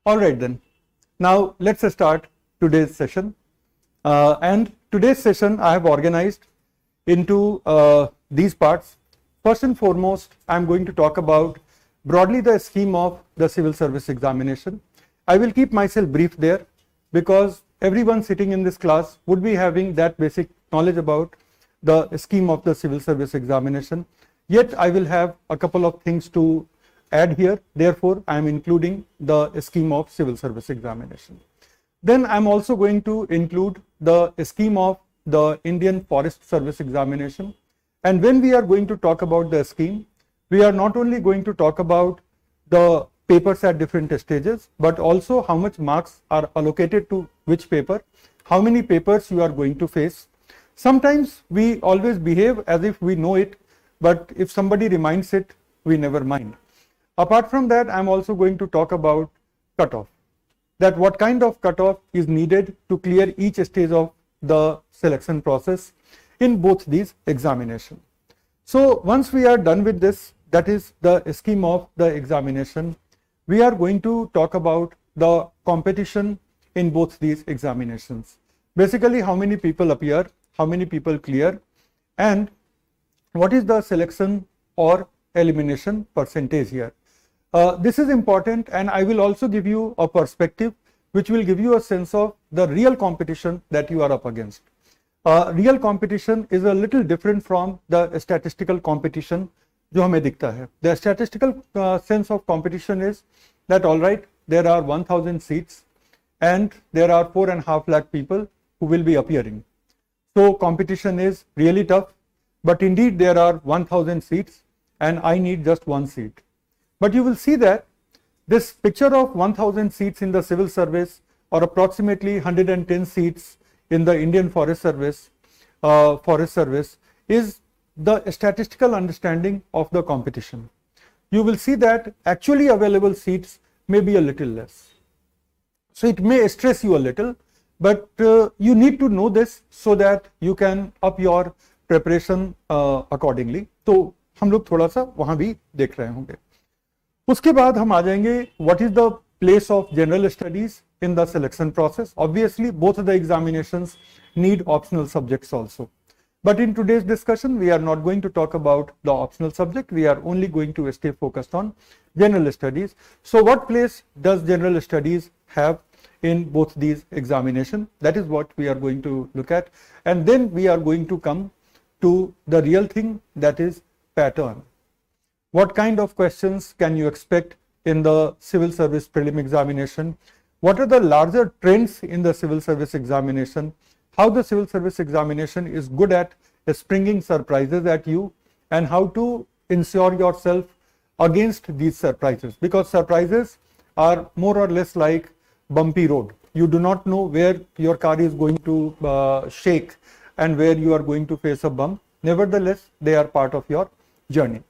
All right then. Now let's start today's session. And today's session I have organized into these parts. First and foremost, I'm going to talk about broadly the scheme of the civil service examination. I will keep myself brief there because everyone sitting in this class would be having that basic knowledge about the scheme of the civil service examination. Yet I will have a couple of things to add here. Therefore, I am including the scheme of civil service examination. Then I am also going to include the scheme of the Indian Forest Service examination. And when we are going to talk about the scheme, we are not only going to talk about the papers at different stages, but also how much marks are allocated to which paper, how many papers you are going to face. Sometimes we always behave as if we know it, but if somebody reminds it, we never mind. Apart from that, I am also going to talk about cutoff, that what kind of cutoff is needed to clear each stage of the selection process in both these examinations. So once we are done with this, that is the scheme of the examination, we are going to talk about the competition in both these examinations. Basically, how many people appear, how many people clear, and what is the selection or elimination percentage here. This is important, and I will also give you a perspective which will give you a sense of the real competition that you are up against. Real competition is a little different from the statistical competition जो हमें दिखता है. The statistical sense of competition is that all right, there are 1000 seats and there are 4.5 lakh people who will be appearing. So competition is really tough, but indeed there are 1000 seats and I need just one seat. But you will see that this picture of 1000 seats in the civil service or approximately 110 seats in the Indian Forest Service is the statistical understanding of the competition. You will see that actually available seats may be a little less. So it may stress you a little, but you need to know this so that you can up your preparation accordingly. तो हम लोग थोड़ा सा वहाँ भी देख रहे होंगे. उसके बाद हम आ जाएंगे what is the place of general studies in the selection process. Obviously both of the examinations need optional subjects also, but in today's discussion we are not going to talk about the optional subject. We are only going to stay focused on general studies. So what place does general studies have in both these examinations? That is what we are going to look at, and then we are going to come to the real thing, that is pattern. What kind of questions can you expect in the civil service prelim examination? What are the larger trends in the civil service examination? How the civil service examination is good at springing surprises at you, and how to ensure yourself against these surprises, because surprises are more or less like bumpy road. You do not know where your car is going to shake and where you are going to face a bump. Nevertheless, they are part of your journey.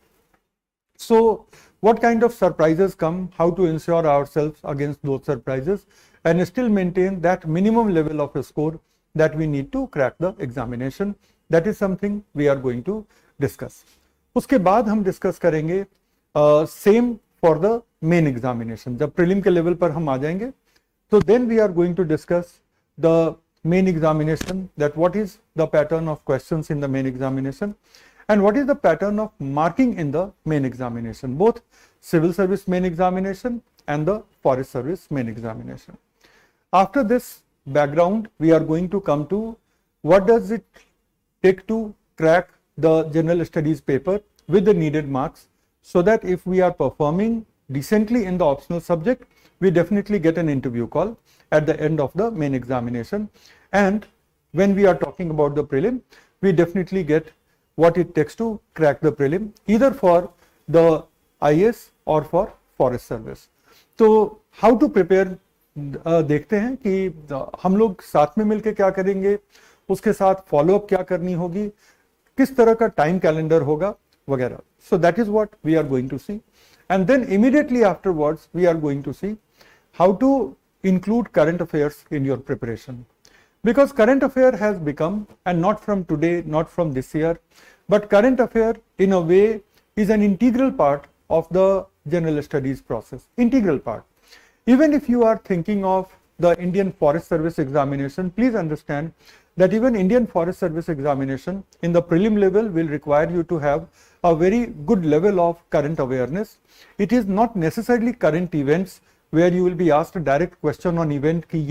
So what kind of surprises come, how to ensure ourselves against those surprises and still maintain that minimum level of a score that we need to crack the examination. That is something we are going to discuss. उसके बाद हम discuss करेंगे same for the main examination. जब prelim के level पर हम आ जाएंगे, so then we are going to discuss the main examination, that what is the pattern of questions in the main examination and what is the pattern of marking in the main examination, both civil service main examination and the forest service main examination. After this background, we are going to come to what does it take to crack the general studies paper with the needed marks, so that if we are performing decently in the optional subject, we definitely get an interview call at the end of the main examination. And when we are talking about the prelim, we definitely get what it takes to crack the prelim, either for the IAS or for forest service. तो how to prepare देखते हैं कि हम लोग साथ में मिलके क्या करेंगे, उसके साथ फॉलो अप क्या करनी होगी, किस तरह का टाइम कैलेंडर होगा वगैरह. So that is what we are going to see, and then immediately afterwards we are going to see how to include current affairs in your preparation, because current affair has become, and not from today, not from this year, but current affair in a way is an integral part of the general studies process. Integral part. Even if you are thinking of the Indian Forest Service examination, please understand that even Indian Forest Service examination in the prelim level will require you to have a very good level of current awareness. It is not necessarily current events where you will be asked a direct question on event कि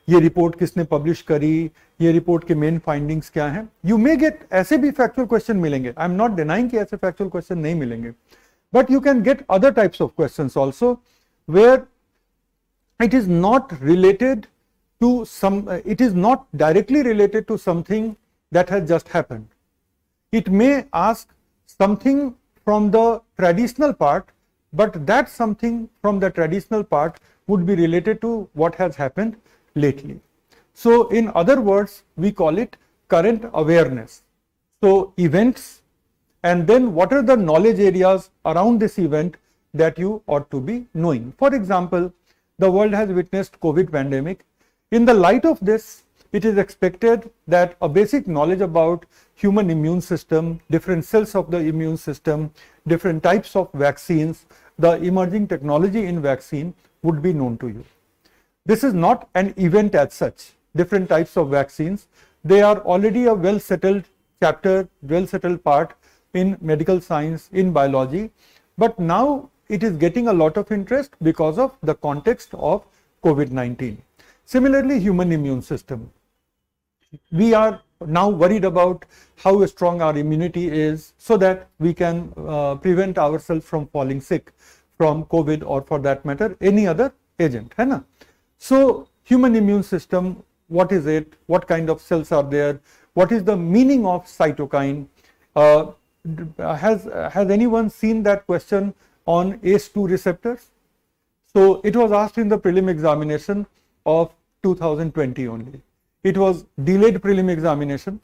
ये report किसने publish करी, ये report के main findings क्या हैं. You may gate ऐसे भी फैक्चुअल क्वेश्चन मिलेंगे. आई एम नॉट डिनाइंग कि ऐसे फैक्चुअल क्वेश्चन नहीं मिलेंगे, but you can get other types of questions also where it is not related to it is not directly related to something that has just happened. It may ask something from the traditional part, but that something from the traditional part would be related to what has happened lately. So in other words, we call it current awareness. So events, and then what are the knowledge areas around this event that you ought to be knowing. For example, the world has witnessed COVID pandemic. In the light of this, it is expected that a basic knowledge about human immune system, different cells of the immune system, different types of vaccines, the emerging technology in vaccine would be known to you. This is not an event as such. Different types of vaccines, they are already a well settled chapter, well settled part in medical science, in biology, but now it is getting a lot of interest because of the context of COVID-19. Similarly, human immune system. We are now worried about how strong our immunity is so that we can prevent ourselves from falling sick from COVID or for that matter any other agent. है ना? So human immune system, what is it? What kind of cells are there? What is the meaning of cytokine? Has anyone seen that question on ACE2 receptors? So it was asked in the prelim examination of 2020 only. It was delayed prelim examination,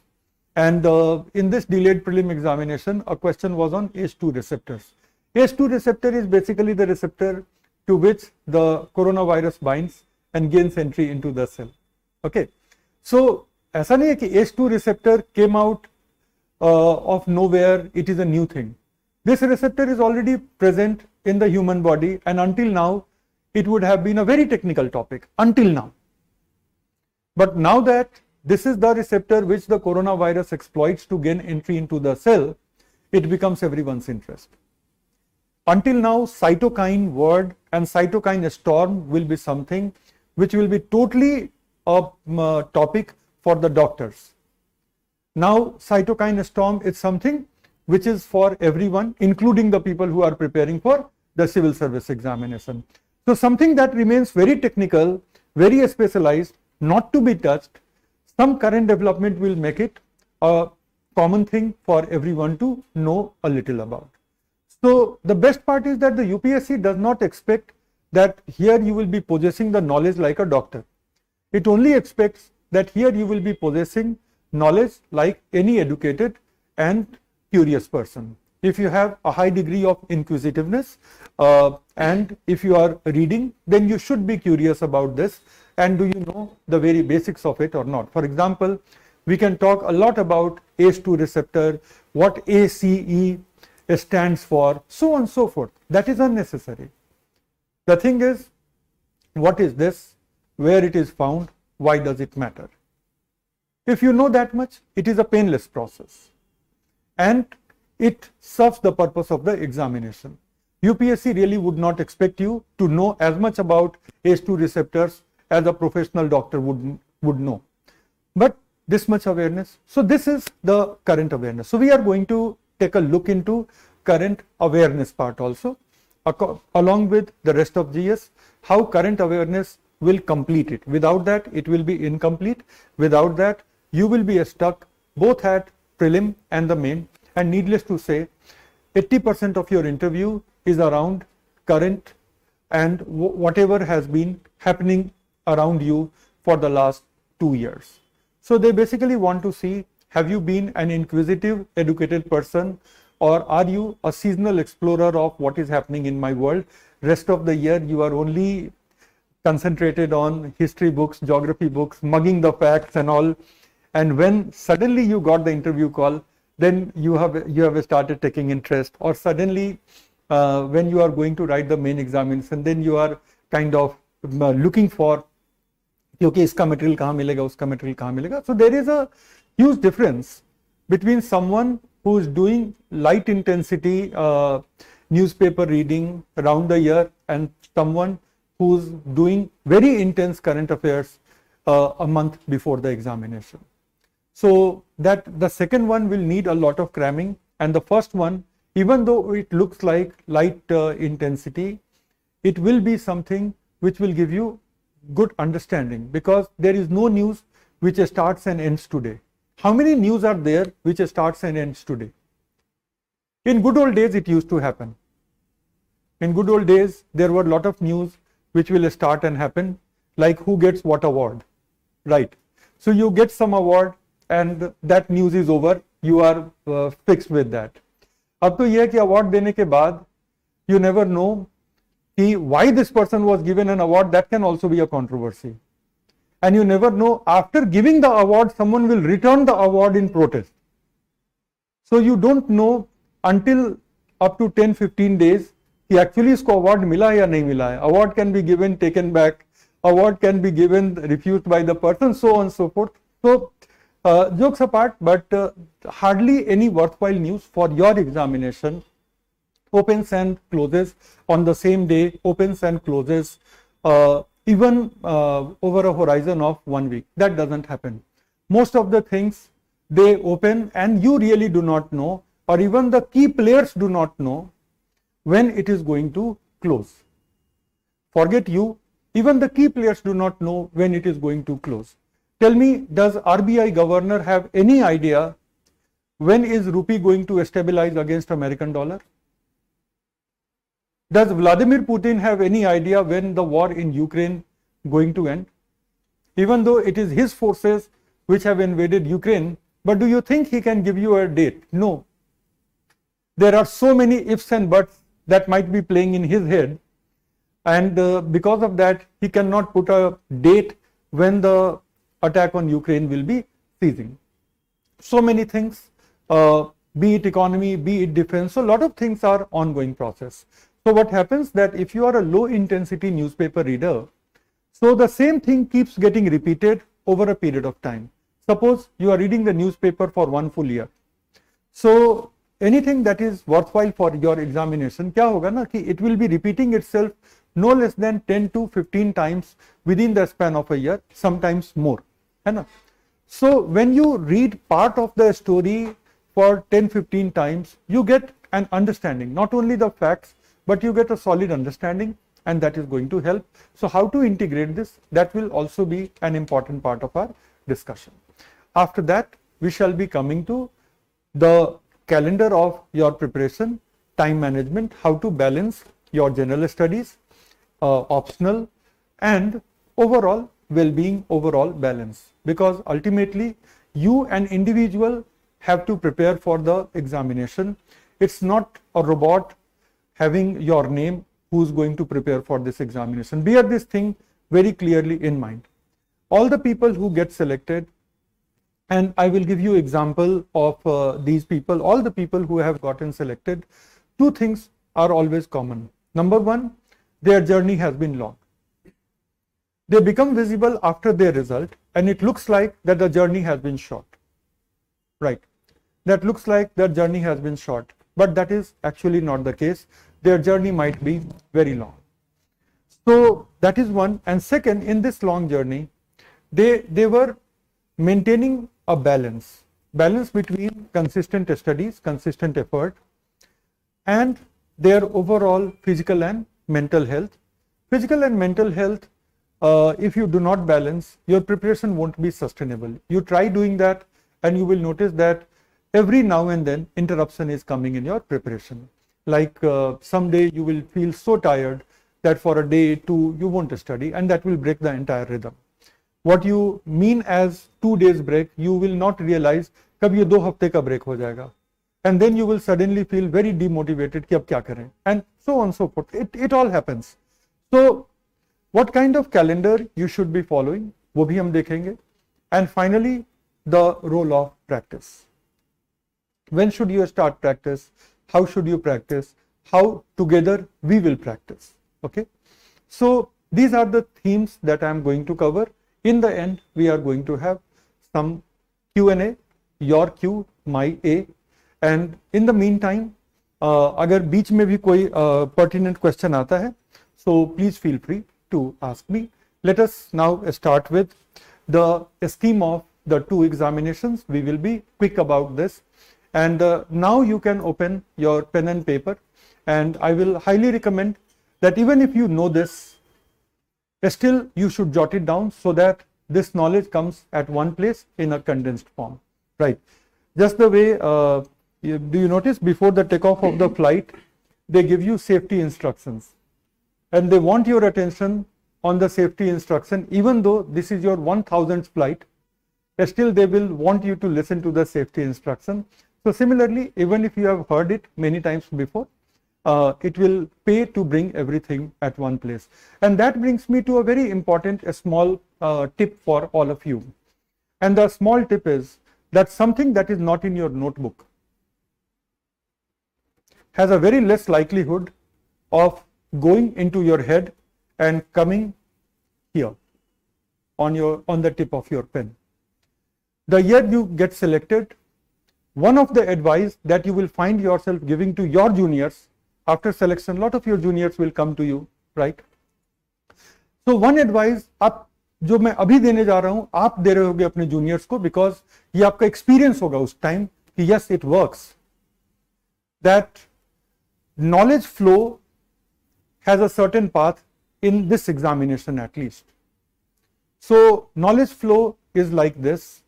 and in this delayed prelim examination a question was on ACE2 receptors. ACE2 receptor is basically the receptor to which the coronavirus binds and gains entry into the cell. Okay, so ऐसा नहीं है कि ACE2 receptor came out of nowhere, it is a new thing. This receptor is already present in the human body, and until now it would have been a very technical topic until now. But now that this is the receptor which the coronavirus exploits to gain entry into the cell, it becomes everyone's interest. Until now, cytokine word and cytokine storm will be something which will be totally a topic for the doctors. Now cytokine storm is something which is for everyone, including the people who are preparing for the civil service examination. So something that remains very technical, very specialized, not to be touched, some current development will make it a common thing for everyone to know a little about. So the best part is that the UPSC does not expect that here you will be possessing the knowledge like a doctor. It only expects that here you will be possessing knowledge like any educated and curious person. If you have a high degree of inquisitiveness and if you are reading, then you should be curious about this, and do you know the very basics of it or not. For example, we can talk a lot about ACE2 receptor, what ACE stands for, so on and so forth. That is unnecessary. The thing is, what is this, where it is found, why does it matter? If you know that much, it is a painless process and it serves the purpose of the examination. UPSC really would not expect you to know as much about ACE2 receptors as a professional doctor would know, but this much awareness. So this is the current awareness. So we are going to take a look into current awareness part also, along with the rest of GS, how current awareness will complete it. Without that, it will be incomplete. Without that, you will be stuck both at prelim and the main, and needless to say, 80% of your interview is around current and whatever has been happening around you for the last 2 years. So they basically want to see, have you been an inquisitive, educated person, or are you a seasonal explorer of what is happening in my world? Rest of the year you are only concentrated on history books, geography books, mugging the facts and all, and when suddenly you got the interview call, then you have started taking interest, or suddenly when you are going to write the main examination, then you are kind of looking for क्योंकि इसका material कहाँ मिलेगा, उसका material कहाँ मिलेगा. So there is a huge difference between someone who is doing light intensity newspaper reading around the year and someone who's doing very intense current affairs a month before the examination. So that the second one will need a lot of cramming, and the first one, even though it looks like light intensity, it will be something which will give you good understanding, because there is no news which starts and ends today. How many news are there which starts and ends today? In good old days it used to happen. In good old days there were a lot of news which will start and happen, like who gets what award, right? So you get some award and that news is over, you are fixed with that. अब तो यह कि award देने के बाद you never know why this person was given an award. That can also be a controversy. And you never know, after giving the award, someone will return the award in protest. So you don't know until up to 10-15 days कि actually इसको award मिला है या नहीं मिला है. Award can be given, taken back. Award can be given, refused by the person, so on and so forth. So jokes apart, but hardly any worthwhile news for your examination opens and closes on the same day, opens and closes even over a horizon of 1 week. That doesn't happen. Most of the things, they open and you really do not know, or even the key players do not know when it is going to close. Forget you, even the key players do not know when it is going to close. Tell me, does RBI governor have any idea when is rupee going to stabilize against American dollar? Does Vladimir Putin have any idea when the war in Ukraine going to end? Even though it is his forces which have invaded Ukraine, but do you think he can give you a date? No. There are so many ifs and buts that might be playing in his head, and because of that he cannot put a date when the attack on Ukraine will be ceasing. So many things, be it economy, be it defense, so a lot of things are ongoing process. So what happens that if you are a low intensity newspaper reader, so the same thing keeps getting repeated over a period of time. Suppose you are reading the newspaper for 1 full year. So anything that is worthwhile for your examination, क्या होगा ना कि it will be repeating itself no less than 10 to 15 times within the span of a year, sometimes more. है ना? So when you read part of the story for 10-15 times, you get an understanding, not only the facts, but you get a solid understanding, and that is going to help. So how to integrate this, that will also be an important part of our discussion. After that, we shall be coming to the calendar of your preparation, time management, how to balance your general studies, optional, and overall well-being, overall balance. Because ultimately, you an individual have to prepare for the examination. It's not a robot having your name who's going to prepare for this examination. Bear this thing very clearly in mind. All the people who get selected, and I will give you example of these people, all the people who have gotten selected, two things are always common. Number one, their journey has been long. They become visible after their result, and it looks like that the journey has been short. Right. That looks like their journey has been short, but that is actually not the case. Their journey might be very long. So that is one. And second, in this long journey, they were maintaining a balance between consistent studies, consistent effort, and their overall physical and mental health. Physical and mental health, if you do not balance, your preparation won't be sustainable. You try doing that and you will notice that every now and then interruption is coming in your preparation. Like someday you will feel so tired that for a day, 2, you won't study, and that will break the entire rhythm. What you mean as 2 days break, you will not realize कब ये 2 हफ्ते का break हो जाएगा. And then you will suddenly feel very demotivated कि अब क्या करें, and so on and so forth. It all happens. So what kind of calendar you should be following, वो भी हम देखेंगे. And finally, the role of practice. When should you start practice? How should you practice? How together we will practice? Okay. So These are the themes that I am going to cover. In the end, we are going to have some Q&A, your Q, my A, and in the meantime, अगर बीच में भी कोई pertinent question आता है, so please feel free to ask me. Let us now start with the scheme of the two examinations. We will be quick about this, and now you can open your pen and paper, and I will highly recommend that even if you know this, still you should jot it down so that this knowledge comes at one place in a condensed form, right? Just the way, do you notice before the takeoff of the flight, they give you safety instructions, and they want your attention on the safety instruction. Even though this is your 1000th flight, still they will want you to listen to the safety instruction. So similarly, even if you have heard it many times before, it will pay to bring everything at one place. And that brings me to a very important small tip for all of you. And the small tip is that something that is not in your notebook has a very less likelihood of going into your head and coming here on the tip of your pen. The year you get selected, one of the advice that you will find yourself giving to your juniors after selection, a lot of your juniors will come to you, right? So one advice आप जो मैं अभी देने जा रहा हूं, आप दे रहे होगे अपने जूनियर्स को, बिकॉज ये आपका एक्सपीरियंस होगा उस टाइम कि yes it works, that knowledge flow has a certain path in this examination at least. So knowledge flow is like this,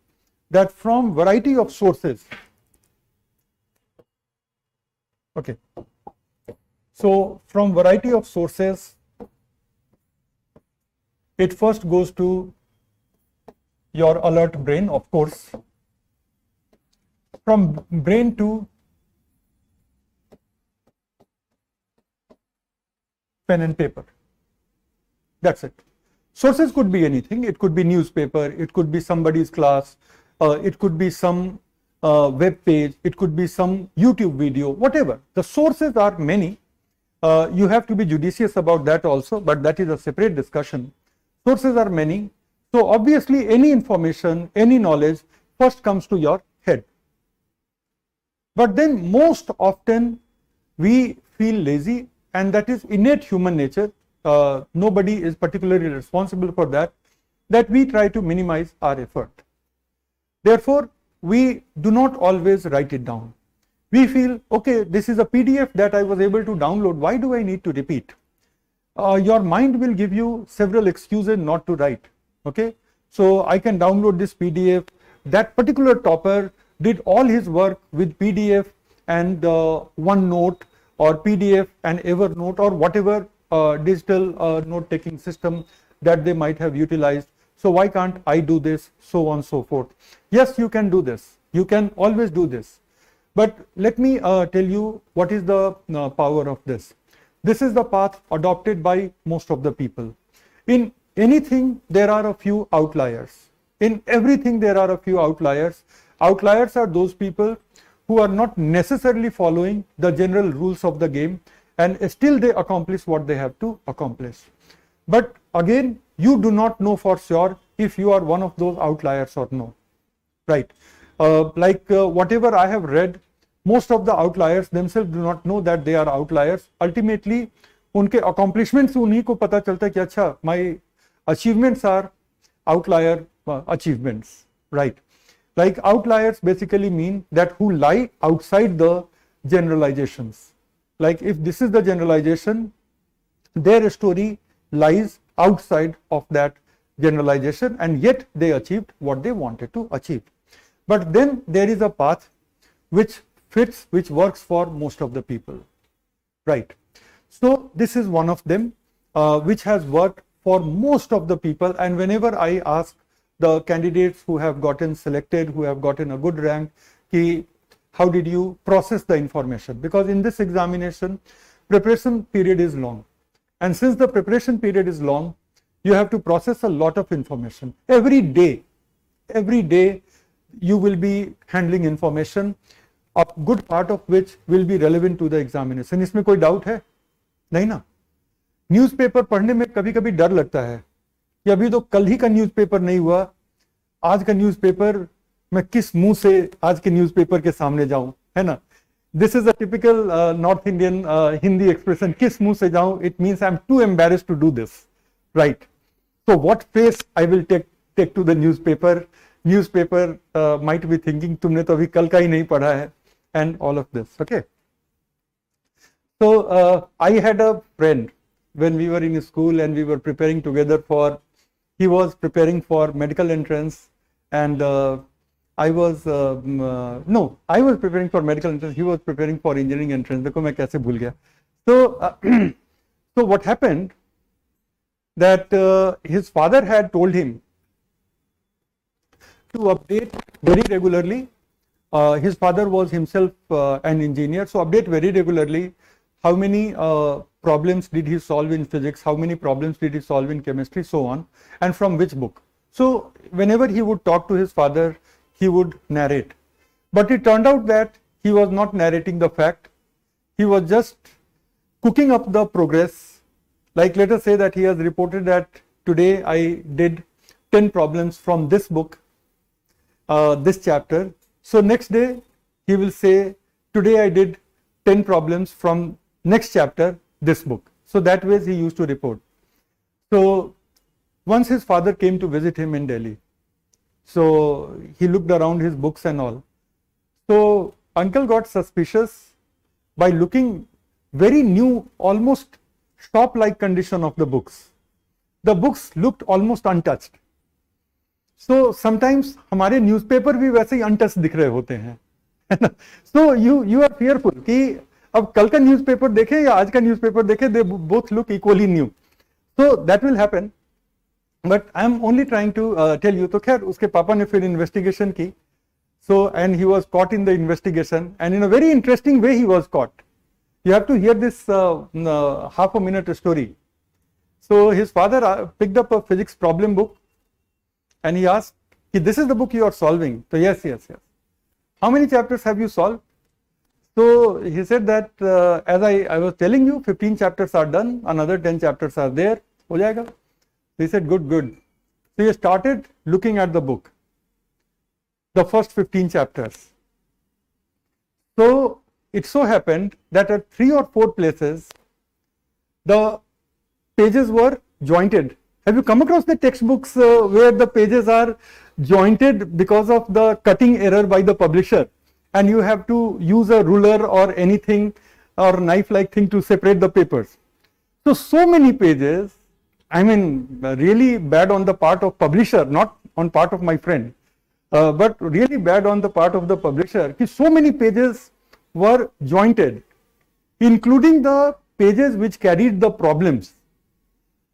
that from variety of sources, okay, so from variety of sources, it first goes to your alert brain, of course, from brain to pen and paper. That's it. Sources could be anything. It could be newspaper, it could be somebody's class, it could be some web page, it could be some YouTube video, whatever. The sources are many. You have to be judicious about that also, but that is a separate discussion. Sources are many. So obviously any information, any knowledge first comes to your head. But then most often we feel lazy, and that is innate human nature. Nobody is particularly responsible for that, that we try to minimize our effort. Therefore, we do not always write it down. We feel, okay, this is a PDF that I was able to download, why do I need to repeat? Your mind will give you several excuses not to write, okay? So I can download this PDF, that particular topper did all his work with PDF and OneNote or PDF and Evernote or whatever digital note-taking system that they might have utilized. So why can't I do this? So on and so forth. Yes, you can do this. You can always do this. But let me tell you what is the power of this. This is the path adopted by most of the people. In anything, there are a few outliers. In everything, there are a few outliers. Outliers are those people who are not necessarily following the general rules of the game, and still they accomplish what they have to accomplish. But again, you do not know for sure if you are one of those outliers or no, right? Whatever I have read, most of the outliers themselves do not know that they are outliers. Ultimately, उनके accomplishments उन्हीं को पता चलता है कि अच्छा, my achievements are outlier achievements, right? Like outliers basically mean that who lie outside the generalizations. Like if this is the generalization, their story lies outside of that generalization, and yet they achieved what they wanted to achieve. But then there is a path which fits, which works for most of the people, right? So this is one of them which has worked for most of the people. And whenever I ask the candidates who have gotten selected, who have gotten a good rank, how did you process the information? Because in this examination, preparation period is long. And since the preparation period is long, you have to process a lot of information. Every day you will be handling information, a good part of which will be relevant to the examination. इसमें कोई doubt है? नहीं ना? Newspaper पढ़ने में कभी कभी डर लगता है कि अभी तो कल ही का न्यूज़पेपर नहीं हुआ, आज का न्यूज़पेपर मैं किस मुंह से आज के न्यूज़पेपर के सामने जाऊं, है ना. This is a typical north Indian Hindi expression, किस मुंह से जाऊं. It means I am too embarrassed to do this, right. So what face I will take to the newspaper? Newspaper might be thinking तुमने तो अभी कल का ही नहीं पढ़ा है, and all of this. Okay. So I had a friend when we were in school and we were preparing together for. He was preparing for medical entrance, and I was I was preparing for medical entrance. He was preparing for engineering entrance. देखो मैं कैसे भूल गया. So so what happened? That his father had told him to update very regularly. His father was himself an engineer, so update very regularly how many problems did he solve in physics, how many problems did he solve in chemistry, so on, and from which book. So whenever he would talk to his father, he would narrate. But it turned out that he was not narrating the fact, he was just cooking up the progress. Like let us say that he has reported that today I did 10 problems from this book, this chapter. So next day he will say, today I did 10 problems from next chapter, this book. So that way he used to report. So once his father came to visit him in Delhi. So he looked around his books and all. So uncle got suspicious by looking very new, almost shop-like condition of the books. The books looked almost untouched. So sometimes हमारे newspaper भी वैसे ही untouched दिख रहे होते हैं. So you are fearful कि अब कल का न्यूज़पेपर देखें या आज का न्यूज़पेपर देखें, they both look equally new. So that will happen. But I am only trying to tell you. तो खैर उसके पापा ने फिर investigation की. So and he was caught in the investigation, and in a very interesting way he was caught. You have to hear this half a minute story. So his father picked up a physics problem book and he asked, this is the book you are solving. So yes. How many chapters have you solved? So he said that as I was telling you, 15 chapters are done, another 10 chapters are there. हो जाएगा. He said good. So he started looking at the book, the first 15 chapters. So it so happened that at 3 or 4 places the pages were jointed. Have you come across the textbooks where the pages are jointed because of the cutting error by the publisher, and you have to use a ruler or anything or knife like thing to separate the papers? So many pages, I mean really bad on the part of publisher, not on part of my friend, but really bad on the part of the publisher. So many pages were jointed, including the pages which carried the problems.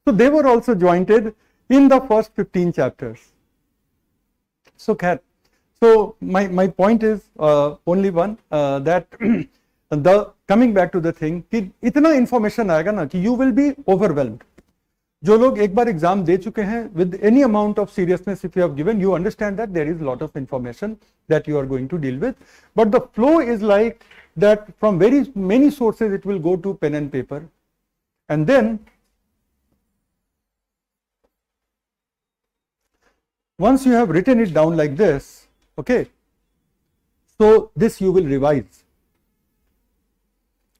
So they were also jointed in the first 15 chapters. So my point is only one, that the coming back to the thing कि इतना information आएगा ना कि you will be overwhelmed. जो लोग एक बार exam दे चुके हैं, with any amount of seriousness if you have given, you understand that there is a lot of information that you are going to deal with, but the flow is like that. From very many sources it will go to pen and paper, and then once you have written it down like this, okay, so this you will revise,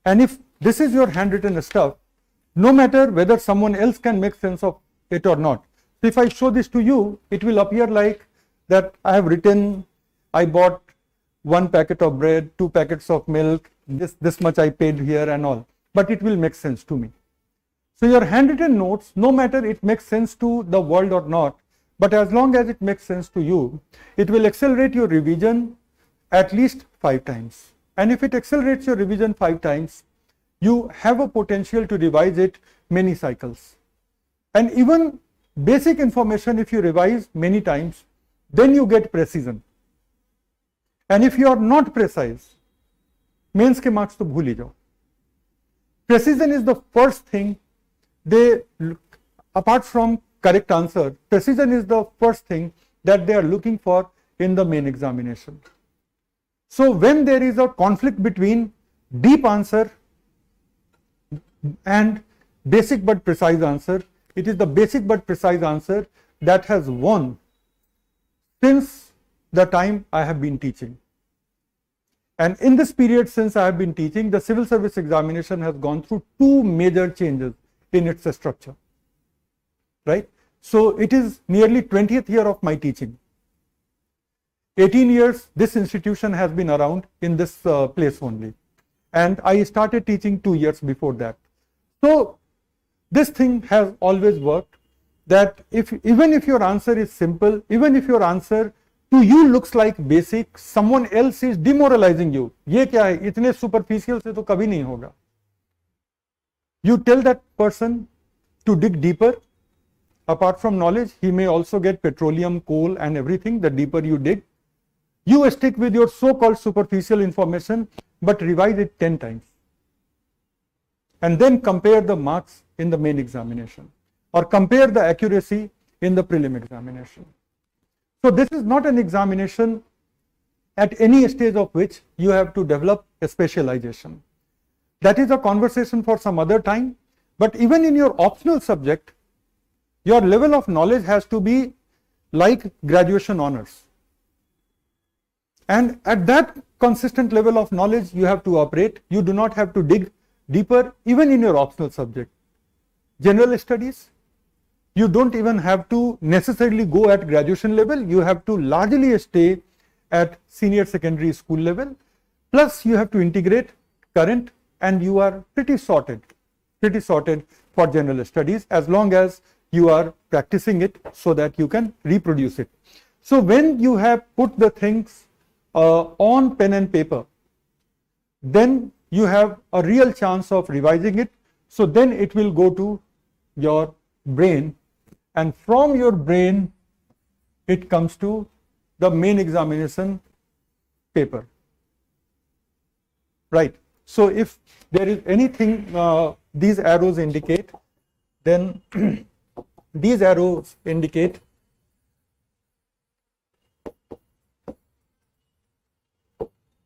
and if this is your handwritten stuff, no matter whether someone else can make sense of it or not. So if I show this to you, it will appear like that I have written, I bought 1 packet of bread, 2 packets of milk, this much I paid here and all, but it will make sense to me. So your handwritten notes, no matter it makes sense to the world or not, but as long as it makes sense to you, it will accelerate your revision at least 5 times. And if it accelerates your revision 5 times, you have a potential to revise it many cycles. And even basic information, if you revise many times, then you get precision. And if you are not precise, mains ke marks to bhul hi jao. Precision is the first thing they, apart from correct answer, precision is the first thing that they are looking for in the main examination. So when there is a conflict between deep answer and basic but precise answer. It is the basic but precise answer that has won since the time I have been teaching. And in this period since I have been teaching, the civil service examination has gone through two major changes in its structure, right? So it is nearly 20th year of my teaching. 18 years this institution has been around in this place only, and I started teaching 2 years before that. So this thing has always worked, that even if your answer is simple, even if your answer to you looks like basic, someone else is demoralizing you. ये क्या है, इतने superficial से तो कभी नहीं होगा. You tell that person to dig deeper. Apart from knowledge, he may also get petroleum, coal and everything the deeper you dig. You stick with your so-called superficial information, but revise it 10 times. And then compare the marks in the main examination, or compare the accuracy in the prelim examination. So this is not an examination at any stage of which you have to develop a specialization. That is a conversation for some other time, but even in your optional subject, your level of knowledge has to be like graduation honors. And at that consistent level of knowledge you have to operate. You do not have to dig deeper even in your optional subject. General studies, you don't even have to necessarily go at graduation level. You have to largely stay at senior secondary school level. Plus you have to integrate current, and you are pretty sorted for general studies, as long as you are practicing it so that you can reproduce it. So when you have put the things on pen and paper, then you have a real chance of revising it. So then it will go to your brain, and from your brain it comes to the main examination paper, right? So if there is anything these arrows indicate, then these arrows indicate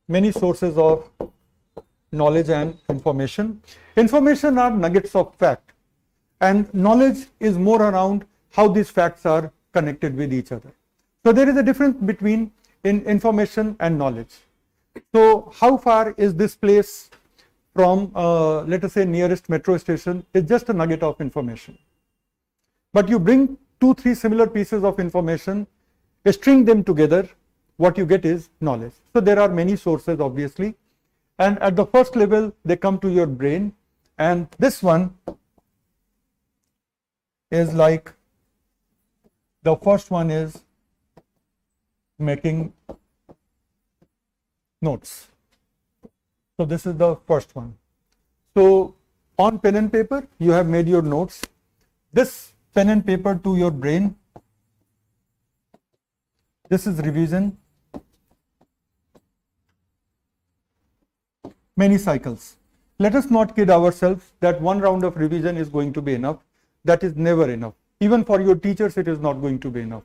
many sources of knowledge and information. Information are nuggets of fact, and knowledge is more around how these facts are connected with each other. So there is a difference between information and knowledge. So how far is this place from let us say nearest metro station is just a nugget of information. But you bring 2-3 similar pieces of information, string them together, what you get is knowledge. So there are many sources obviously, and at the first level they come to your brain, and this one is like, the first one is making notes. So this is the first one. So on pen and paper you have made your notes. This pen and paper to your brain, this is revision, many cycles. Let us not kid ourselves that one round of revision is going to be enough. That is never enough. Even for your teachers it is not going to be enough.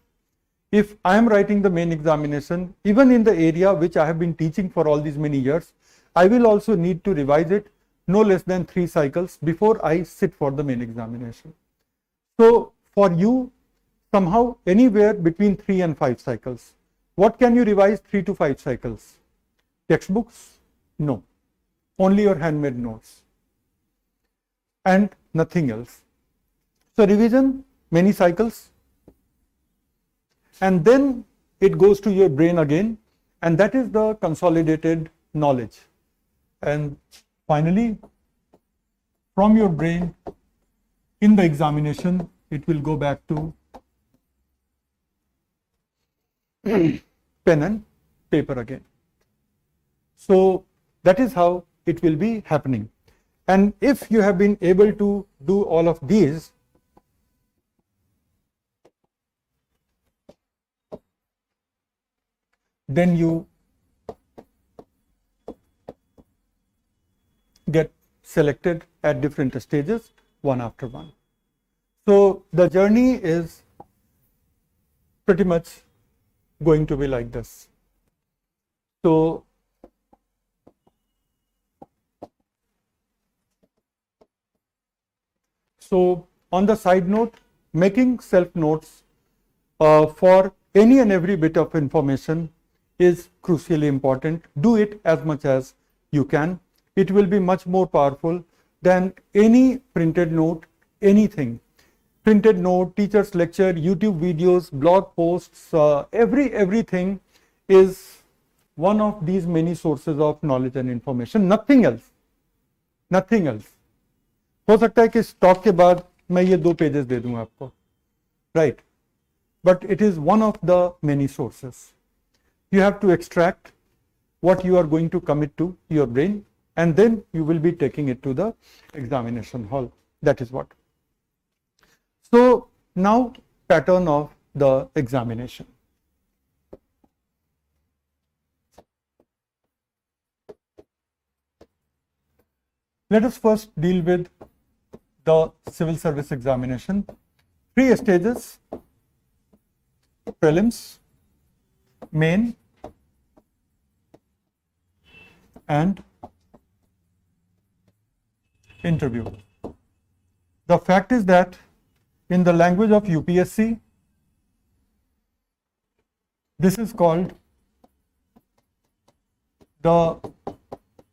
If I am writing the main examination, even in the area which I have been teaching for all these many years, I will also need to revise it no less than 3 cycles before I sit for the main examination. So for you, somehow anywhere between 3 and 5 cycles. What can you revise 3 to 5 cycles? Textbooks? No. Only your handmade notes and nothing else. So revision, many cycles, and then it goes to your brain again, and that is the consolidated knowledge. And finally, from your brain in the examination, it will go back to pen and paper again. So that is how it will be happening. And if you have been able to do all of these, then you get selected at different stages, one after one. So the journey is pretty much going to be like this. So So on the side note, making self notes for any and every bit of information is crucially important. Do it as much as you can. It will be much more powerful than any printed note, anything. Printed note, teacher's lecture, YouTube videos, blog posts, everything is one of these many sources of knowledge and information. Nothing else. Nothing else. हो सकता है कि इस talk के बाद मैं ये 2 pages दे दूं आपको, right? But it is one of the many sources. You have to extract what you are going to commit to your brain, and then you will be taking it to the examination hall. That is what. So now, pattern of the examination. Let us first deal with the civil service examination. 3 stages: prelims, main, and interview. The fact is that in the language of UPSC, this is called the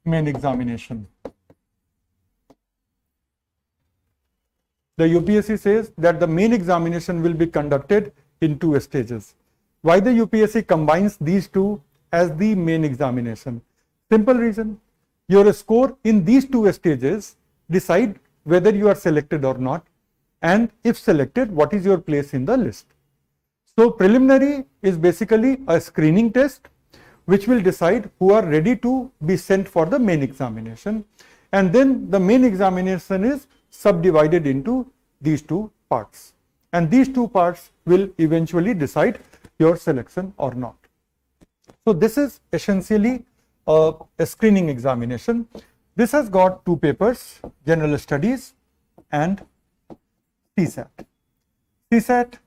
main examination. The UPSC says that the main examination will be conducted in 2 stages. Why the UPSC combines these 2 as the main examination? Simple reason. Your score in these 2 stages decide whether you are selected or not, and if selected, what is your place in the list. So preliminary is basically a screening test which will decide who are ready to be sent for the main examination, and then the main examination is subdivided into these 2 parts, and these 2 parts will eventually decide your selection or not. So this is essentially a screening examination. This has got 2 papers, general studies and CSAT. CSAT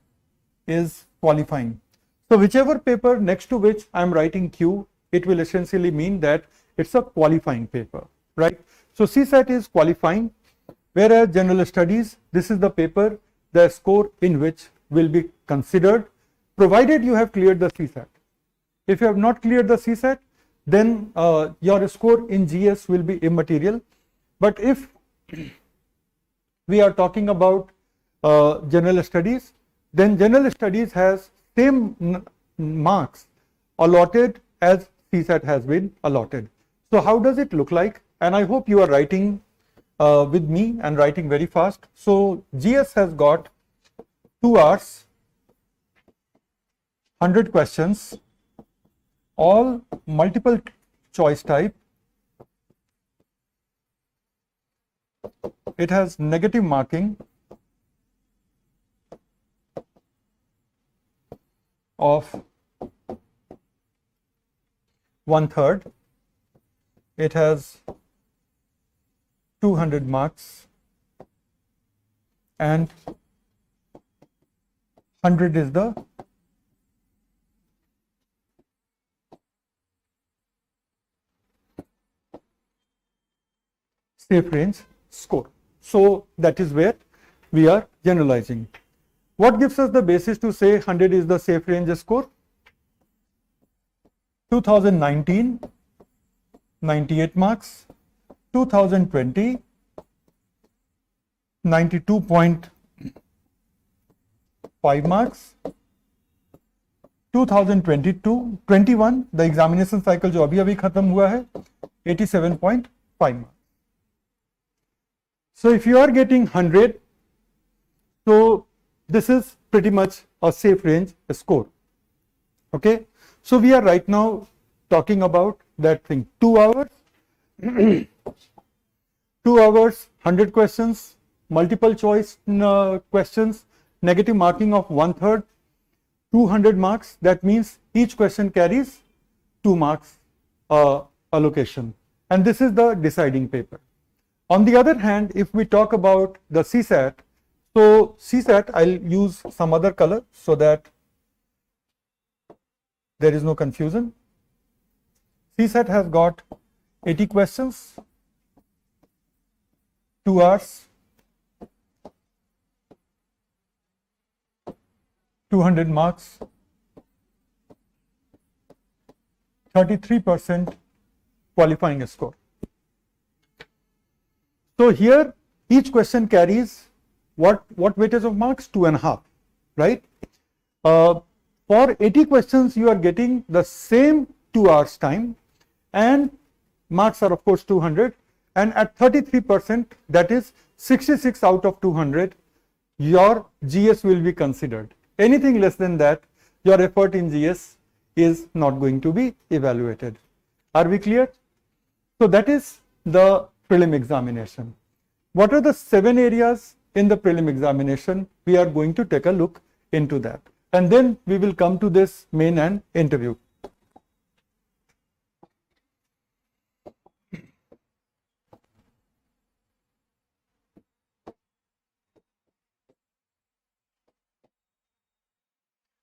is qualifying. So whichever paper next to which I am writing Q, it will essentially mean that it's a qualifying paper, right? So CSAT is qualifying, whereas general studies, this is the paper, the score in which will be considered, provided you have cleared the CSAT. If you have not cleared the CSAT, then your score in GS will be immaterial. But if we are talking about general studies, then general studies has same marks allotted as CSAT has been allotted. So how does it look like? And I hope you are writing with me and writing very fast. So GS has got 2 hours, 100 questions, all multiple choice type. It has negative marking of 1/3. It has 200 marks, and 100 is the safe range score. So that is where we are generalizing. What gives us the basis to say 100 is the safe range score? 2019, 98 marks. 2020, 92.5 marks. 2022, 21, the examination cycle जो अभी खत्म हुआ है, 87.5 marks. So if you are getting 100, so this is pretty much a safe range score. Okay, so we are right now talking about that thing. 2 hours, 2 hours, 100 questions, multiple choice questions, negative marking of 1/3, 200 marks. That means each question carries 2 marks allocation, and this is the deciding paper. On the other hand, if we talk about the CSAT, so CSAT, I'll use some other color so that there is no confusion. CSAT has got 80 questions, 2 hours, 200 marks, 33% qualifying score. So here each question carries what weightage of marks? 2.5, right? For 80 questions you are getting the same 2 hours time, and marks are of course 200, and at 33%, that is 66 out of 200, your GS will be considered. Anything less than that, your effort in GS is not going to be evaluated. Are we clear? So that is the prelim examination. What are the 7 areas in the prelim examination? We are going to take a look into that, and then we will come to this main and interview.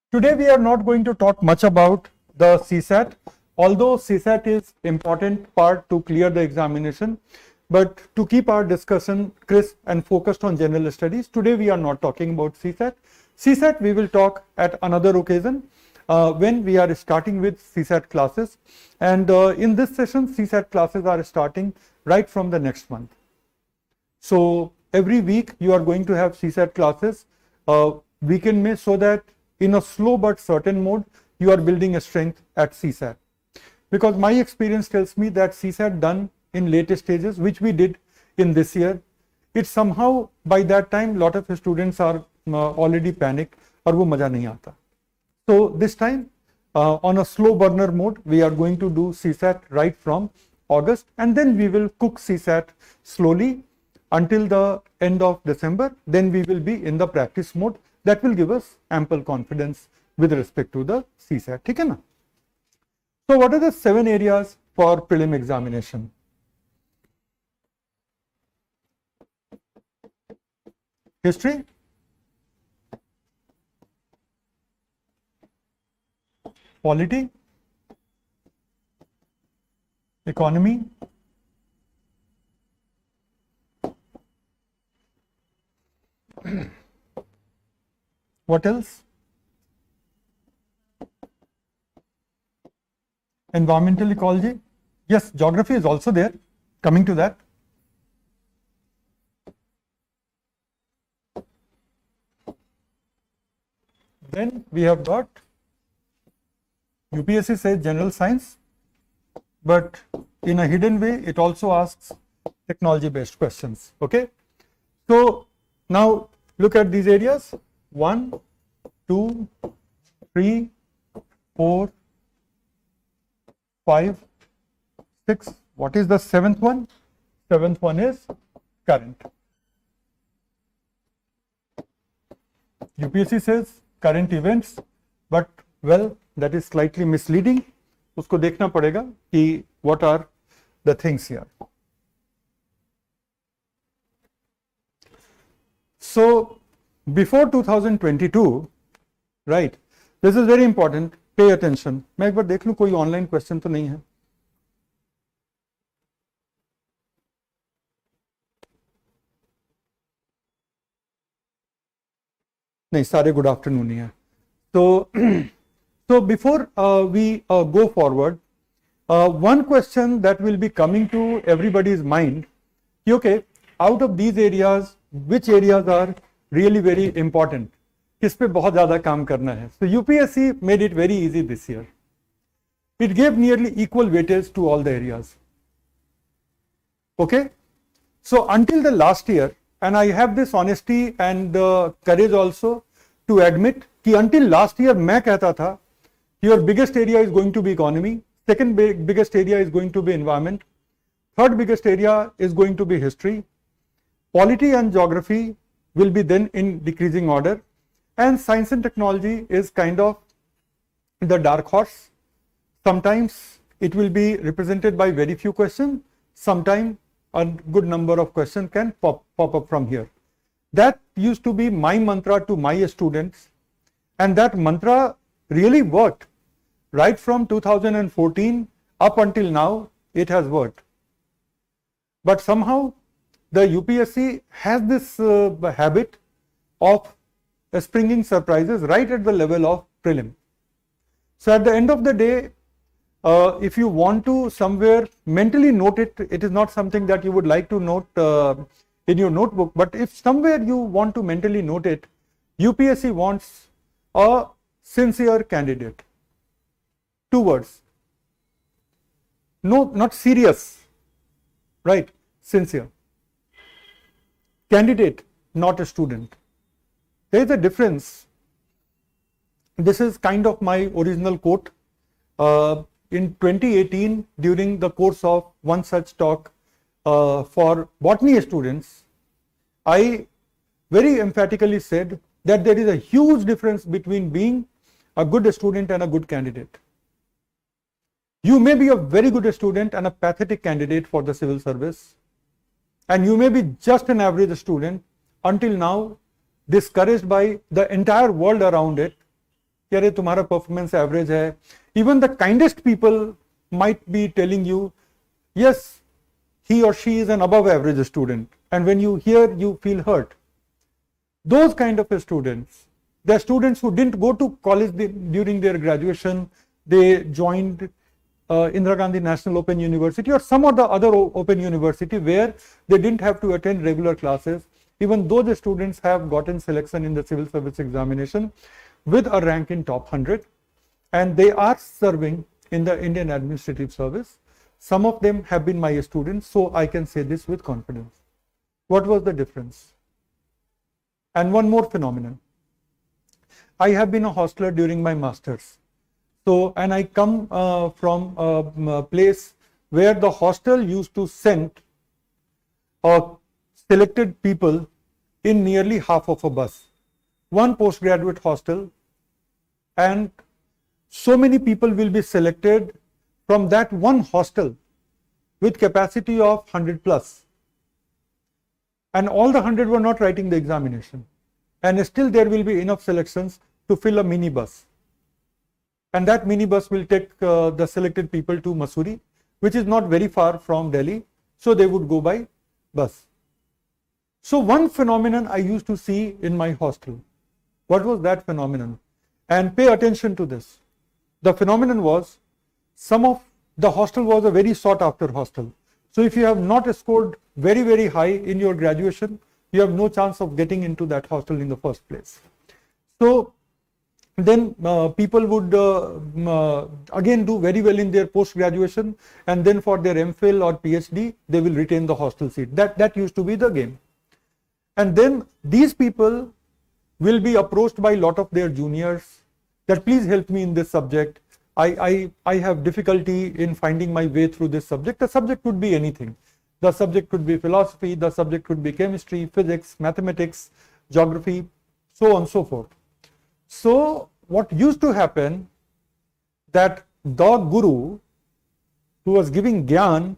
Today we are not going to talk much about the CSAT, although CSAT is important part to clear the examination, but to keep our discussion crisp and focused on general studies, today we are not talking about CSAT. CSAT we will talk at another occasion when we are starting with CSAT classes, and in this session CSAT classes are starting right from the next month. So every week you are going to have CSAT classes weekend mein, so that in a slow but certain mode you are building a strength at CSAT. Because my experience tells me that CSAT done in later stages, which we did in this year, it somehow by that time lot of students are already panicked और वो मजा नहीं आता. So this time on a slow burner mode we are going to do CSAT right from August, and then we will cook CSAT slowly until the end of December. Then we will be in the practice mode. That will give us ample confidence with respect to the CSAT. ठीक है ना? So what are the 7 areas for prelim examination? History, polity, economy, what else? Environmental ecology. Yes, geography is also there. Coming to that. Then we have got UPSC says general science, but in a hidden way it also asks technology based questions. Okay. So now look at these areas. 1, 2, 3, 4, 5, 6. What is the 7th one? 7th one is current. UPSC says current events, but well, that is slightly misleading. उसको देखना पड़ेगा कि what are the things here. So before 2022, right, this is very important, pay attention. मैं एक बार देख लूं कोई online question तो नहीं है. नहीं, सारे गुड आफ्टरनून ही है. So before we go forward, one question that will be coming to everybody's mind, okay, out of these areas, which areas are really very important? किस पे बहुत ज़्यादा काम करना है? So UPSC made it very easy this year. It gave nearly equal weightage to all the areas. Okay, so until the last year, and I have this honesty and courage also to admit कि until last year मैं कहता था your biggest area is going to be economy, second biggest area is going to be environment, third biggest area is going to be history, polity and geography will be then in decreasing order, and science and technology is kind of the dark horse. Sometimes it will be represented by very few questions, sometimes a good number of questions can pop up from here. That used to be my mantra to my students, and that mantra really worked. Right from 2014 up until now, it has worked. But somehow the UPSC has this habit of springing surprises right at the level of prelim. So at the end of the day, if you want to somewhere mentally note it, it is not something that you would like to note in your notebook, but if somewhere you want to mentally note it, UPSC wants a sincere candidate. 2 words. No, not serious, right? Sincere. Candidate, not a student. There is a difference. This is kind of my original quote. In 2018, during the course of one such talk for botany students, I very emphatically said that there is a huge difference between being a good student and a good candidate. You may be a very good student and a pathetic candidate for the civil service, and you may be just an average student until now discouraged by the entire world around it. Yare tumhara performance average hai. Even the kindest people might be telling you, yes, he or she is an above average student, and when you hear, you feel hurt. Those kind of students, they are students who didn't go to college during their graduation, they joined Indira Gandhi National Open University or some of the other open university where they didn't have to attend regular classes. Even though the students have gotten selection in the civil service examination with a rank in top 100, and they are serving in the Indian Administrative Service. Some of them have been my students, so I can say this with confidence. What was the difference? And one more phenomenon. I have been a hostler during my masters. So, and I come from a place where the hostel used to send selected people in nearly half of a bus. One postgraduate hostel, and so many people will be selected from that one hostel with capacity of 100 plus. And all the 100 were not writing the examination. And still there will be enough selections to fill a mini bus. And that mini bus will take the selected people to Mussoorie, which is not very far from Delhi. So they would go by bus. So one phenomenon I used to see in my hostel. What was that phenomenon? And pay attention to this. The phenomenon was, the hostel was a very sought after hostel. So if you have not scored very, very high in your graduation, you have no chance of getting into that hostel in the first place. So then people would again do very well in their post graduation, and then for their MPhil or PhD, they will retain the hostel seat. That used to be the game. And then these people will be approached by a lot of their juniors that please help me in this subject. I have difficulty in finding my way through this subject. The subject could be anything. The subject could be philosophy, the subject could be chemistry, physics, mathematics, geography, so on and so forth. So what used to happen, that the guru who was giving gyan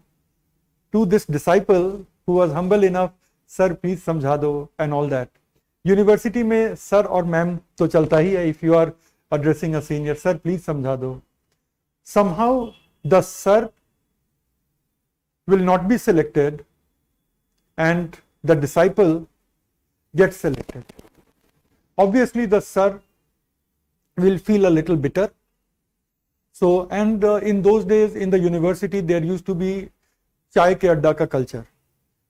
to this disciple who was humble enough, sir please samjha do and all that. University mein sir or ma'am to chalta hi hai, if you are addressing a senior, sir please samjha do. Somehow the sir will not be selected and the disciple gets selected. Obviously the sir will feel a little bitter. So, and in those days in the university there used to be chai ke adda ka culture.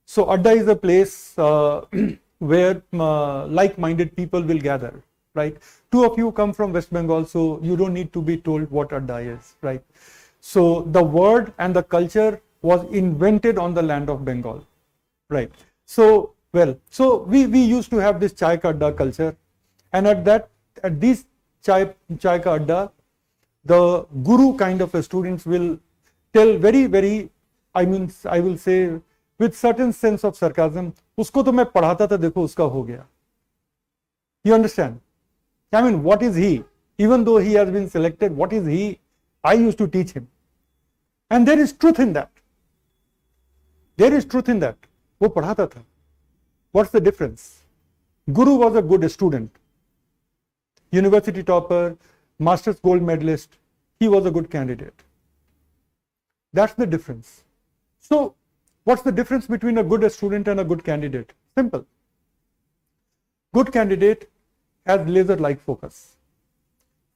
So adda is a place where like-minded people will gather, right? Two of you come from West Bengal, so you don't need to be told what adda is, right? So the word and the culture was invented on the land of Bengal, right? So, well, so we used to have this chai ka adda culture, and at these chai ka adda, the guru kind of students will tell very, very, I will say with certain sense of sarcasm, usko to main padhata tha, dekho uska ho gaya. You understand? I mean, what is he? Even though he has been selected, what is he? I used to teach him. And there is truth in that. There is truth in that. Wo padhata tha. What's the difference? Guru was a good student. University topper, master's gold medalist. He was a good candidate. That's the difference. So, what's the difference between a good student and a good candidate? Simple. Good candidate has laser-like focus.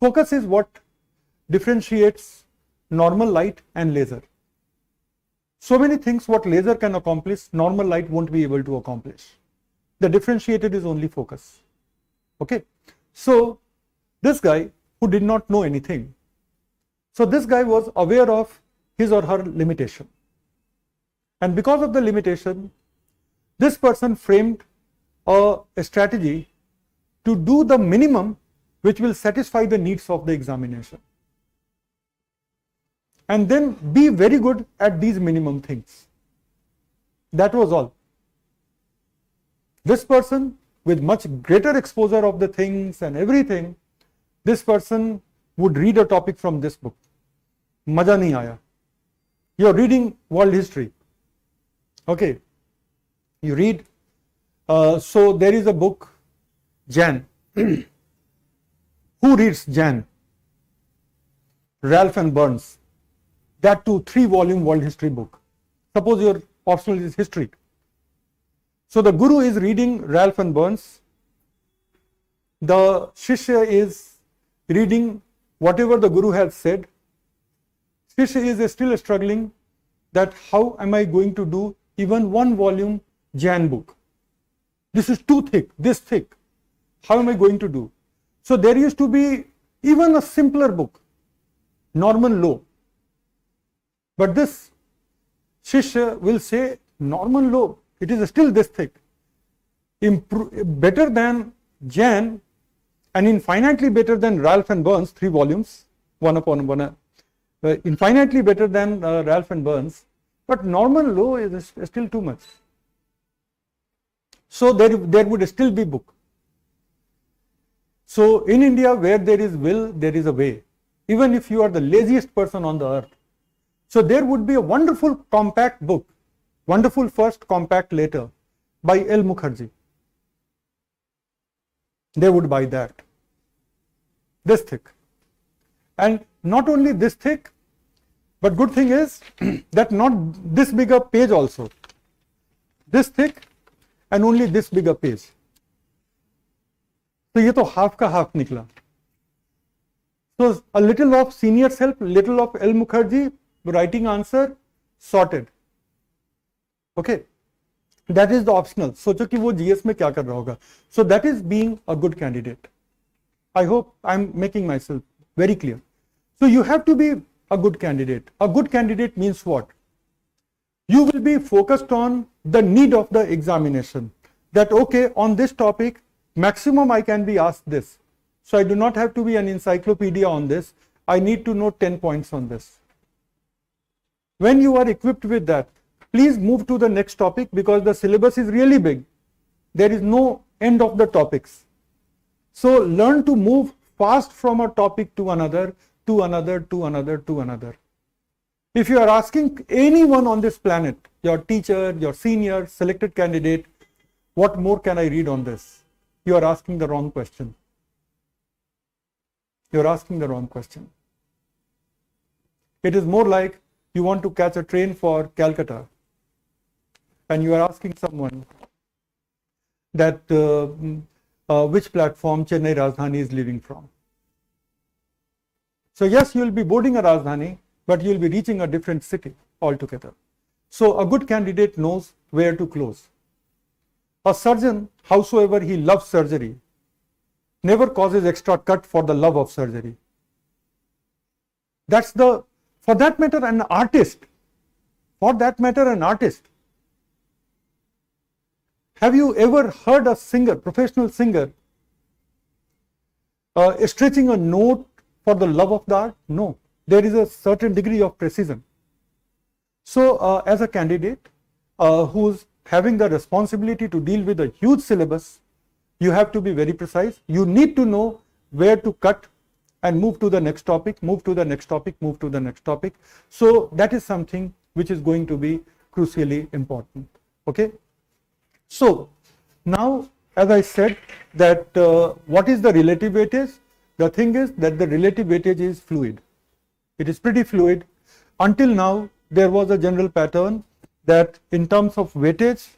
Focus is what differentiates normal light and laser. So many things what laser can accomplish, normal light won't be able to accomplish. The differentiated is only focus. Okay. So this guy who did not know anything, so this guy was aware of his or her limitation. And because of the limitation, this person framed a strategy to do the minimum which will satisfy the needs of the examination. And then be very good at these minimum things. That was all. This person with much greater exposure of the things and everything, this person would read a topic from this book. Maja nahi aaya. You are reading world history. Okay. You read, so there is a book, Jan. Who reads Jan? Ralph and Burns. That too, 3-volume world history book. Suppose your optional is history. So the guru is reading Ralph and Burns. The Shishya is reading whatever the guru has said. Shishya is still struggling that how am I going to do even 1-volume Jan book. This is too thick, this thick. How am I going to do? So there used to be even a simpler book, Norman Law. But this Shishya will say, Norman Law, it is still this thick. Better than Jan and infinitely better than Ralph and Burns, 3 volumes, one upon one, infinitely better than Ralph and Burns, but Norman Law is still too much. So there would still be book. So in India, where there is will, there is a way. Even if you are the laziest person on the earth. So there would be a wonderful compact book, wonderful first, compact later, by L. Mukherjee. They would buy that. This thick. And not only this thick, but good thing is that not this big a page also. This thick and only this big a page. So ये तो half का half निकला. So a little of senior's help, little of L. Mukherjee, writing answer, sorted. Okay. That is the optional. सोचो कि वो GS में क्या कर रहा होगा. So that is being a good candidate. I hope I'm making myself very clear. So you have to be a good candidate. A good candidate means what? You will be focused on the need of the examination. That okay, on this topic, maximum I can be asked this. So I do not have to be an encyclopedia on this. I need to know 10 points on this. When you are equipped with that, please move to the next topic because the syllabus is really big. There is no end of the topics. So learn to move fast from a topic to another, to another, to another, to another. If you are asking anyone on this planet, your teacher, your senior, selected candidate, what more can I read on this? You are asking the wrong question. You are asking the wrong question. It is more like you want to catch a train for Calcutta and you are asking someone that which platform Chennai Rajdhani is leaving from. So yes, you will be boarding a Rajdhani, but you will be reaching a different city altogether. So a good candidate knows where to close. A surgeon, howsoever he loves surgery, never causes extra cut for the love of surgery. That's the, for that matter, an artist. For that matter, an artist. Have you ever heard a singer, professional singer, stretching a note for the love of the art? No. There is a certain degree of precision. So, as a candidate who's having the responsibility to deal with a huge syllabus, you have to be very precise. You need to know where to cut and move to the next topic, move to the next topic, move to the next topic. So that is something which is going to be crucially important. Okay. So now, as I said that what is the relative weightage? The thing is that the relative weightage is fluid. It is pretty fluid. Until now, there was a general pattern that in terms of weightage,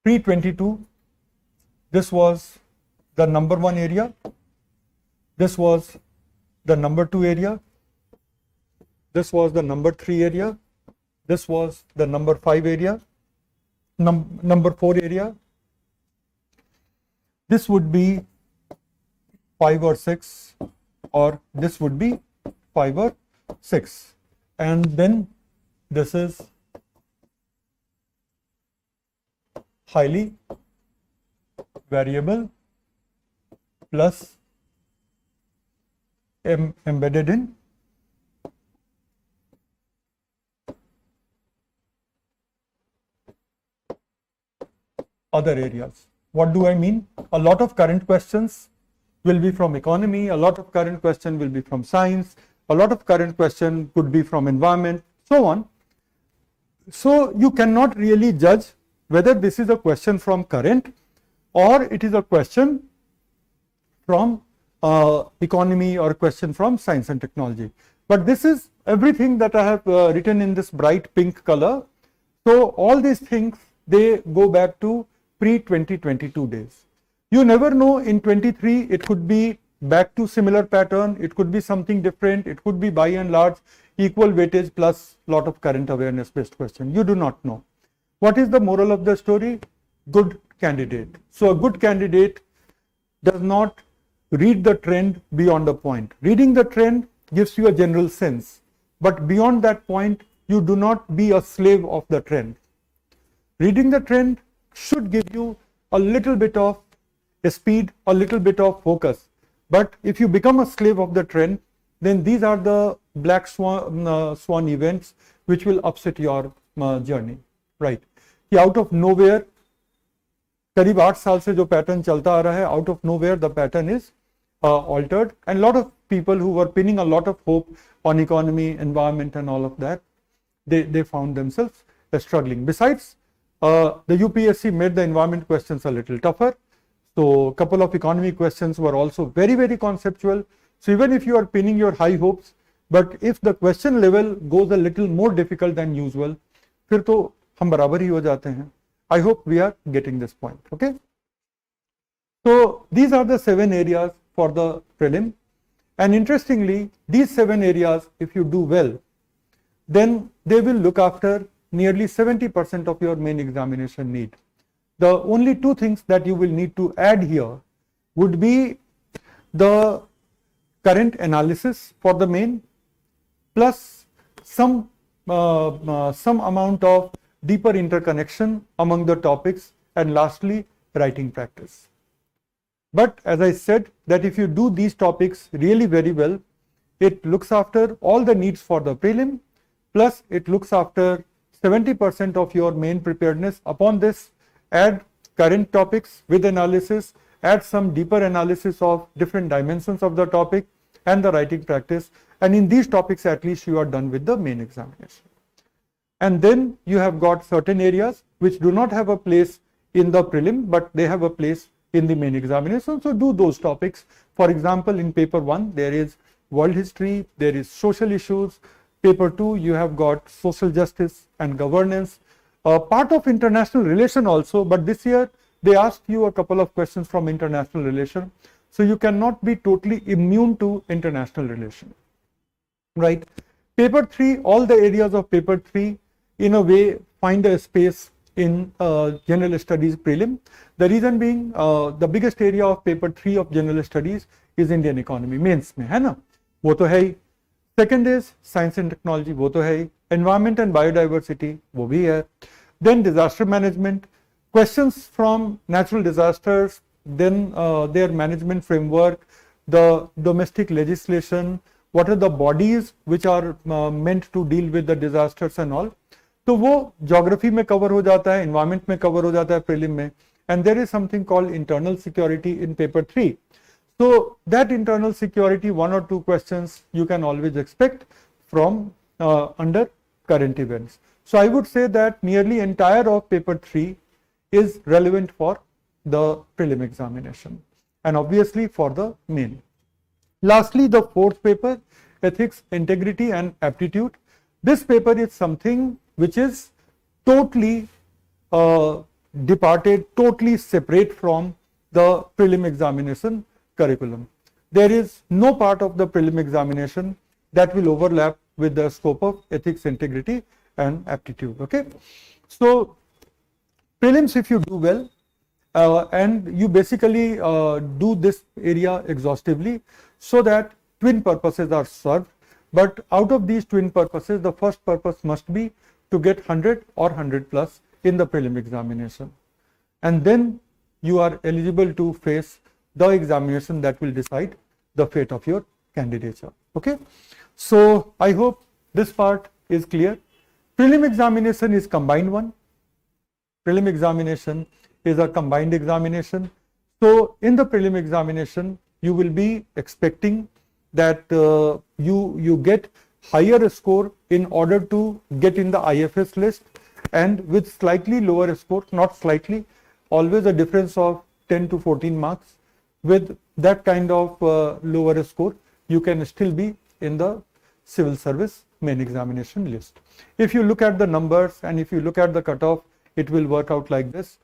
pre-22, this was the number 1 area, this was the number 2 area, this was the number 3 area, this was the number 5 area, number 4 area, this would be 5 or 6, or this would be 5 or 6, and then this is highly variable plus embedded in other areas. What do I mean? A lot of current questions will be from economy, a lot of current question will be from science, a lot of current question could be from environment, so on. So you cannot really judge whether this is a question from current or it is a question from economy or a question from science and technology. But this is everything that I have written in this bright pink color. So all these things, they go back to pre-2022 days. You never know, in 23 it could be back to similar pattern, it could be something different, it could be by and large equal weightage plus lot of current awareness based question. You do not know. What is the moral of the story? Good candidate. So a good candidate does not read the trend beyond a point. Reading the trend gives you a general sense, but beyond that point you do not be a slave of the trend. Reading the trend should give you a little bit of speed, a little bit of focus, but if you become a slave of the trend, then these are the black swan events which will upset your journey, right? कि out of nowhere, करीब 8 साल से जो pattern चलता आ रहा है, out of nowhere the pattern is altered, and a lot of people who were pinning a lot of hope on economy, environment and all of that, they found themselves struggling. Besides, the UPSC made the environment questions a little tougher. So a couple of economy questions were also very, very conceptual. So even if you are pinning your high hopes, but if the question level goes a little more difficult than usual, फिर तो हम बराबर ही हो जाते हैं. I hope we are getting this point. Okay. So these are the 7 areas for the prelim, and interestingly, these 7 areas, if you do well, then they will look after nearly 70% of your main examination need. The only 2 things that you will need to add here would be the current analysis for the main, plus some amount of deeper interconnection among the topics, and lastly writing practice. But as I said, that if you do these topics really very well, it looks after all the needs for the prelim, plus it looks after 70% of your main preparedness. Upon this, add current topics with analysis, add some deeper analysis of different dimensions of the topic and the writing practice, and in these topics at least you are done with the main examination. And then you have got certain areas which do not have a place in the prelim, but they have a place in the main examination. So do those topics. For example, in paper 1 there is world history, there is social issues. Paper 2 you have got social justice and governance, part of international relation also, but this year they asked you a couple of questions from international relation, so you cannot be totally immune to international relation, right? Paper 3, all the areas of paper 3 in a way find a space in general studies prelim. The reason being, the biggest area of paper 3 of general studies is Indian economy, mains mein, hai na? वो तो है ही. Second is science and technology, वो तो है ही. Environment and biodiversity, वो भी है. Then disaster management, questions from natural disasters, then their management framework, the domestic legislation, what are the bodies which are meant to deal with the disasters and all. तो वो geography में cover हो जाता है, environment में cover हो जाता है prelim में, and there is something called internal security in paper 3. So that internal security, 1 or 2 questions you can always expect from under current events. So I would say that nearly entire of paper 3 is relevant for the prelim examination and obviously for the main. Lastly, the 4th paper, ethics, integrity and aptitude. This paper is something which is totally departed totally separate from the prelim examination curriculum. There is no part of the prelim examination that will overlap with the scope of ethics, integrity and aptitude. Okay. So prelims, if you do well and you basically do this area exhaustively, so that twin purposes are served, but out of these twin purposes, the first purpose must be to get 100 or 100 plus in the prelim examination, and then you are eligible to face the examination that will decide the fate of your candidature. Okay. So I hope this part is clear. Prelim examination is combined one. Prelim examination is a combined examination. So in the prelim examination, you will be expecting that you get higher score in order to get in the IFS list, and with slightly lower score, not slightly, always a difference of 10 to 14 marks. With that kind of lower score, you can still be in the civil service main examination list. If you look at the numbers and if you look at the cutoff, it will work out like this.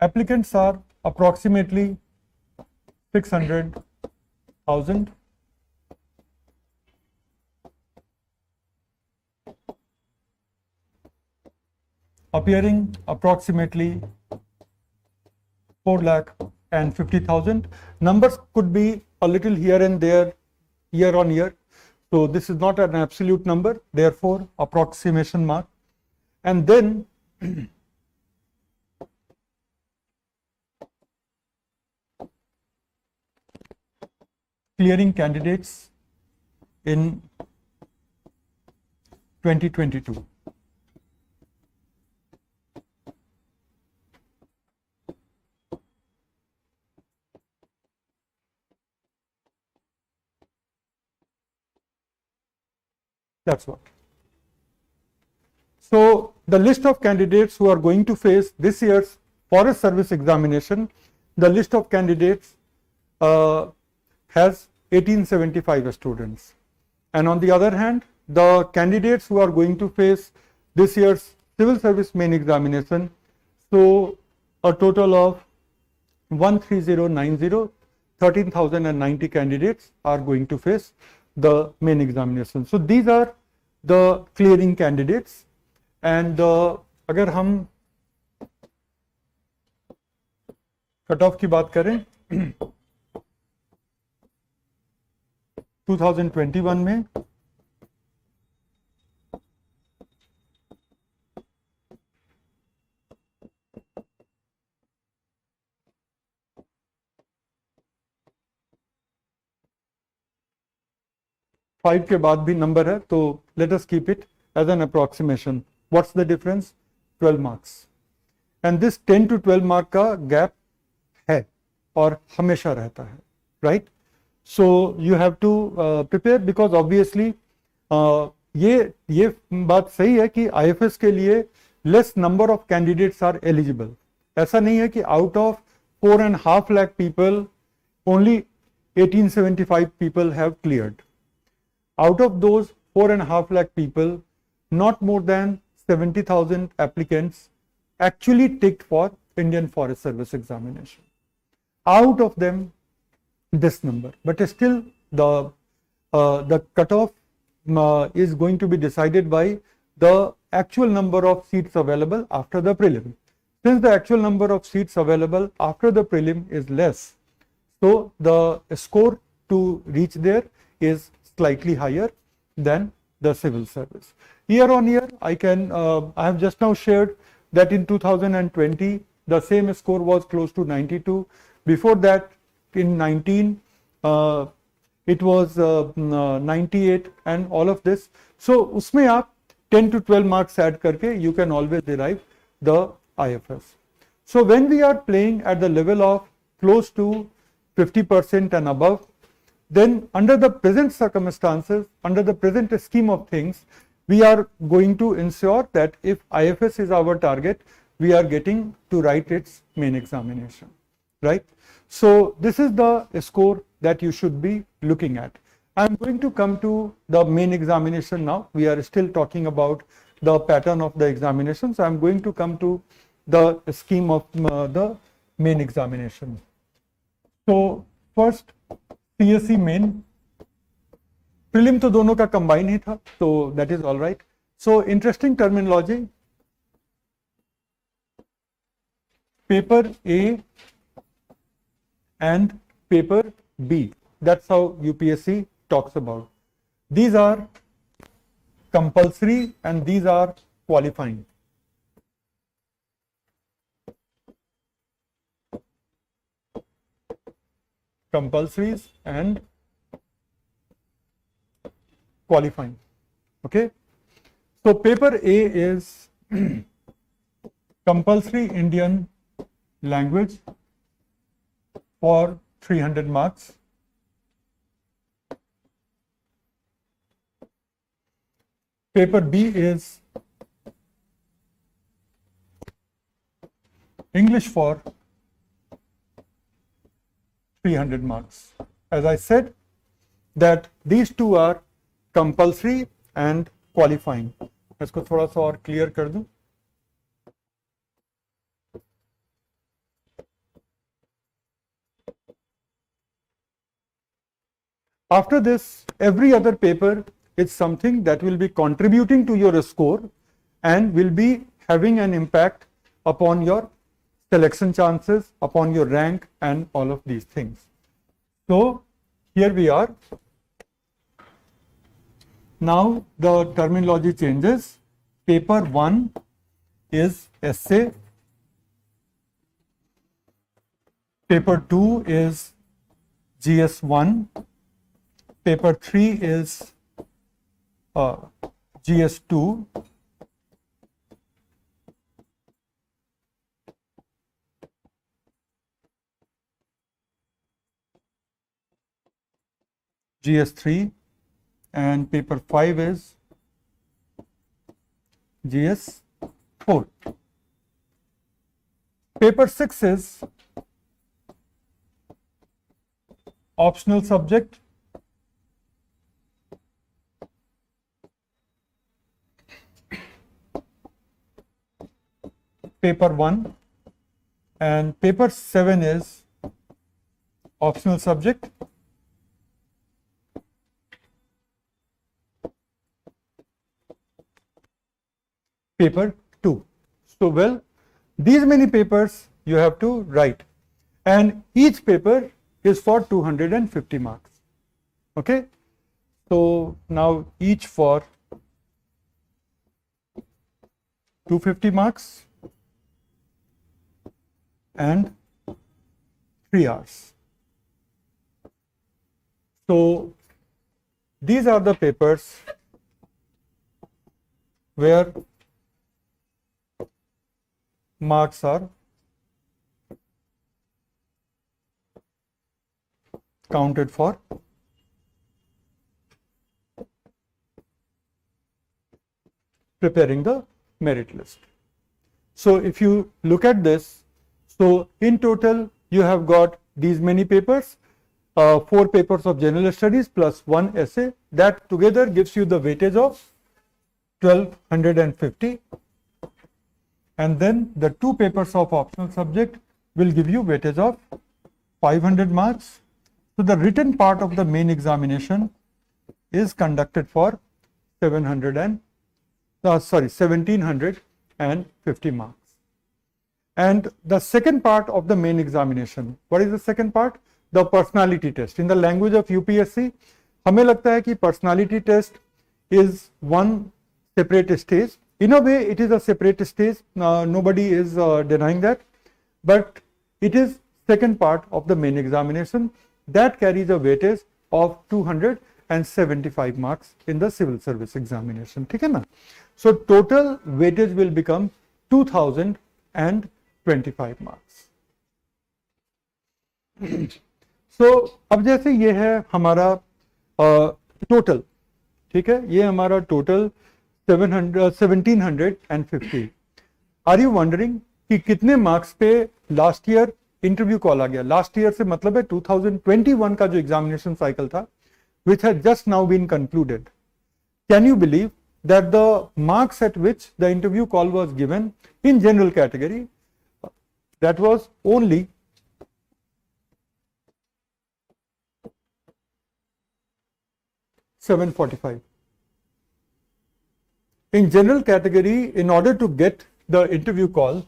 Applicants are approximately 600,000. Appearing approximately 4,50,000. Numbers could be a little here and there year on year. So this is not an absolute number, therefore approximation mark. And then clearing candidates in 2022. That's what. So the list of candidates who are going to face this year's Forest Service examination, the list of candidates has 1875 students. And on the other hand, the candidates who are going to face this year's Civil Service main examination, so a total of 13090, 13,090 candidates are going to face the main examination. So these are the clearing candidates. And अगर हम cut off की बात करें 2021 में five के बाद भी number है, तो let us keep it as an approximation. What's the difference? 12 marks. And this 10 to 12 mark का gap है और हमेशा रहता है, right? So you have to prepare, because obviously ये बात सही है कि IFS के लिए less number of candidates are eligible. ऐसा नहीं है कि out of 4.5 lakh people only 1875 people have cleared. Out of those 4.5 lakh people, not more than 70,000 applicants actually ticked for Indian Forest Service examination. Out of them, this number, but still the cutoff is going to be decided by the actual number of seats available after the prelim. Since the actual number of seats available after the prelim is less, so the score to reach there is slightly higher than the civil service. Year on year, I have just now shared that in 2020 the same score was close to 92. Before that, in 19 it was 98 and all of this. So उसमें आप 10 to 12 marks add करके you can always derive the IFS. So when we are playing at the level of close to 50% and above, then under the present circumstances, under the present scheme of things, we are going to ensure that if IFS is our target, we are getting to write its main examination, right? So this is the score that you should be looking at. I'm going to come to the main examination now. We are still talking about the pattern of the examination. So I'm going to come to the scheme of the main examination. So first CSE main, prelim तो दोनों का combine ही था, so that is all right. So interesting terminology. Paper A and paper B. That's how UPSC talks about. These are compulsory and these are qualifying. Compulsories and qualifying. Okay. So paper A is compulsory Indian language for 300 marks. Paper B is English for 300 marks. As I said that these two are compulsory and qualifying. इसको थोड़ा सा और clear कर दूं. After this, every other paper is something that will be contributing to your score and will be having an impact upon your selection chances, upon your rank and all of these things. So here we are. Now the terminology changes. Paper 1 is essay. Paper 2 is GS1. Paper 3 is GS2. GS3 and paper 5 is GS4. Paper 6 is optional subject. Paper 1 and paper 7 is optional subject. Paper 2. So well, these many papers you have to write and each paper is for 250 marks. Okay. So now each for 250 marks and 3 hours. So these are the papers where marks are counted for. Preparing the merit list. So if you look at this, so in total you have got these many papers, 4 papers of general studies plus 1 essay, that together gives you the weightage of 1250, and then the 2 papers of optional subject will give you weightage of 500 marks. So the written part of the main examination is conducted for 1750 marks. And the second part of the main examination, what is the second part? The personality test. In the language of UPSC, हमें लगता है कि personality test is one separate stage. In a way, it is a separate stage. Nobody is denying that, but it is second part of the main examination that carries a weightage of 275 marks in the civil service examination. ठीक है ना? So total weightage will become 2025 marks. So अब जैसे ये है हमारा total, ठीक है, ये हमारा टोटल 1750. आर यू वंडरिंग कि कितने मार्क्स पे लास्ट ईयर इंटरव्यू कॉल आ गया? लास्ट ईयर से मतलब है 2021 का जो एग्जामिनेशन साइकिल था, which had just now been concluded. Can you believe that the marks at which the interview call was given in general category, that was only 745. In general category, in order to get the interview call,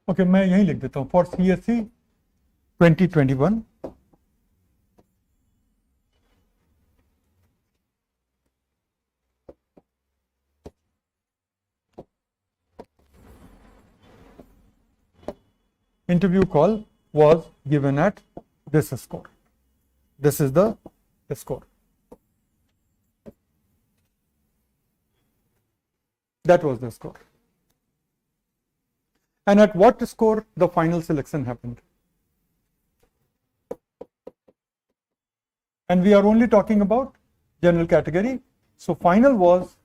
okay मैं यही लिख देता हूं, for CSE 2021 interview call was given at this score. This is the score. That was the score. And at what score the final selection happened? And we are only talking about general category. So final was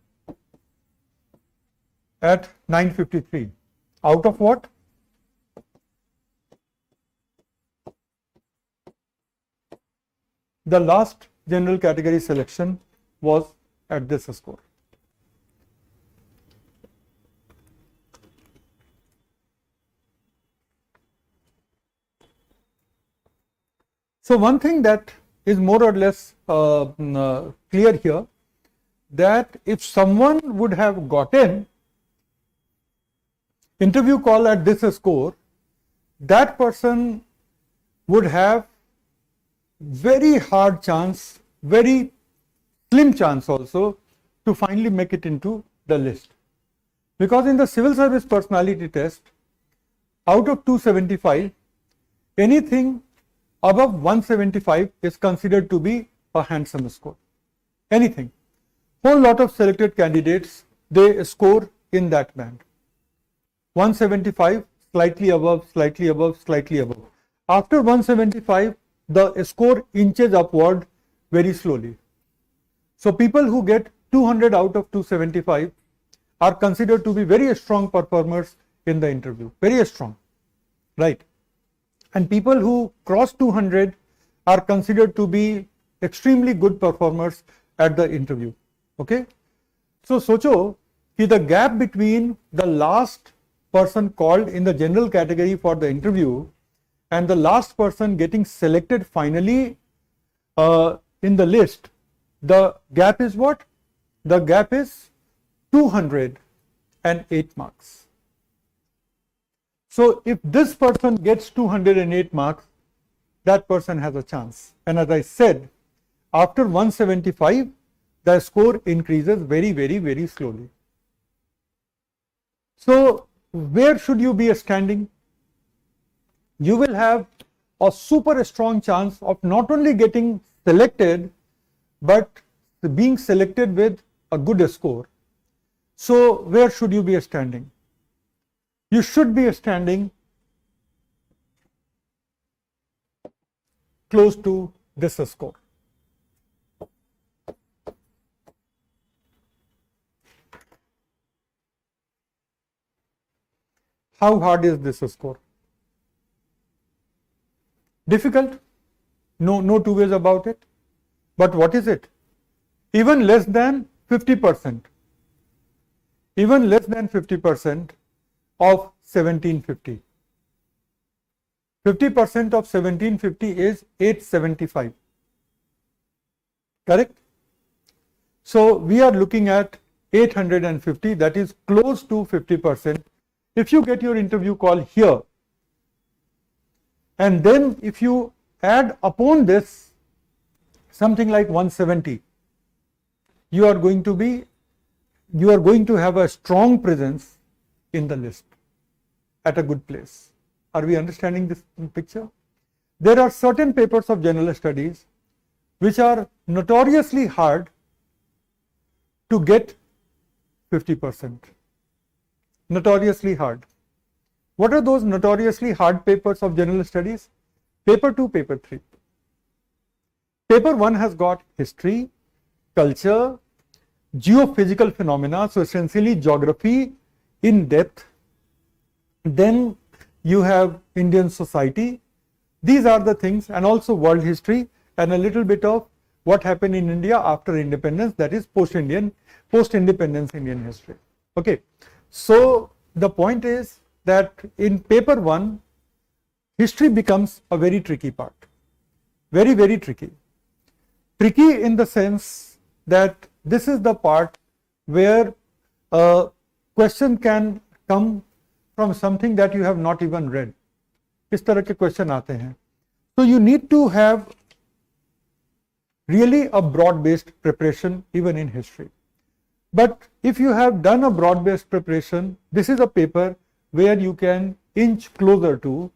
at 953. Out of what? The last general category selection was at this score. So one thing that is more or less clear here, that if someone would have gotten interview call at this score, that person would have very hard chance, very slim chance also to finally make it into the list. Because in the civil service personality test, out of 275, anything above 175 is considered to be a handsome score. Anything. Whole lot of selected candidates, they score in that band. 175, slightly above, slightly above, slightly above. After 175, the score inches upward very slowly. So people who get 200 out of 275 are considered to be very strong performers in the interview. Very strong. Right. And people who cross 200 are considered to be extremely good performers at the interview. Okay. So socho कि the gap between the last person called in the general category for the interview and the last person getting selected finally in the list, the gap is what? The gap is 208 marks. So if this person gets 208 marks, that person has a chance. And as I said, after 175, the score increases very, very, very slowly. So where should you be standing? You will have a super strong chance of not only getting selected, but being selected with a good score. So where should you be standing? You should be standing close to this score. How hard is this score? Difficult? No two ways about it. But what is it? Even less than 50%. Even less than 50% of 1750. 50% of 1750 is 875. Correct? So we are looking at 850, that is close to 50%. If you get your interview call here, and then if you add upon this something like 170, you are going to have a strong presence in the list at a good place. Are we understanding this picture? There are certain papers of general studies which are notoriously hard to get 50%. Notoriously hard. What are those notoriously hard papers of general studies? Paper 2, paper 3. Paper 1 has got history, culture, geophysical phenomena, so essentially geography in depth. Then you have Indian society. These are the things, and also world history and a little bit of what happened in India after independence, that is post-independence Indian history. Okay, so the point is that in paper 1, history becomes a very tricky part, very, very tricky. Tricky in the sense that this is the part where a question can come from something that you have not even read. इस तरह के question आते हैं. So you need to have really a broad-based preparation even in history. But if you have done a broad-based preparation, this is a paper where you can inch closer to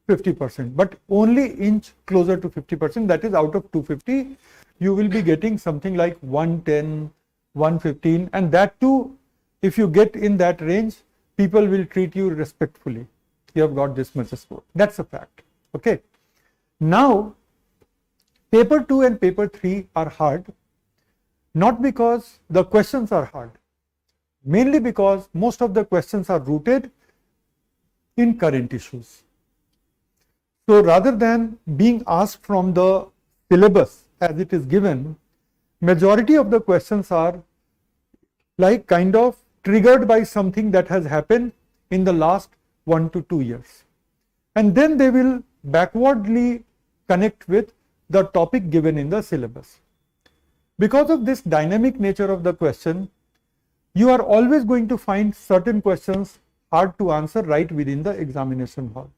50%, but only inch closer to 50%, that is out of 250, you will be getting something like 110, 115, and that too, if you get in that range, people will treat you respectfully. You have got this much score. That's a fact. Okay. Now, paper 2 and paper 3 are hard, not because the questions are hard, mainly because most of the questions are rooted in current issues. So rather than being asked from the syllabus as it is given, majority of the questions are like kind of triggered by something that has happened in the last 1 to 2 years. And then they will backwardly connect with the topic given in the syllabus. Because of this dynamic nature of the question, you are always going to find certain questions hard to answer right within the examination hall.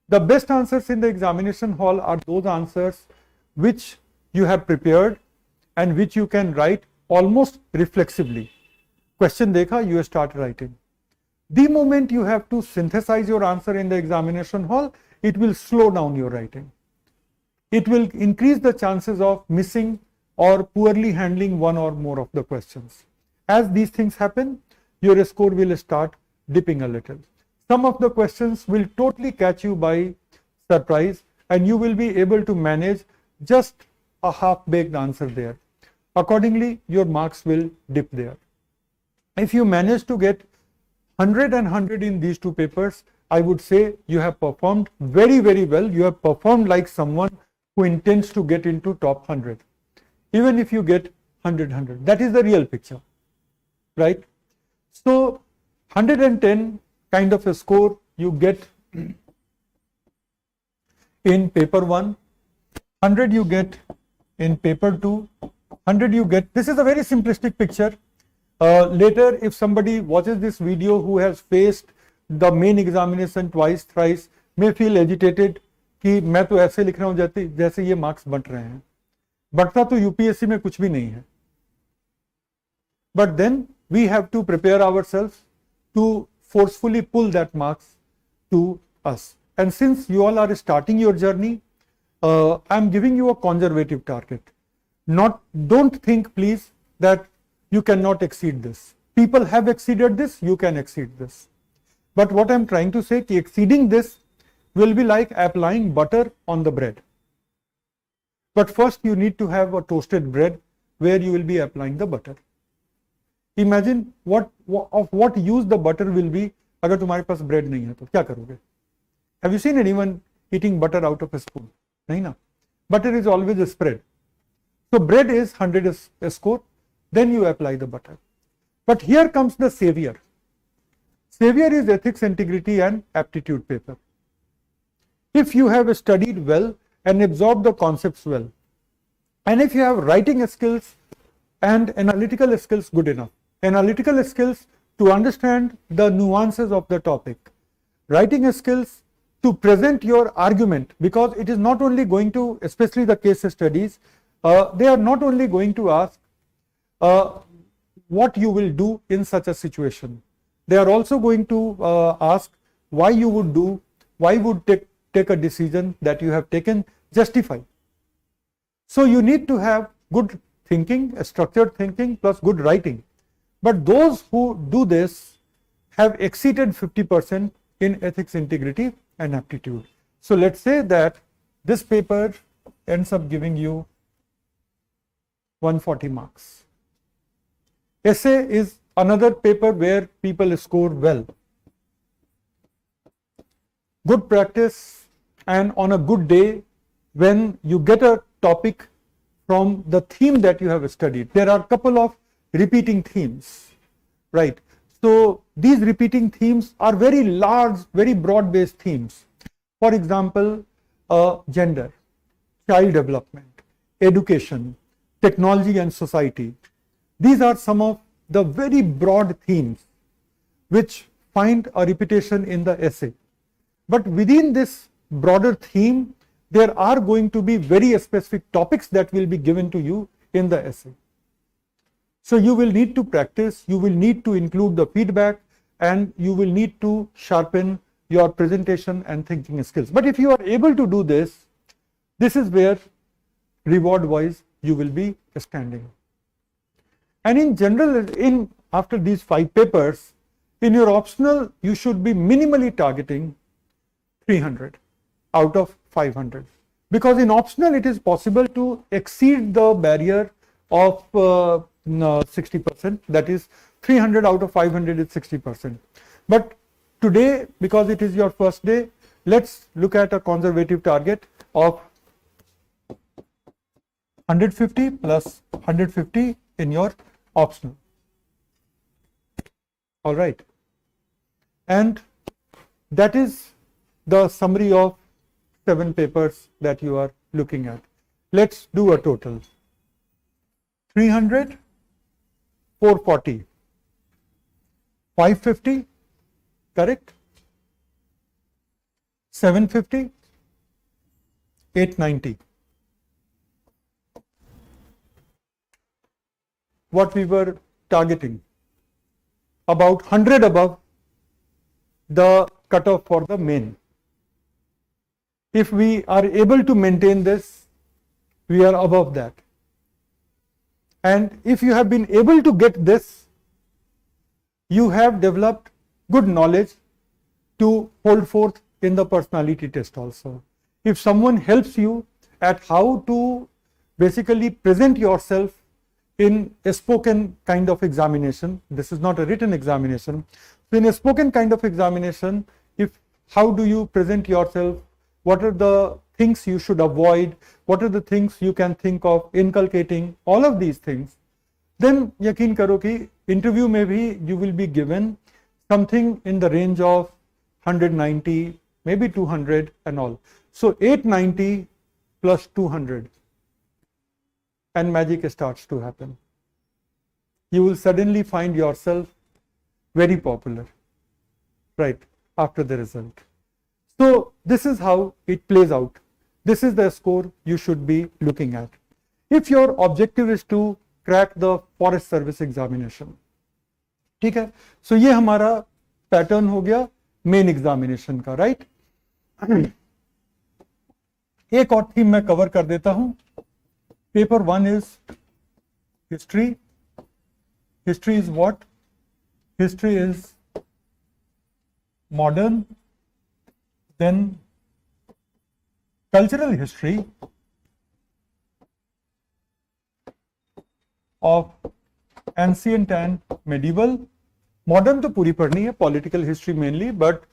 The best answers in the examination hall are those answers which you have prepared and which you can write almost reflexively. Question dekha, you start writing. The moment you have to synthesize your answer in the examination hall, it will slow down your writing. It will increase the chances of missing or poorly handling one or more of the questions. As these things happen, your score will start dipping a little. Some of the questions will totally catch you by surprise and you will be able to manage just a half-baked answer there. Accordingly, your marks will dip there. If you manage to get 100 and 100 in these two papers, I would say you have performed very, very well. You have performed like someone who intends to get into top 100. Even if you get 100, that is the real picture, right? So 110 kind of a score you get in paper 1, 100 you get in paper 2, 100 you get, this is a very simplistic picture. Later, if somebody watches this video who has faced the main examination twice, thrice, may feel agitated कि मैं तो ऐसे लिख रहा हूँ जैसे ये marks बंट रहे हैं. बढ़ता तो यूपीएससी में कुछ भी नहीं है. But then we have to prepare ourselves to forcefully pull that marks to us. And since you all are starting your journey, I am giving you a conservative target. Don't think please that you cannot exceed this. People have exceeded this, you can exceed this. But what I am trying to say, exceeding this will be like applying butter on the bread. But first you need to have a toasted bread where you will be applying the butter. Imagine what use the butter will be अगर तुम्हारे पास bread नहीं है तो क्या करोगे? Have you seen anyone eating butter out of a spoon? नहीं ना. Butter is always a spread. So bread is 100 a score. Then you apply the butter. But here comes the savior. Savior is ethics, integrity and aptitude paper. If you have studied well and absorbed the concepts well, and if you have writing skills and analytical skills good enough, analytical skills to understand the nuances of the topic, writing skills to present your argument, because it is not only going to, especially the case studies, they are not only going to ask what you will do in such a situation. They are also going to ask why you would do, why would take a decision that you have taken, justify. So you need to have good thinking, structured thinking plus good writing. But those who do this have exceeded 50% in ethics, integrity and aptitude. So let's say that this paper ends up giving you 140 marks. Essay is another paper where people score well. Good practice, and on a good day, when you get a topic from the theme that you have studied, there are a couple of repeating themes, right? So these repeating themes are very large, very broad-based themes. For example, gender, child development, education, technology and society. These are some of the very broad themes which find a repetition in the essay. But within this broader theme, there are going to be very specific topics that will be given to you in the essay. So you will need to practice, you will need to include the feedback, and you will need to sharpen your presentation and thinking skills. But if you are able to do this, this is where reward wise you will be standing. And in general, after these 5 papers, in your optional, you should be minimally targeting 300 out of 500. Because in optional, it is possible to exceed the barrier of 60%, that is 300 out of 500 is 60%. But today, because it is your first day, let's look at a conservative target of 150 plus 150 in your optional. All right. And that is the summary of 7 papers that you are looking at. Let's do a total. 300, 440, 550, correct? 750, 890. What we were targeting, about 100 above the cutoff for the main. If we are able to maintain this, we are above that. And if you have been able to get this, you have developed good knowledge to hold forth in the personality test also. If someone helps you at how to basically present yourself in a spoken kind of examination, this is not a written examination. So in a spoken kind of examination, how do you present yourself? What are the things you should avoid? What are the things you can think of inculcating? All of these things. Then yakin karo ki interview mein bhi you will be given something in the range of 190, maybe 200 and all. So 890 plus 200 and magic starts to happen. You will suddenly find yourself very popular, right, after the result. So this is how it plays out. This is the score you should be looking at. If your objective is to crack the forest service examination, ठीक है? So ये हमारा pattern हो गया main examination का, right? एक और theme मैं कवर कर देता हूं. Paper 1 is history. History is what? History is modern, then cultural history of ancient and medieval. Modern तो पूरी पढ़नी है, political history mainly, but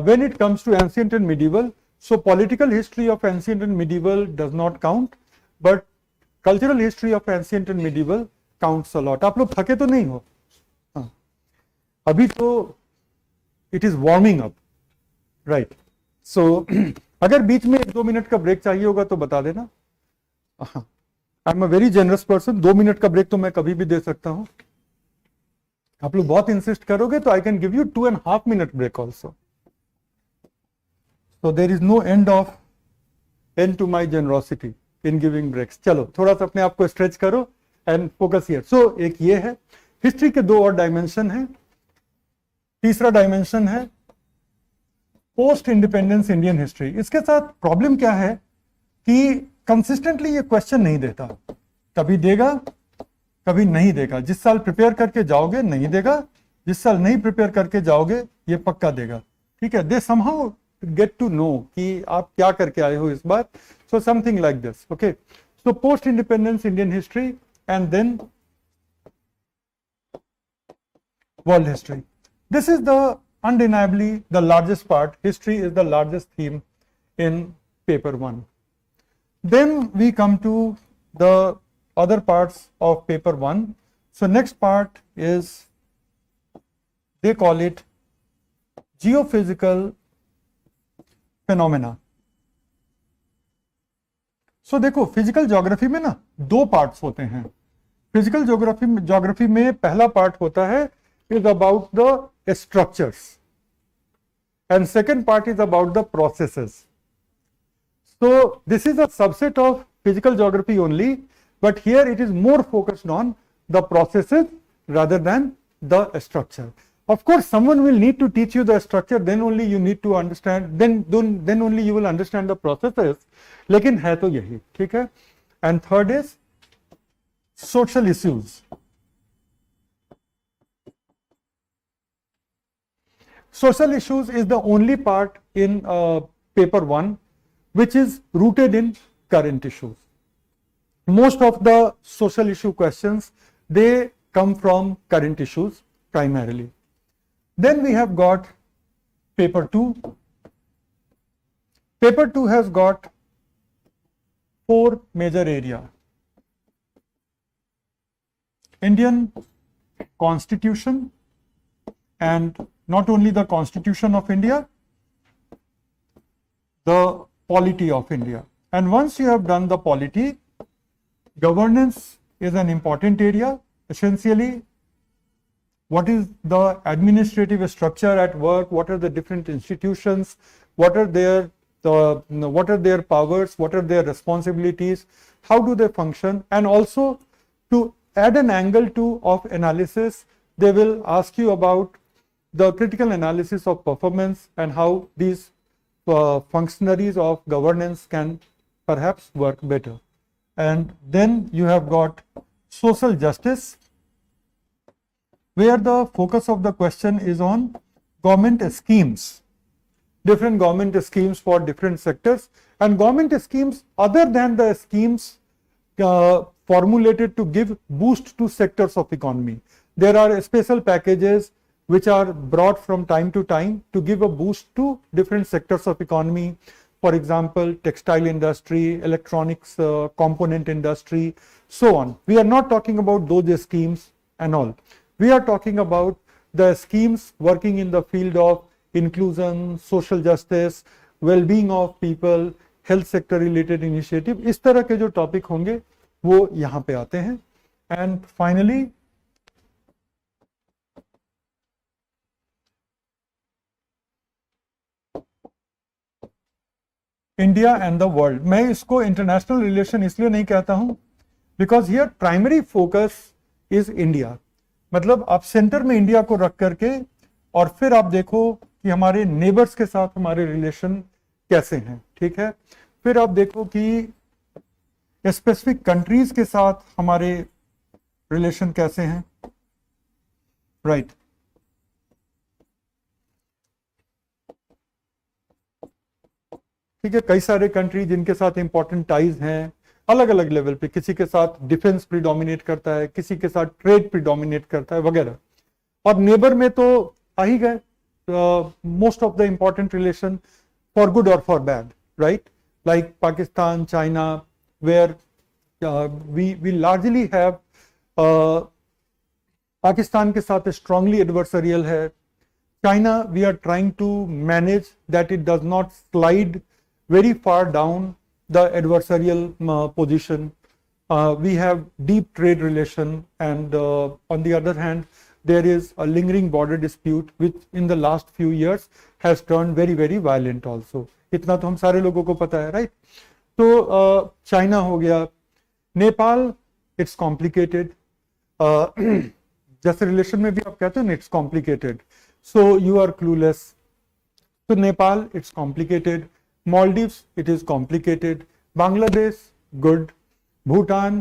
when it comes to ancient and medieval, so political history of ancient and medieval does not count, but cultural history of ancient and medieval counts a lot. आप लोग थके तो नहीं हो? हाँ. अभी तो it is warming up, right? So अगर बीच में 1-2 मिनट का ब्रेक चाहिए होगा तो बता देना. I am a very generous person. 2 minute का ब्रेक तो मैं कभी भी दे सकता हूं. आप लोग बहुत इंसिस्ट करोगे तो I can give you 2.5 minute break also. So there is no end to my generosity in giving breaks. चलो थोड़ा सा अपने आप को स्ट्रेच करो एंड फोकस हियर. सो एक ये है, हिस्ट्री के 2 और डायमेंशन है. तीसरा डायमेंशन है पोस्ट इंडिपेंडेंस इंडियन हिस्ट्री. इसके साथ प्रॉब्लम क्या है कि कंसिस्टेंटली ये क्वेश्चन नहीं देता. कभी देगा, कभी नहीं देगा. जिस साल प्रिपेयर करके जाओगे नहीं देगा, जिस साल नहीं प्रिपेयर करके जाओगे ये पक्का देगा. ठीक है, they somehow get to know कि आप क्या करके आए हो इस बार. So something like this. Okay, so post independence Indian history and then world history. This is the undeniably the largest part. History is the largest theme in paper 1. Then we come to the other parts of paper 1. So next part is, they call it geophysical phenomena. So देखो, physical geography में ना दो parts होते हैं. Physical geography में पहला part होता है is about the structures and second part is about the processes. So this is a subset of physical geography only, but here it is more focused on the processes rather than the structure. Of course someone will need to teach you the structure, then only you need to understand, then only you will understand the processes, लेकिन है तो यही. ठीक है. And third is social issues. Social issues is the only part in paper 1 which is rooted in current issues. Most of the social issue questions, they come from current issues primarily. Then we have got paper 2. Paper 2 has got 4 major areas. Indian Constitution, and not only the Constitution of India, the polity of India. And once you have done the polity, governance is an important area. Essentially, what is the administrative structure at work, what are the different institutions, what are their powers, what are their responsibilities, how do they function, and also to add an angle to of analysis, they will ask you about the critical analysis of performance and how these functionaries of governance can perhaps work better. And then you have got social justice, where the focus of the question is on government schemes, different government schemes for different sectors, and government schemes other than the schemes formulated to give boost to sectors of economy. There are special packages which are brought from time to time to give a boost to different sectors of economy. For example, textile industry, electronics component industry, so on. We are not talking about those schemes and all. We are talking about the schemes working in the field of inclusion, social justice, well-being of people, health sector related initiative. इस तरह के जो topic होंगे वो यहाँ पे आते हैं. And finally, India and the world. मैं इसको इंटरनेशनल रिलेशन इसलिए नहीं कहता हूं because here primary focus is India. मतलब आप सेंटर में इंडिया को रख करके और फिर आप देखो कि हमारे नेबर्स के साथ हमारे रिलेशन कैसे हैं. ठीक है. फिर आप देखो कि स्पेसिफिक कंट्रीज के साथ हमारे रिलेशन कैसे हैं. राइट. ठीक है. कई सारे कंट्री जिनके साथ इंपॉर्टेंट टाइज हैं अलग अलग लेवल पे. किसी के साथ डिफेंस प्रीडोमिनेट करता है, किसी के साथ ट्रेड प्रीडोमिनेट करता है वगैरह. और नेबर में तो आ ही गए most of the important relation for good और for bad. Right. Like Pakistan, China, where we largely have Pakistan के साथ स्ट्रांगली एडवर्सरियल है. China, we are trying to manage that it does not slide very far down the adversarial position. We have deep trade relation, and on the other hand, there is a lingering border dispute which in the last few years has turned very, very violent also. इतना तो हम सारे लोगों को पता है. Right. तो China हो गया. Nepal, it's complicated. जैसे रिलेशन में भी आप कहते हो ना, it's complicated. So you are clueless. So Nepal, it's complicated. Maldives, it is complicated. Bangladesh, good. Bhutan,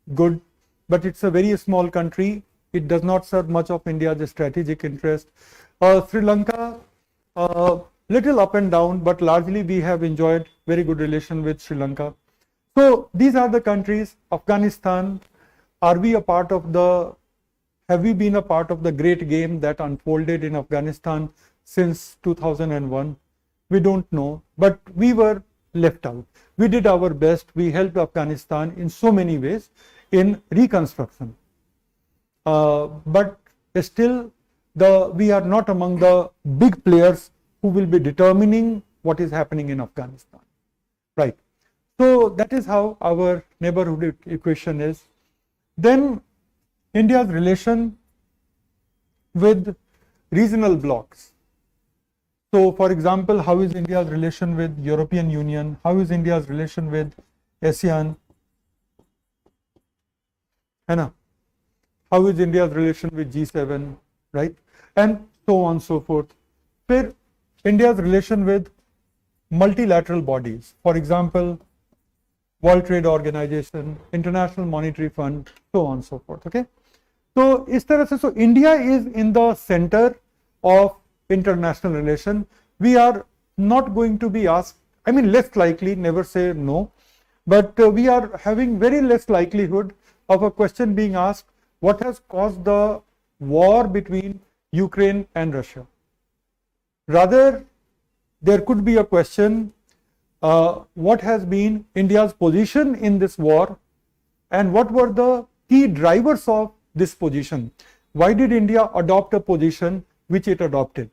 good. But it's a very small country. It does not serve much of India's strategic interest. Sri Lanka, little up and down, but largely we have enjoyed very good relation with Sri Lanka. So these are the countries. Afghanistan, are we a part of the, have we been a part of the great game that unfolded in Afghanistan since 2001? We don't know, but we were left out. We did our best. We helped Afghanistan in so many ways in reconstruction. But still, we are not among the big players who will be determining what is happening in Afghanistan. Right. So that is how our neighborhood equation is. Then India's relation with regional blocs. So for example, how is India's relation with European Union? How is India's relation with ASEAN? How is India's relation with G7, right? And so on and so forth. Where India's relation with multilateral bodies, for example, World Trade Organization, International Monetary Fund, so on and so forth. Okay. So इस तरह से, so India is in the center of international relation. We are not going to be asked, I mean less likely, never say no, but we are having very less likelihood of a question being asked, what has caused the war between Ukraine and Russia? Rather, there could be a question, what has been India's position in this war and what were the key drivers of this position? Why did India adopt a position which it adopted?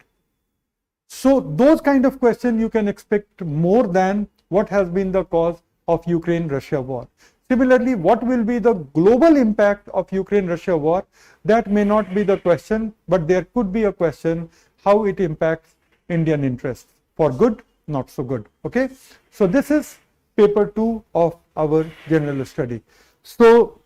So those kind of questions you can expect more than what has been the cause of Ukraine-Russia war. Similarly, what will be the global impact of Ukraine-Russia war? That may not be the question, but there could be a question how it impacts Indian interests, for good, not so good. Okay. So this is paper 2 of our general study. So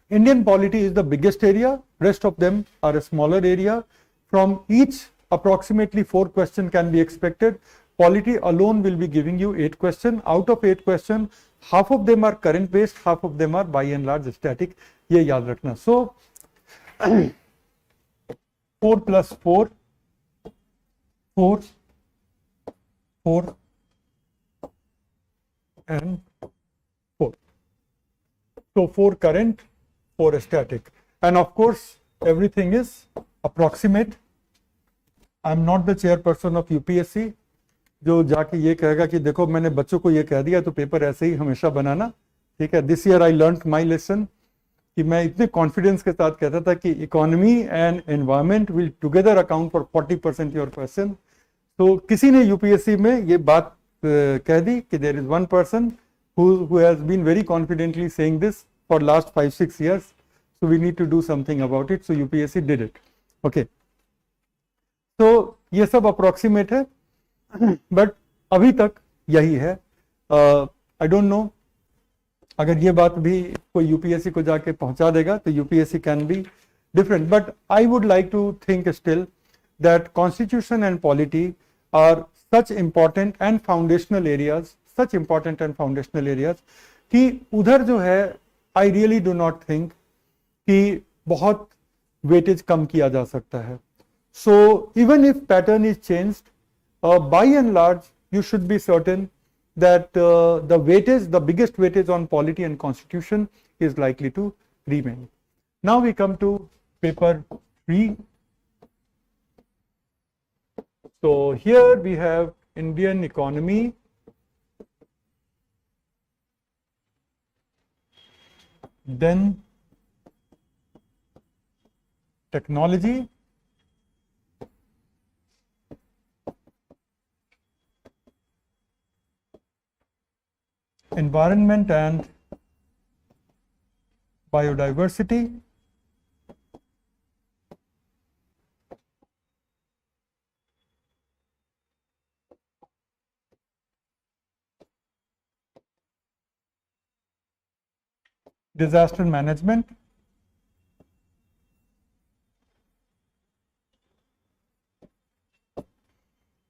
Indian polity is the biggest area, rest of them are a smaller area. From each approximately 4 questions can be expected. Polity alone will be giving you 8 questions. Out of 8 questions, half of them are current based, half of them are by and large static. ये याद रखना. So 4 plus 4, 4, 4 and 4. So 4 current, 4 static, and of course everything is approximate. I am not the chairperson of UPSC जो जाके ये कहेगा कि देखो मैंने बच्चों को ये कह दिया तो पेपर ऐसे ही हमेशा बनाना. ठीक है. This year I learned my lesson कि मैं इतने कॉन्फिडेंस के साथ कहता था कि economy and environment will together account for 40% your question. तो किसी ने यूपीएससी में ये बात कह दी कि there is one person who has been very confidently saying this for last 5-6 years, so we need to do something about it. So UPSC did it. Okay. So ये सब approximate है, but अभी तक यही है. I don't know अगर ये बात भी कोई यूपीएससी को जाके पहुंचा देगा तो UPSC can be different, but I would like to think still that constitution and polity are such important and foundational areas कि उधर जो है I really do not think कि बहुत weightage कम किया जा सकता है. So even if pattern is changed, by and large you should be certain that the weightage, the biggest weightage on polity and constitution is likely to remain. Now we come to paper 3. So here we have Indian economy, then technology, environment and biodiversity, disaster management,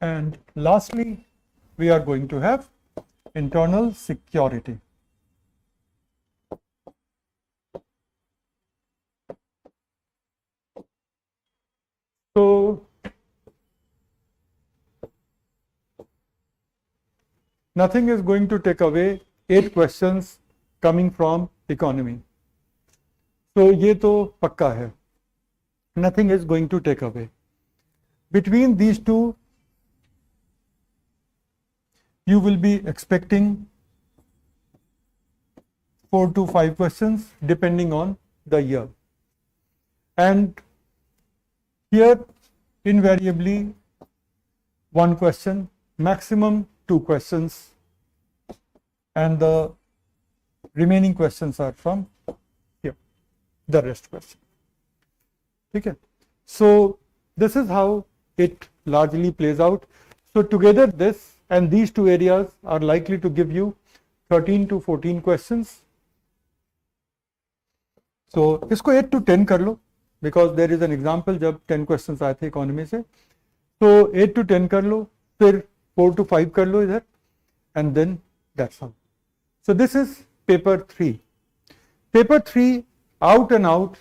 and lastly we are going to have internal security. So nothing is going to take away 8 questions coming from economy. So ये तो पक्का है. Nothing is going to take away. Between these two, you will be expecting 4 to 5 questions depending on the year. And here invariably 1 question, maximum 2 questions, and the remaining questions are from here, the rest question. Okay. So this is how it largely plays out. So together this and these two areas are likely to give you 13 to 14 questions. So इसको 8 to 10 कर लो, because there is an example जब 10 questions आए थे economy से. So 8 to 10 कर लो, फिर 4 to 5 कर लो इधर, and then that's all. So this is paper 3. Paper 3 out and out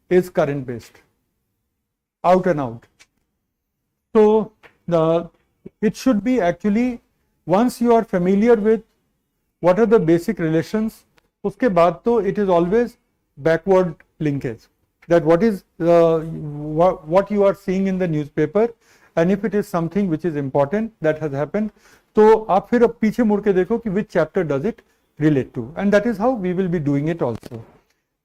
is current based. Out and out. So it should be actually, once you are familiar with what are the basic relations, उसके बाद तो it is always backward linkage, that what is what you are seeing in the newspaper, and if it is something which is important that has happened, तो आप फिर पीछे मुड़ के देखो कि which chapter does it relate to, and that is how we will be doing it also.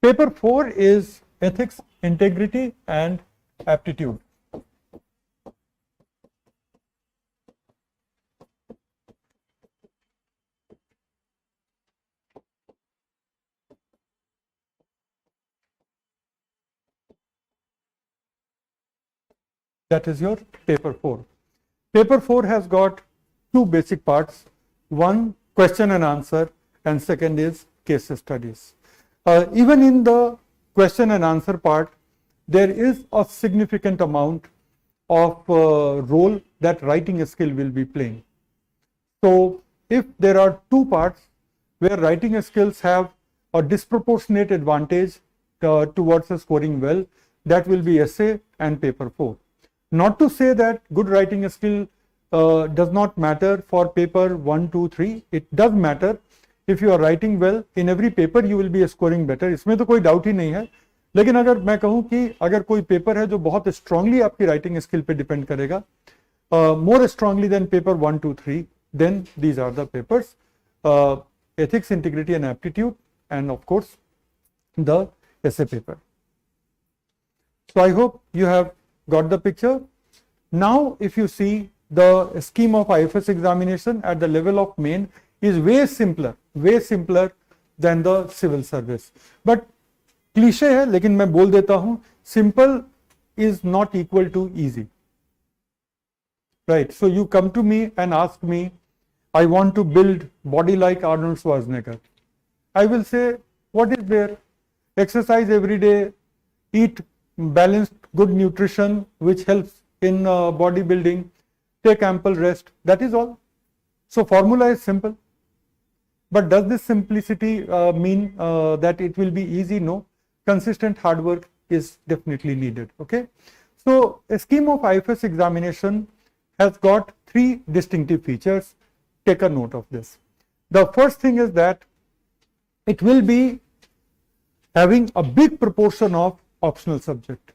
Paper 4 is ethics, integrity and aptitude. That is your paper 4. Paper 4 has got 2 basic parts. One, question and answer, and second is case studies. Even in the question and answer part, there is a significant amount of role that writing skill will be playing. So if there are 2 parts where writing skills have a disproportionate advantage towards scoring well, that will be essay and paper 4. Not to say that good writing skill does not matter for paper 1, 2, 3. It does matter. If you are writing well in every paper, you will be scoring better. इसमें तो कोई doubt ही नहीं है. लेकिन अगर मैं कहूँ कि अगर कोई पेपर है जो बहुत स्ट्रांगली आपकी राइटिंग स्किल पे डिपेंड करेगा, more strongly than paper 1, 2, 3, then these are the papers: ethics, integrity and aptitude, and of course the essay paper. So I hope you have got the picture. Now if you see, the scheme of IFS examination at the level of main is way simpler than the civil service. But cliche है, लेकिन मैं बोल देता हूँ, simple is not equal to easy. Right? So you come to me and ask me, I want to build body like Arnold Schwarzenegger. I will say, what is there? Exercise every day, eat balanced, good nutrition which helps in bodybuilding, take ample rest. That is all. So formula is simple. But does this simplicity mean that it will be easy? No. Consistent hard work is definitely needed. Okay. So a scheme of IFS examination has got 3 distinctive features. Take a note of this. The first thing is that it will be having a big proportion of optional subject.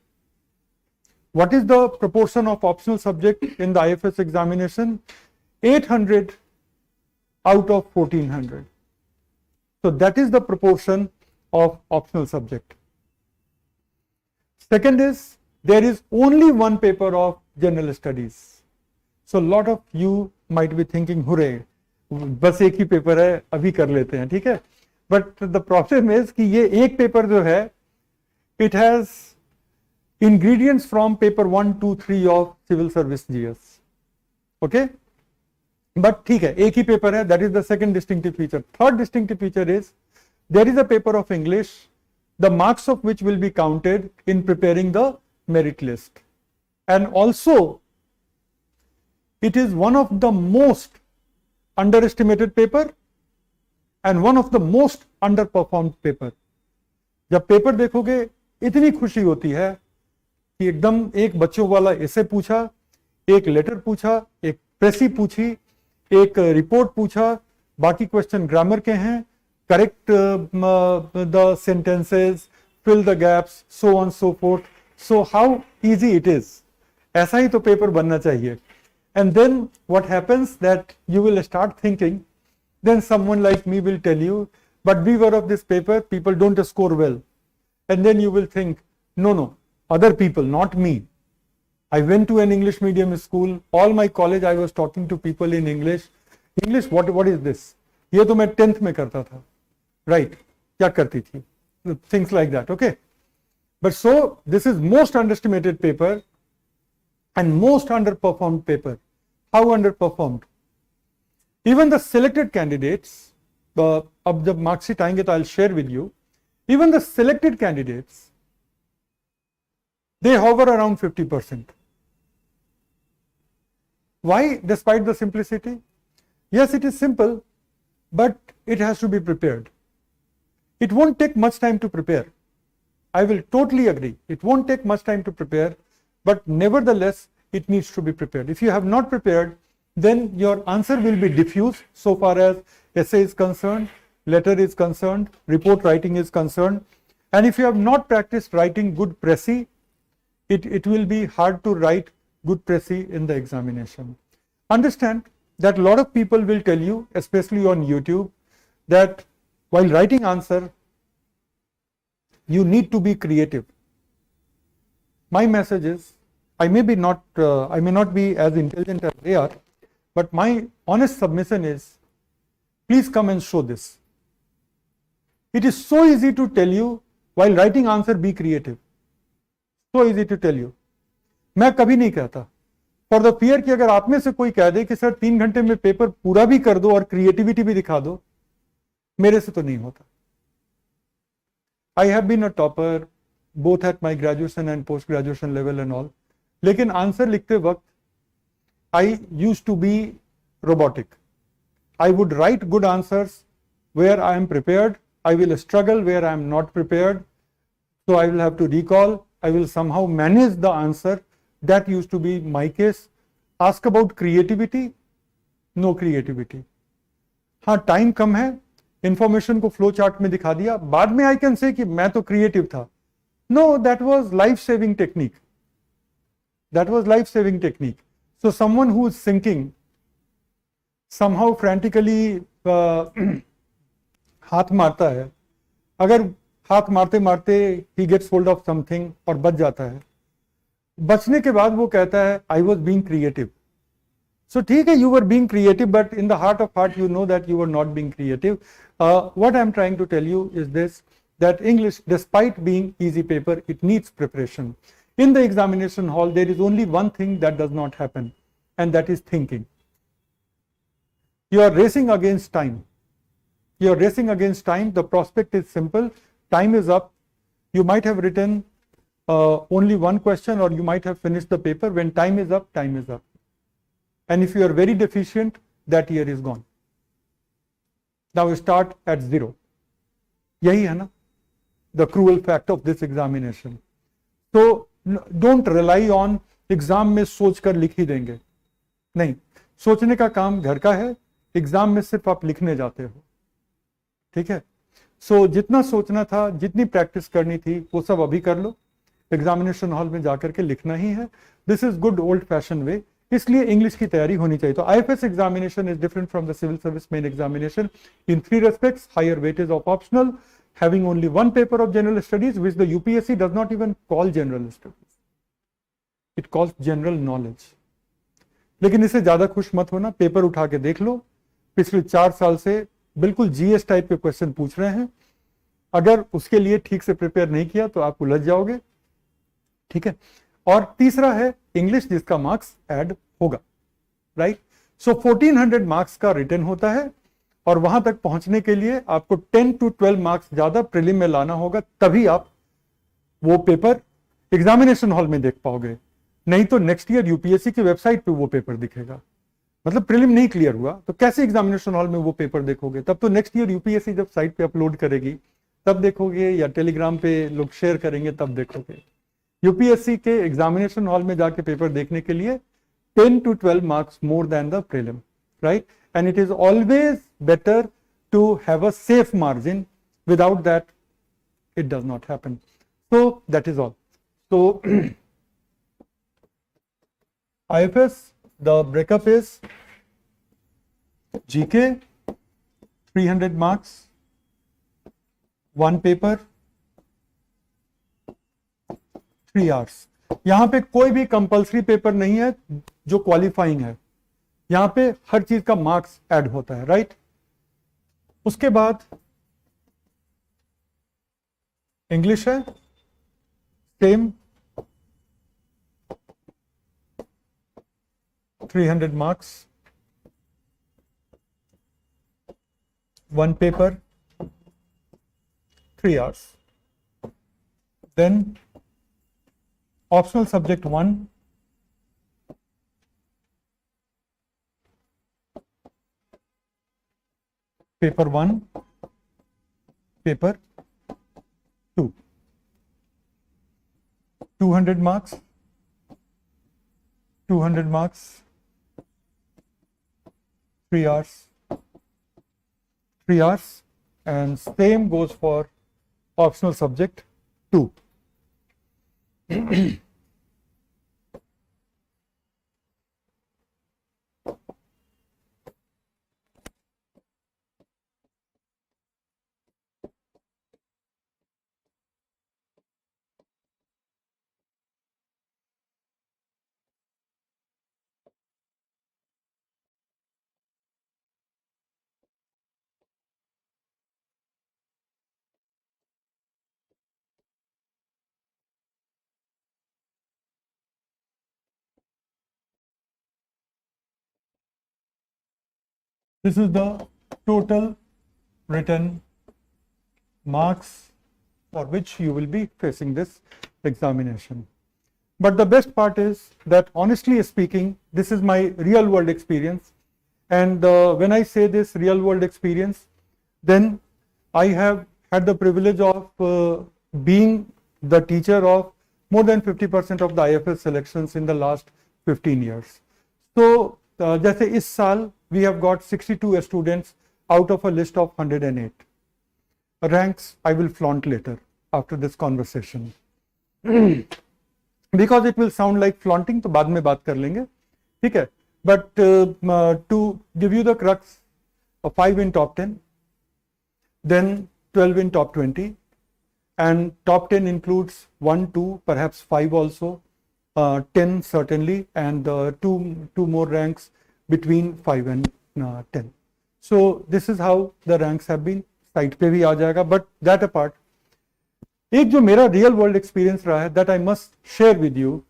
What is the proportion of optional subject in the IFS examination? 800 out of 1400. So that is the proportion of optional subject. Second is, there is only 1 paper of general studies. So a lot of you might be thinking, hooray, बस एक ही paper है, अभी कर लेते हैं, ठीक है. But the problem is कि ये एक पेपर जो है, it has ingredients from paper 1, 2, 3 of civil service GS. Okay. But ठीक है, एक ही पेपर है. That is the second distinctive feature. Third distinctive feature is, there is a paper of English, the marks of which will be counted in preparing the merit list. And also, it is one of the most underestimated paper and one of the most underperformed paper. जब paper देखोगे, इतनी खुशी होती है कि एकदम एक बच्चों वाला ऐसे पूछा, एक लेटर पूछा, एक प्रेसी पूछी, एक रिपोर्ट पूछा, बाकी क्वेश्चन ग्रामर के हैं, correct the sentences, fill the gaps, so on so forth. So how easy it is. ऐसा ही तो पेपर बनना चाहिए. And then what happens that you will start thinking, then someone like me will tell you, but beware of this paper, people don't score well. And then you will think, no, other people, not me. I went to an English medium school, all my college I was talking to people in English. English, what is this? ये तो मैं 10th में करता था. Right, क्या करती थी? Things like that, okay? But so, this is most underestimated paper and most underperformed paper. How underperformed? Even the selected candidates, अब जब marksheet आएंगे तो I'll share with you, even the selected candidates, they hover around 50%. Why? Despite the simplicity? Yes, it is simple, but it has to be prepared. It won't take much time to prepare. I will totally agree. It won't take much time to prepare, but nevertheless, it needs to be prepared. If you have not prepared, then your answer will be diffuse so far as essay is concerned, letter is concerned, report writing is concerned. And if you have not practiced writing good précis, it will be hard to write good précis in the examination. Understand that a lot of people will tell you, especially on YouTube, that while writing answer, you need to be creative. My message is, I may not be as intelligent as they are, but my honest submission is, please come and show this. It is so easy to tell you, while writing answer, be creative. So easy to tell you. मैं कभी नहीं कहता, for the fear कि अगर आप में से कोई कह दे कि सर 3 घंटे में पेपर पूरा भी कर दो और क्रिएटिविटी भी दिखा दो, मेरे से तो नहीं होता. I have been a topper both at my graduation and post graduation level and all. लेकिन आंसर लिखते वक्त I used to be robotic. I would write good answers where I am prepared. I will struggle where I am not prepared. So I will have to recall. I will somehow manage the answer. That used to be my case. Ask about creativity. No creativity. हाँ, time कम है, information को flow chart में दिखा दिया, बाद में I can say कि मैं तो क्रिएटिव था. No, that was life saving technique. That was life-saving technique. So someone who is sinking, somehow frantically हाथ मारता है, अगर हाथ मारते मारते he gets hold of something और बच जाता है, बचने के बाद वो कहता है I was being creative. So ठीक है, you were being creative, but in the heart of heart you know that you were not being creative. What I am trying to tell you is this, that English, despite being easy paper, it needs preparation. In the examination hall, there is only one thing that does not happen, and that is thinking. You are racing against time. You are racing against time. The prospect is simple. Time is up. You might have written only one question, or you might have finished the paper. When time is up, time is up. And if you are very deficient, that year is gone. Now start at zero. यही है ना, the cruel fact of this examination. So don't rely on exam में सोचकर लिख ही देंगे. नहीं, सोचने का काम घर का है, एग्जाम में सिर्फ आप लिखने जाते हो. ठीक है. सो जितना सोचना था, जितनी प्रैक्टिस करनी थी, वो सब अभी कर लो. एग्जामिनेशन हॉल में जाकर के लिखना ही है. This is good old fashion way. इसलिए इंग्लिश की तैयारी होनी चाहिए. तो IFS examination is different from the civil service main examination in 3 respects. Higher weightage of optional, having only one paper of general studies, which the UPSC does not even call general studies. It calls general knowledge. लेकिन इससे ज्यादा खुश मत होना. Paper उठा के देख लो, पिछले 4 साल से बिल्कुल GS टाइप के क्वेश्चन पूछ रहे हैं. अगर उसके लिए ठीक से प्रिपेयर नहीं किया तो आप उलझ जाओगे. ठीक है. और तीसरा है इंग्लिश, जिसका मार्क्स ऐड होगा. राइट. सो 1400 मार्क्स का रिटर्न होता है, और वहां तक पहुंचने के लिए आपको 10 to 12 मार्क्स ज्यादा प्रीलिम में लाना होगा, तभी आप वो पेपर एग्जामिनेशन हॉल में देख पाओगे. नहीं तो नेक्स्ट ईयर यूपीएससी की वेबसाइट पे वो पेपर दिखेगा. मतलब प्रीलिम नहीं क्लियर हुआ तो कैसे एग्जामिनेशन हॉल में वो पेपर देखोगे? तब तो नेक्स्ट ईयर यूपीएससी जब साइट पे अपलोड करेगी तब देखोगे, या टेलीग्राम पे लोग शेयर करेंगे तब देखोगे. यूपीएससी के एग्जामिनेशन हॉल में जाके पेपर देखने के लिए 10 to 12 marks more than the prelim. Right. and it is always better to have a safe margin. Without that, it does not happen. So that is all. So IFS, the breakup is GK 300 marks, one paper, 3 hours. यहाँ पे कोई भी compulsory paper नहीं है जो qualifying है, यहाँ पे हर चीज का मार्क्स ऐड होता है, राइट। उसके बाद इंग्लिश है, same 300 marks, one paper, 3 hours. Then optional subject 1, paper 1, paper 2, 200 marks, 200 marks, 3 hours, 3 hours, and same goes for optional subject 2. This is the total written marks for which you will be facing this examination. But the best part is that, honestly speaking, this is my real world experience, and when I say this real world experience, then I have had the privilege of being the teacher of more than 50% of the IFS selections in the last 15 years. So जैसे इस साल we have got 62 students out of a list of 108. Ranks I will flaunt later after this conversation. Because it will sound like flaunting, तो बाद में बात कर लेंगे, ठीक है. But to give you the crux, 5 in top 10, then 12 in top 20, and top 10 includes 1, 2, perhaps 5 also, 10 certainly, and two more ranks between 5 and 10. So this is how the ranks have been. Site पे भी आ जाएगा, but that apart, एक जो मेरा real world experience रहा है, that I must share with you,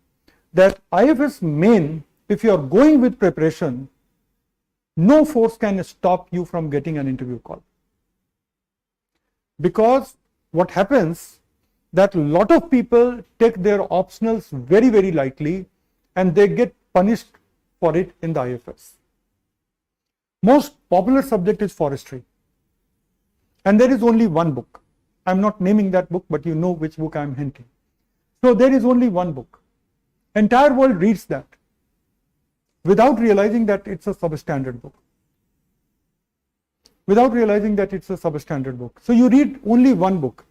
that IFS main, if you are going with preparation, no force can stop you from getting an interview call. Because what happens, that a lot of people take their optionals very, very lightly, and they get punished for it in the IFS. Most popular subject is forestry, and there is only one book. I'm not naming that book, but you know which book I'm hinting. So there is only one book. Entire world reads that without realizing that it's a substandard book. Without realizing that it's a substandard book. So you read only one book.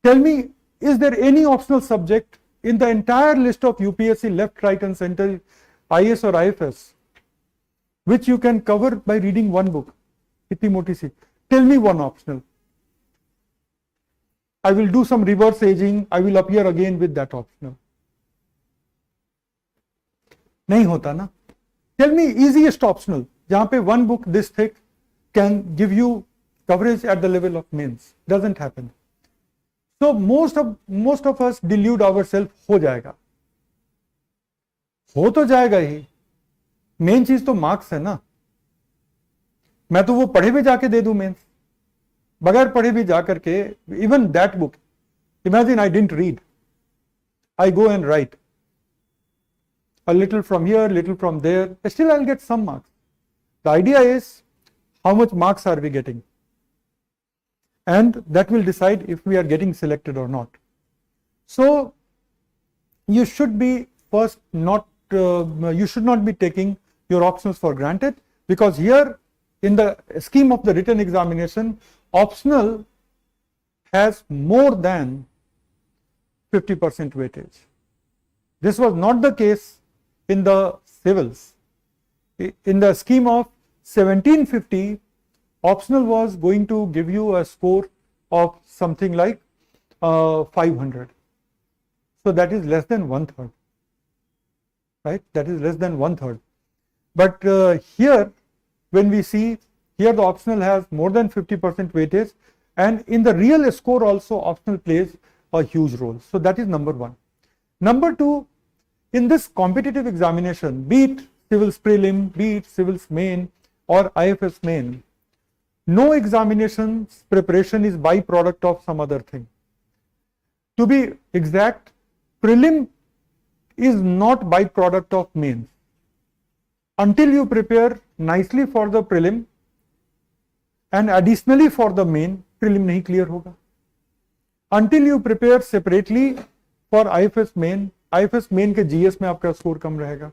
Tell me, is there any optional subject in the entire list of UPSC left, right and center, IAS or IFS, which you can cover by reading one book? Itni moti si. Tell me one optional. I will do some reverse aging. I will appear again with that optional. नहीं होता ना. Tell me easiest optional, जहाँ पे one book this thick can give you coverage at the level of mains. Doesn't happen. So most of us delude ourselves. हो जाएगा. हो तो जाएगा ही. मेन चीज तो मार्क्स है ना. मैं तो वो पढ़े भी जाके दे दूं मेंस, बगैर पढ़े भी जा करके. Even that book, imagine I didn't read, I go and right a little from here, little from there, still I'll get some marks. The idea is how much marks are we getting, and that will decide if we are getting selected or not. So you should be first not you should not be taking your options for granted. because here in the scheme of the written examination, optional has more than 50% weightage. This was not the case in the civils. In the scheme of 1750, optional was going to give you a score of something like 500. So that is less than 1/3, right? That is less than 1/3. But here, when we see here, the optional has more than 50% weightage, and in the real score also optional plays a huge role. So that is number one. Number two, in this competitive examination, be it civils prelim, be it civils main or IFS main, no examinations preparation is byproduct of some other thing. To be exact, prelim is not byproduct of mains. Until you prepare nicely for the prelim and additionally for the main, prelim nahi clear hoga. Until you prepare separately for IFS main के GS में आपका score कम रहेगा.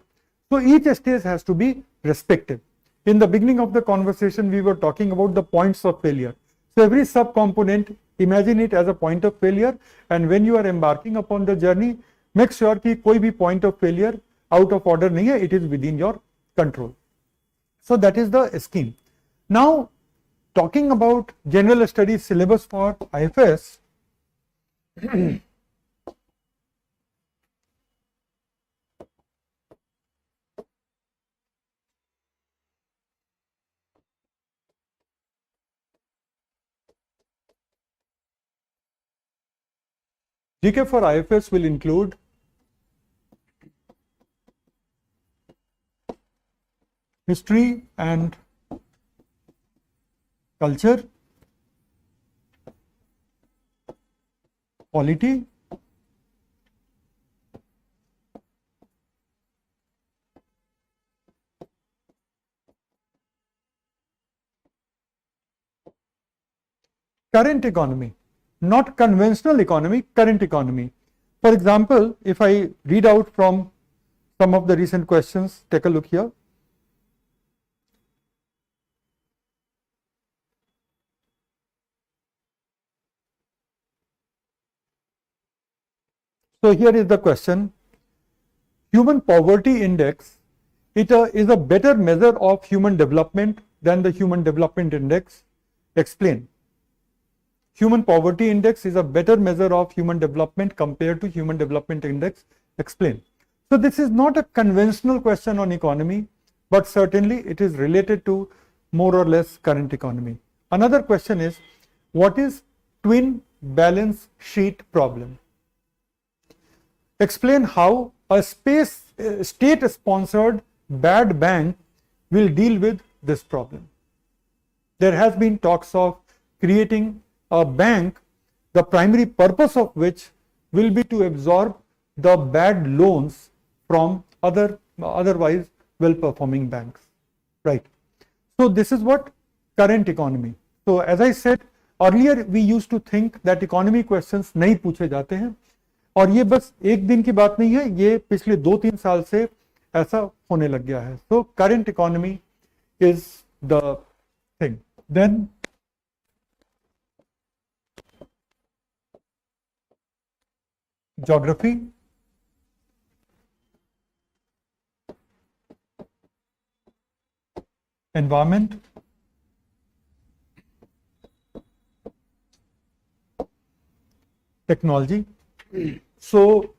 So each stage has to be respected. In the beginning of the conversation, we were talking about the points of failure. So every sub-component, imagine it as a point of failure, and when you are embarking upon the journey, make sure कि कोई भी point of failure out of order नहीं है, it is within your control. So that is the scheme. Now, talking about general studies syllabus for IFS, GK for IFS will include history and culture, polity, current economy, not conventional economy, current economy. For example, if I read out from some of the recent questions, take a look here. So here is the question: human poverty index, it is a better measure of human development than the human development index. Explain. Human poverty index is a better measure of human development compared to human development index. Explain. So this is not a conventional question on economy, but certainly it is related to more or less current economy. Another question is, what is twin balance sheet problem? Explain how a state-sponsored bad bank will deal with this problem. There has been talks of creating a bank, the primary purpose of which will be to absorb the bad loans from otherwise well-performing banks, right? So this is what current economy. So as I said earlier, we used to think that economy questions नहीं पूछे जाते हैं, और ये बस एक दिन की बात नहीं है, ये पिछले 2-3 साल से ऐसा होने लग गया है. So current economy is the thing. Then geography, environment, technology. So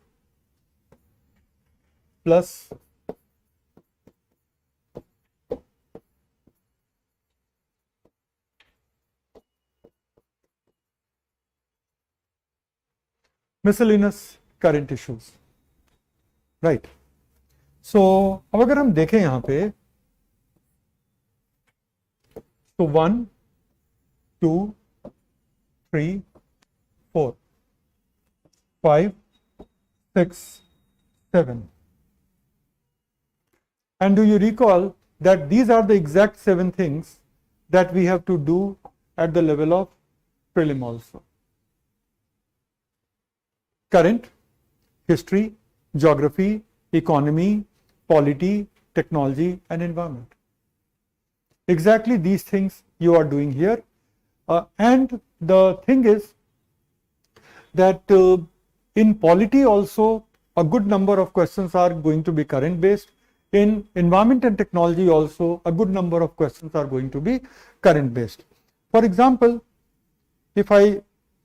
plus miscellaneous current issues, right? So अब अगर हम देखें यहाँ पे, तो 1, 2, 3, 4, 5, 6, 7. And do you recall that these are the exact 7 things that we have to do at the level of prelim also? Current, history, geography, economy, polity, technology and environment. exactly these things you are doing here. And the thing is that in polity also a good number of questions are going to be current based. In environment and technology also a good number of questions are going to be current based. For example, if I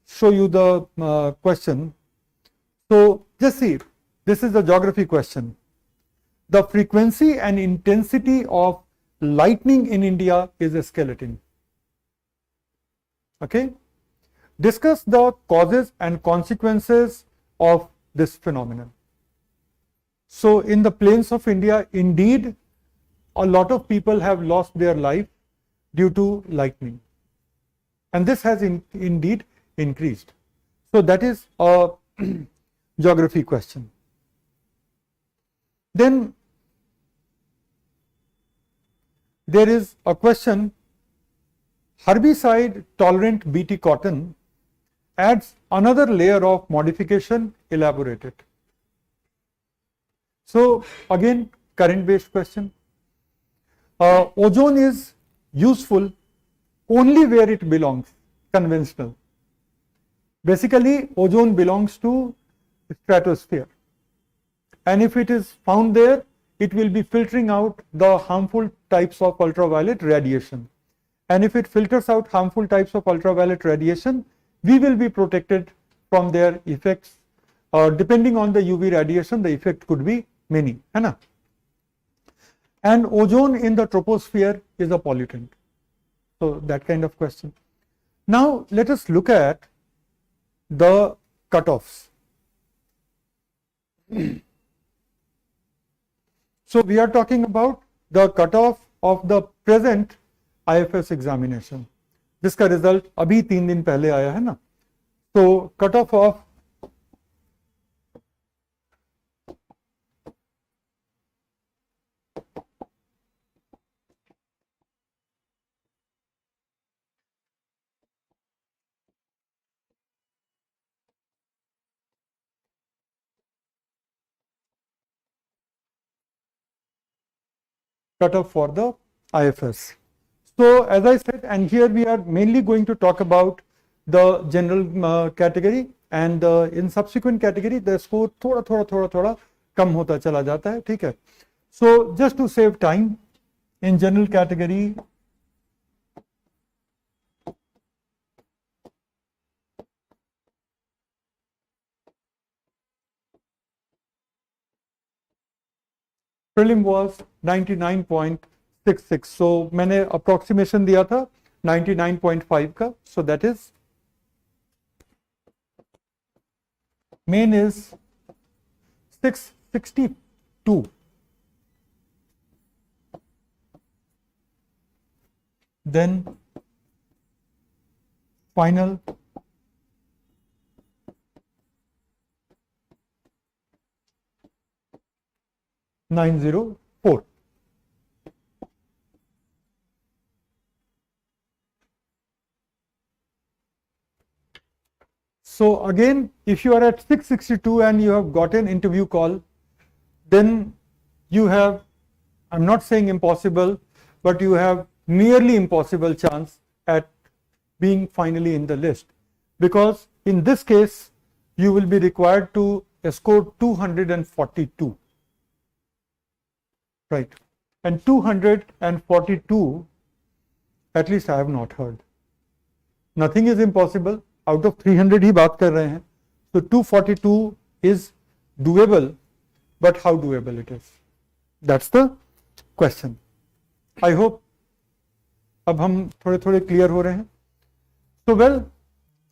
show you the question, so just see, this is a geography question. The frequency and intensity of lightning in India is escalating. Okay. Discuss the causes and consequences of this phenomenon. So in the plains of India, indeed, a lot of people have lost their life due to lightning. And this has indeed increased. So that is a geography question. Then there is a question, herbicide tolerant BT cotton adds another layer of modification, elaborate it. So again, current based question. Ozone is useful only where it belongs, conventional. Basically, ozone belongs to stratosphere. And if it is found there, it will be filtering out the harmful types of ultraviolet radiation. And if it filters out harmful types of ultraviolet radiation, we will be protected from their effects. Depending on the UV radiation, the effect could be many. And ozone in the troposphere is a pollutant. So that kind of question. Now let us look at the cutoffs. So we are talking about the cutoff of the present IFS examination. जिसका result अभी 3 दिन पहले आया है ना. So cutoff of cutoff for the IFS. So as I said, and here we are mainly going to talk about the general category, and in subsequent category the score थोड़ा कम होता चला जाता है. ठीक है. So just to save time, in general category prelim was 99.66. So मैंने approximation दिया था 99.5 का. So that is main is 662. Then final 904. So again, if you are at 662 and you have got an interview call, then you have, I'm not saying impossible, but you have nearly impossible chance at being finally in the list, because in this case you will be required to score 242. Right. And 242, at least I have not heard. Nothing is impossible. Out of 300 ही बात कर रहे हैं. So 242 is doable, but how doable it is? That's the question. I hope अब हम थोड़े थोड़े clear हो रहे हैं. So well,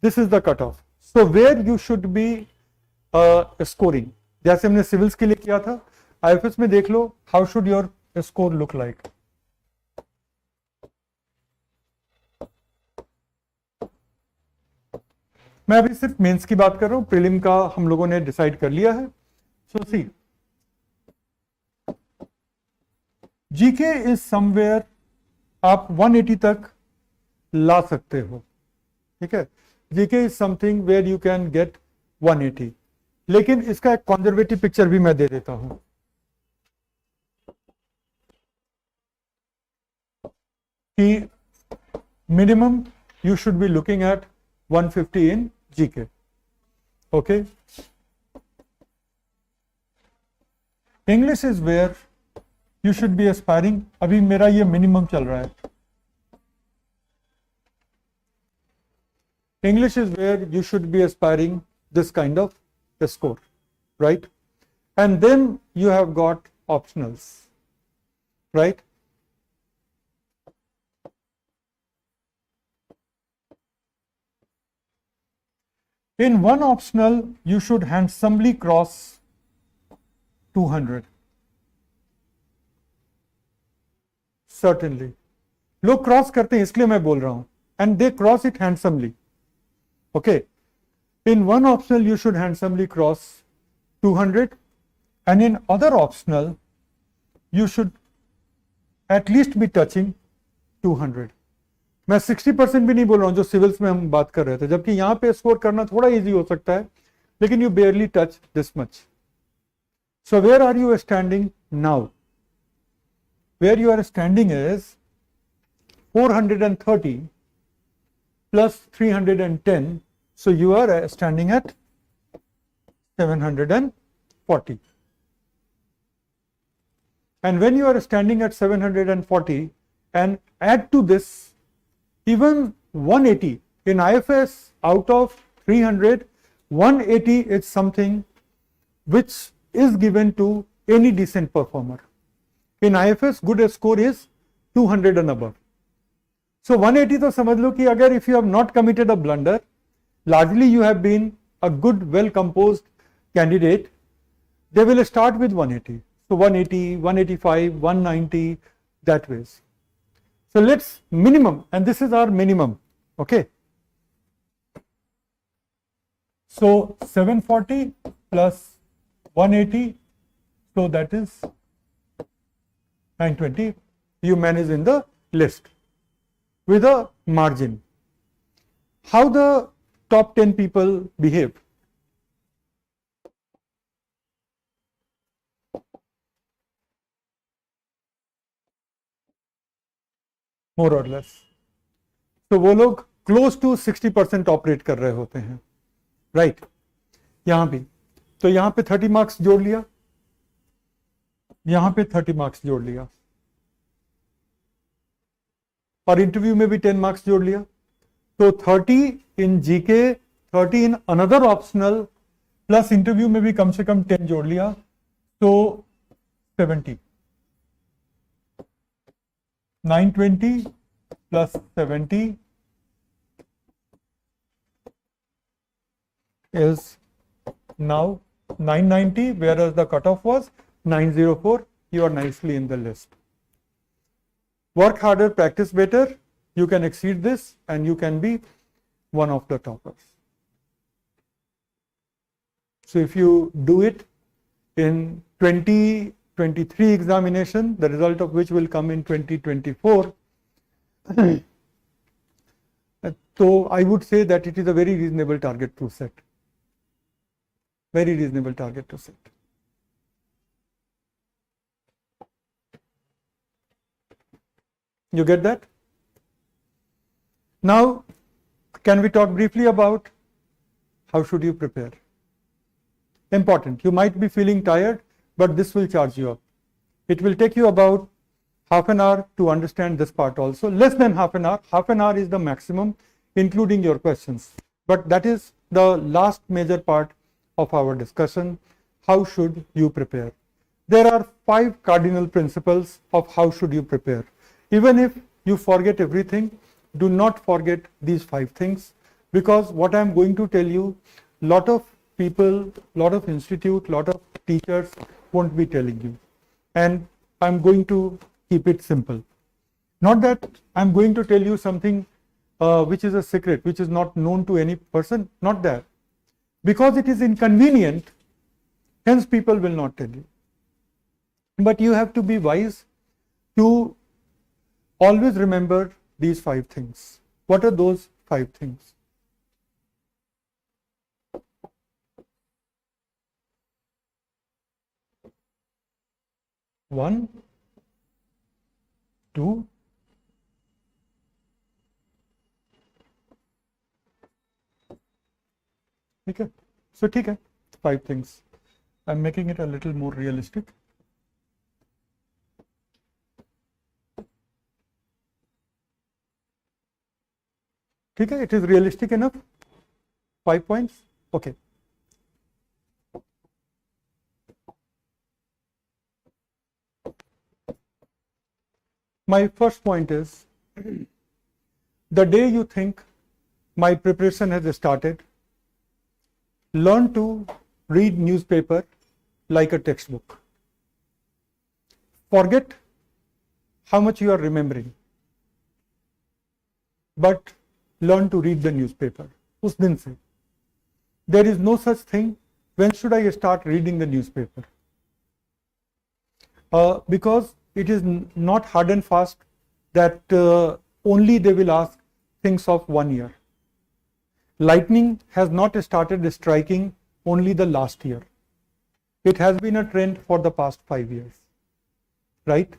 this is the cutoff. So where you should be scoring. जैसे हमने सिविल्स के लिए किया था, IFS में देख लो, how should your score look like? मैं अभी सिर्फ मेंस की बात कर रहा हूं, प्रीलिम का हम लोगों ने डिसाइड कर लिया है. So see, GK is somewhere आप 180 तक ला सकते हो. ठीक है. GK is something where you can get 180. लेकिन इसका एक कंजर्वेटिव पिक्चर भी मैं दे देता हूं. कि minimum you should be looking at 150 in GK. Okay. English is where you should be aspiring. अभी मेरा ये minimum चल रहा है. English is where you should be aspiring this kind of a score, right? And then you have got optionals, right? In one optional, you should handsomely cross 200. Certainly. लोग cross करते हैं इसलिए मैं बोल रहा हूं. And they cross it handsomely. Okay. In one optional, you should handsomely cross 200. And in other optional, you should at least be touching 200. मैं 60% भी नहीं बोल रहा हूं जो सिविल्स में हम बात कर रहे थे, जबकि यहां पे स्कोर करना थोड़ा इजी हो सकता है, लेकिन you barely touch this much. So where are you standing now? Where you are standing is 430 plus 310, so you are standing at 740. And when you are standing at 740 and add to this even 180 in IFS, out of 300, 180 is something which is given to any decent performer. In IFS, good score is 200 and above. So 180 तो समझ लो कि अगर if you have not committed a blunder, largely you have been a good, well composed candidate, they will start with 180. So 180, 185, 190, that ways. So let's minimum, and this is our minimum, okay. So 740 plus 180, so that is 920, you manage in the list with a margin. How the top 10 people behave? More or less. तो वो लोग close to 60% operate कर रहे होते हैं, right? यहां भी तो यहां पे 30 मार्क्स जोड़ लिया, यहां पे 30 मार्क्स जोड़ लिया, और इंटरव्यू में भी 10 मार्क्स जोड़ लिया. तो 30 in GK, 30 in another optional, plus interview में भी कम से कम 10 जोड़ लिया, तो 70. 920 plus 70 is now 990, whereas the cutoff was 904. You are nicely in the list. Work harder, practice better. You can exceed this and you can be one of the toppers. So if you do it in 2023 examination, the result of which will come in 2024, so I would say that it is a very reasonable target to set. Very reasonable target to set. You get that? Now, can we talk briefly about how should you prepare? Important. You might be feeling tired, but this will charge you up. It will take you about half an hour to understand this part also. Less than half an hour. Half an hour is the maximum, including your questions. But that is the last major part of our discussion. How should you prepare? There are 5 cardinal principles of how should you prepare. Even if you forget everything, do not forget these 5 things, because what I am going to tell you, lot of people, lot of institute, lot of teachers won't be telling you. And I'm going to keep it simple. Not that I'm going to tell you something which is a secret, which is not known to any person, not that. Because it is inconvenient, hence people will not tell you. But you have to be wise to always remember these 5 things. What are those 5 things? One, 2, Okay, so ठीक है, 5 things. I'm making it a little more realistic. ठीक है, it is realistic enough. 5 points. Okay. My first point is, the day you think my preparation has started, learn to read newspaper like a textbook. Forget how much you are remembering, but learn to read the newspaper. उस दिन से. There is no such thing. When should I start reading the newspaper? Because it is not hard and fast that only they will ask things of 1 year. Lightning has not started striking only the last year. It has been a trend for the past 5 years, right?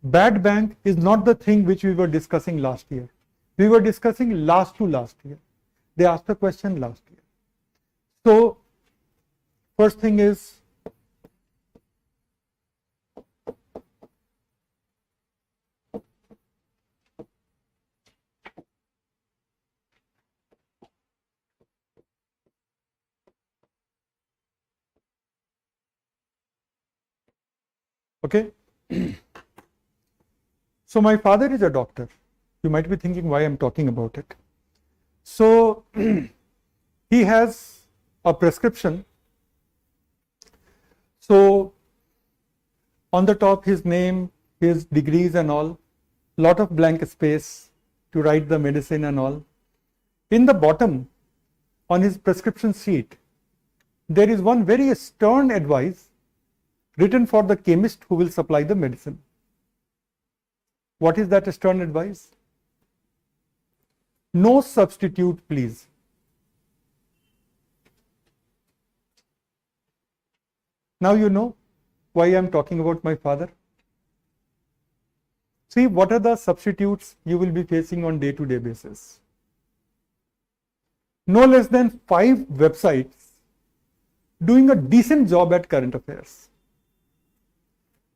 Bad bank is not the thing which we were discussing last year. We were discussing last to last year. They asked the question last year. So, first thing is, okay. So my father is a doctor. You might be thinking why I'm talking about it. So he has a prescription. So on the top, his name, his degrees and all, lot of blank space to write the medicine and all. In the bottom, on his prescription sheet, there is one very stern advice written for the chemist who will supply the medicine. What is that stern advice? No substitute, please. Now you know why I am talking about my father. See, what are the substitutes you will be facing on day-to-day basis? No less than 5 websites doing a decent job at current affairs.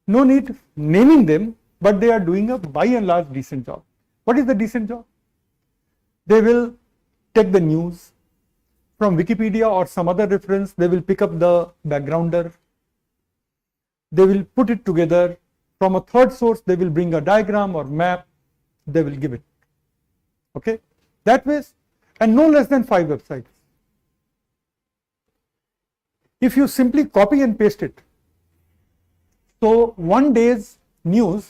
No need naming them, but they are doing a by and large decent job. What is the decent job? They will take the news from Wikipedia or some other reference, they will pick up the backgrounder, they will put it together. From a third source, they will bring a diagram or map, they will give it. Okay, that way, and no less than 5 websites. If you simply copy and paste it, so one day's news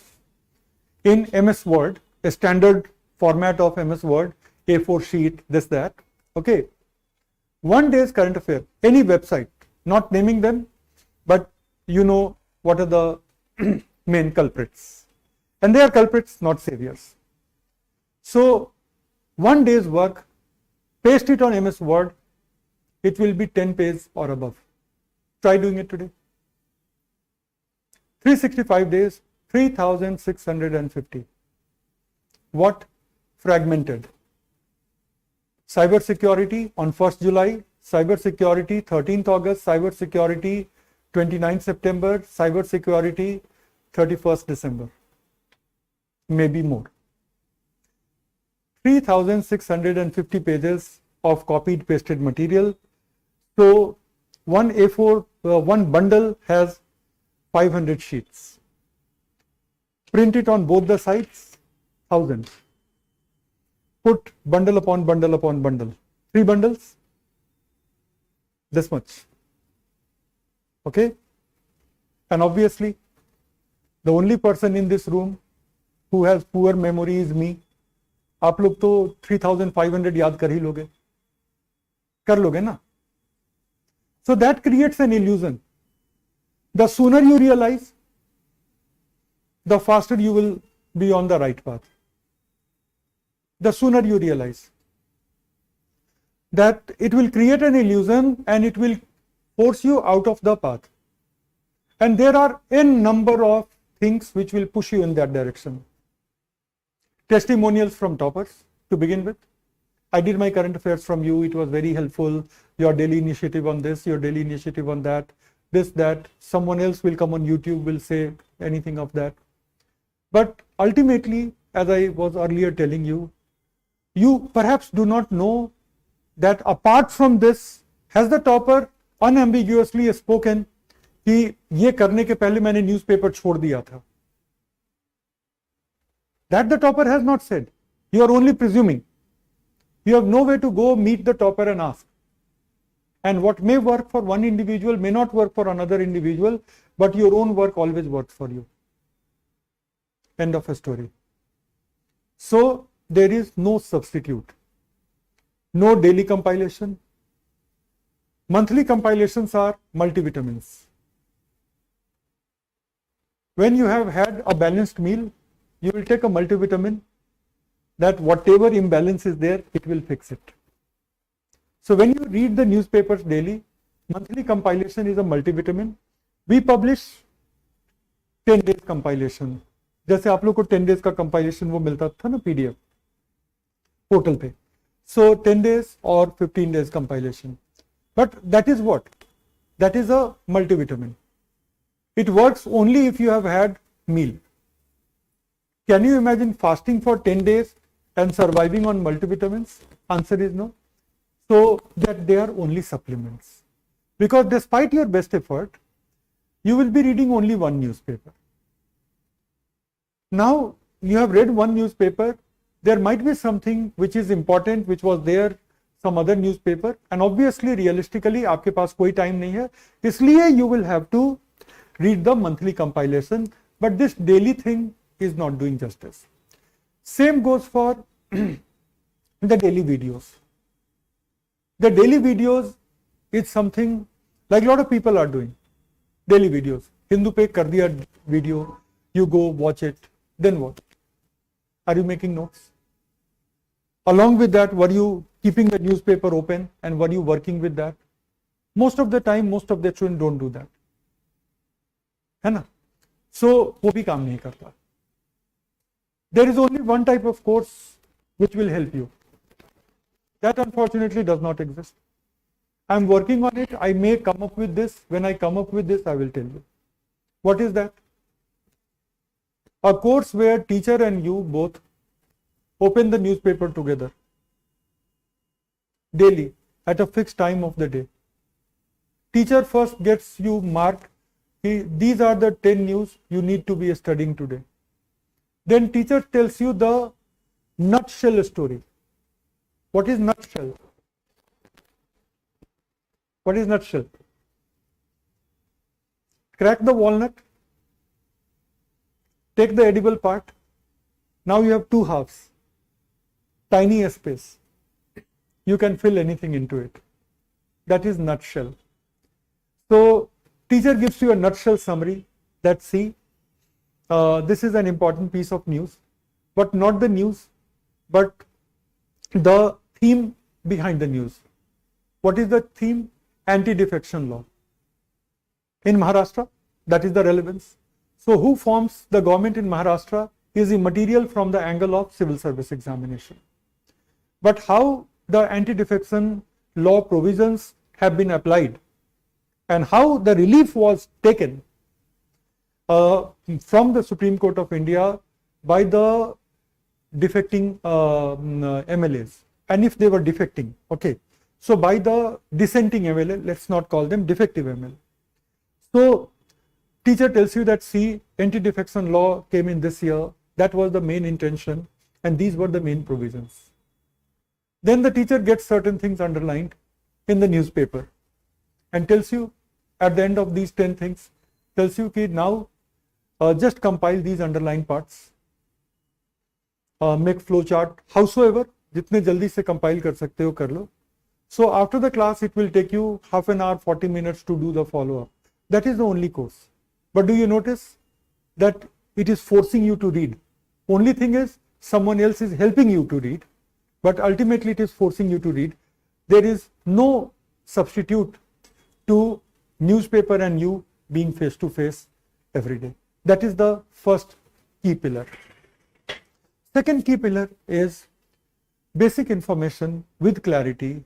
in MS Word, a standard format of MS Word, A4 sheet, this, that, okay. One day's current affair, any website, not naming them, but you know what are the main culprits. And they are culprits, not saviors. So, one day's work, paste it on MS Word, it will be 10 pages or above. Try doing it today. 365 days, 3,650. What? Fragmented. Cyber security on 1st July, cyber security 13th August, cyber security 29th September, cyber security 31st December. Maybe more. 3,650 pages of copied pasted material. So one A4, one bundle has 500 sheets. Print it on both the sides, thousands. Put bundle upon bundle upon bundle. 3 bundles, this much. Okay? And obviously, the only person in this room who has poor memory is me. आप लोग तो 3,500 याद कर ही लोगे, कर लोगे ना? So that creates an illusion. The sooner you realize, the faster you will be on the right path. The sooner you realize that it will create an illusion and it will force you out of the path. And there are n number of things which will push you in that direction. Testimonials from toppers to begin with. I did my current affairs from you, it was very helpful, your daily initiative on this, your daily initiative on that, this, that, someone else will come on YouTube, will say anything of that. But ultimately, as I was earlier telling you, you perhaps do not know that apart from this, has the topper unambiguously spoken कि ये करने के पहले मैंने newspaper छोड़ दिया था. That the topper has not said. You are only presuming. You have no way to go meet the topper and ask. And what may work for one individual may not work for another individual, but your own work always works for you. End of a story. So there is no substitute. No daily compilation. Monthly compilations are multivitamins. When you have had a balanced meal, you will take a multivitamin that whatever imbalance is there, it will fix it. So when you read the newspapers daily, monthly compilation is a multivitamin. We publish 10 days compilation. जैसे आप लोग को 10 days का compilation वो मिलता था ना PDF portal पे. So 10 days or 15 days compilation. But that is what? That is a multivitamin. It works only if you have had meal. Can you imagine fasting for 10 days and surviving on multivitamins? Answer is no. So that they are only supplements. Because despite your best effort, you will be reading only one newspaper. Now you have read one newspaper, there might be something which is important, which was there some other newspaper, and obviously realistically आपके पास कोई time नहीं है, इसलिए you will have to read the monthly compilation, but this daily thing is not doing justice. Same goes for the daily videos. The daily videos is something like a lot of people are doing. Daily videos. Hindu पे कर दिया video, you go watch it, then what? Are you making notes? Along with that, were you keeping the newspaper open and were you working with that? Most of the time, most of the children don't do that. है ना? So वो भी काम नहीं करता. There is only one type of course which will help you. That unfortunately does not exist. I am working on it. I may come up with this. When I come up with this, I will tell you. What is that? A course where teacher and you both open the newspaper together daily at a fixed time of the day. Teacher first gets you marked. These are the 10 news you need to be studying today. Then teacher tells you the nutshell story. What is nutshell? What is nutshell? Crack the walnut, take the edible part. Now you have two halves, tiny space. You can fill anything into it. That is nutshell. So teacher gives you a nutshell summary that see, this is an important piece of news, but not the news, but the theme behind the news. What is the theme? Anti-defection law. In Maharashtra, that is the relevance. So who forms the government in Maharashtra is immaterial from the angle of civil service examination. But how the anti-defection law provisions have been applied and how the relief was taken from the Supreme Court of India by the defecting MLAs, and if they were defecting, okay, so by the dissenting MLA, let's not call them defective MLA. So teacher tells you that see, anti-defection law came in this year, that was the main intention, and these were the main provisions. Then the teacher gets certain things underlined in the newspaper and tells you at the end of these 10 things, tells you okay, now just compile these underlined parts, make flow chart, howsoever, जितने जल्दी से compile कर सकते हो कर लो. So after the class, it will take you half an hour, 40 minutes to do the follow-up. That is the only course. But do you notice that it is forcing you to read? Only thing is someone else is helping you to read, but ultimately it is forcing you to read. There is no substitute to newspaper and you being face to face every day. That is the first key pillar. Second key pillar is basic information with clarity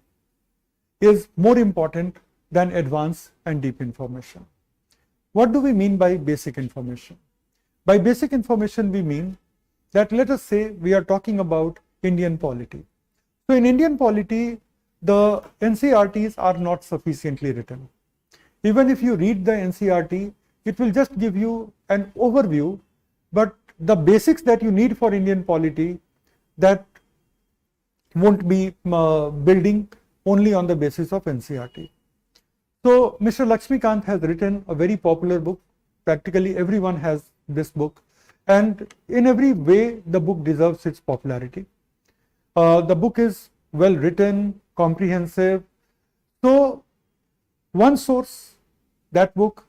is more important than advanced and deep information. What do we mean by basic information? By basic information, we mean that, let us say we are talking about Indian polity. So in Indian polity, the NCERTs are not sufficiently written. Even if you read the NCERT, it will just give you an overview, but the basics that you need for Indian polity, that won't be building only on the basis of NCERT. So Mr. Lakshmikant has written a very popular book. Practically everyone has this book, and in every way the book deserves its popularity. The book is well written, comprehensive. So one source, that book,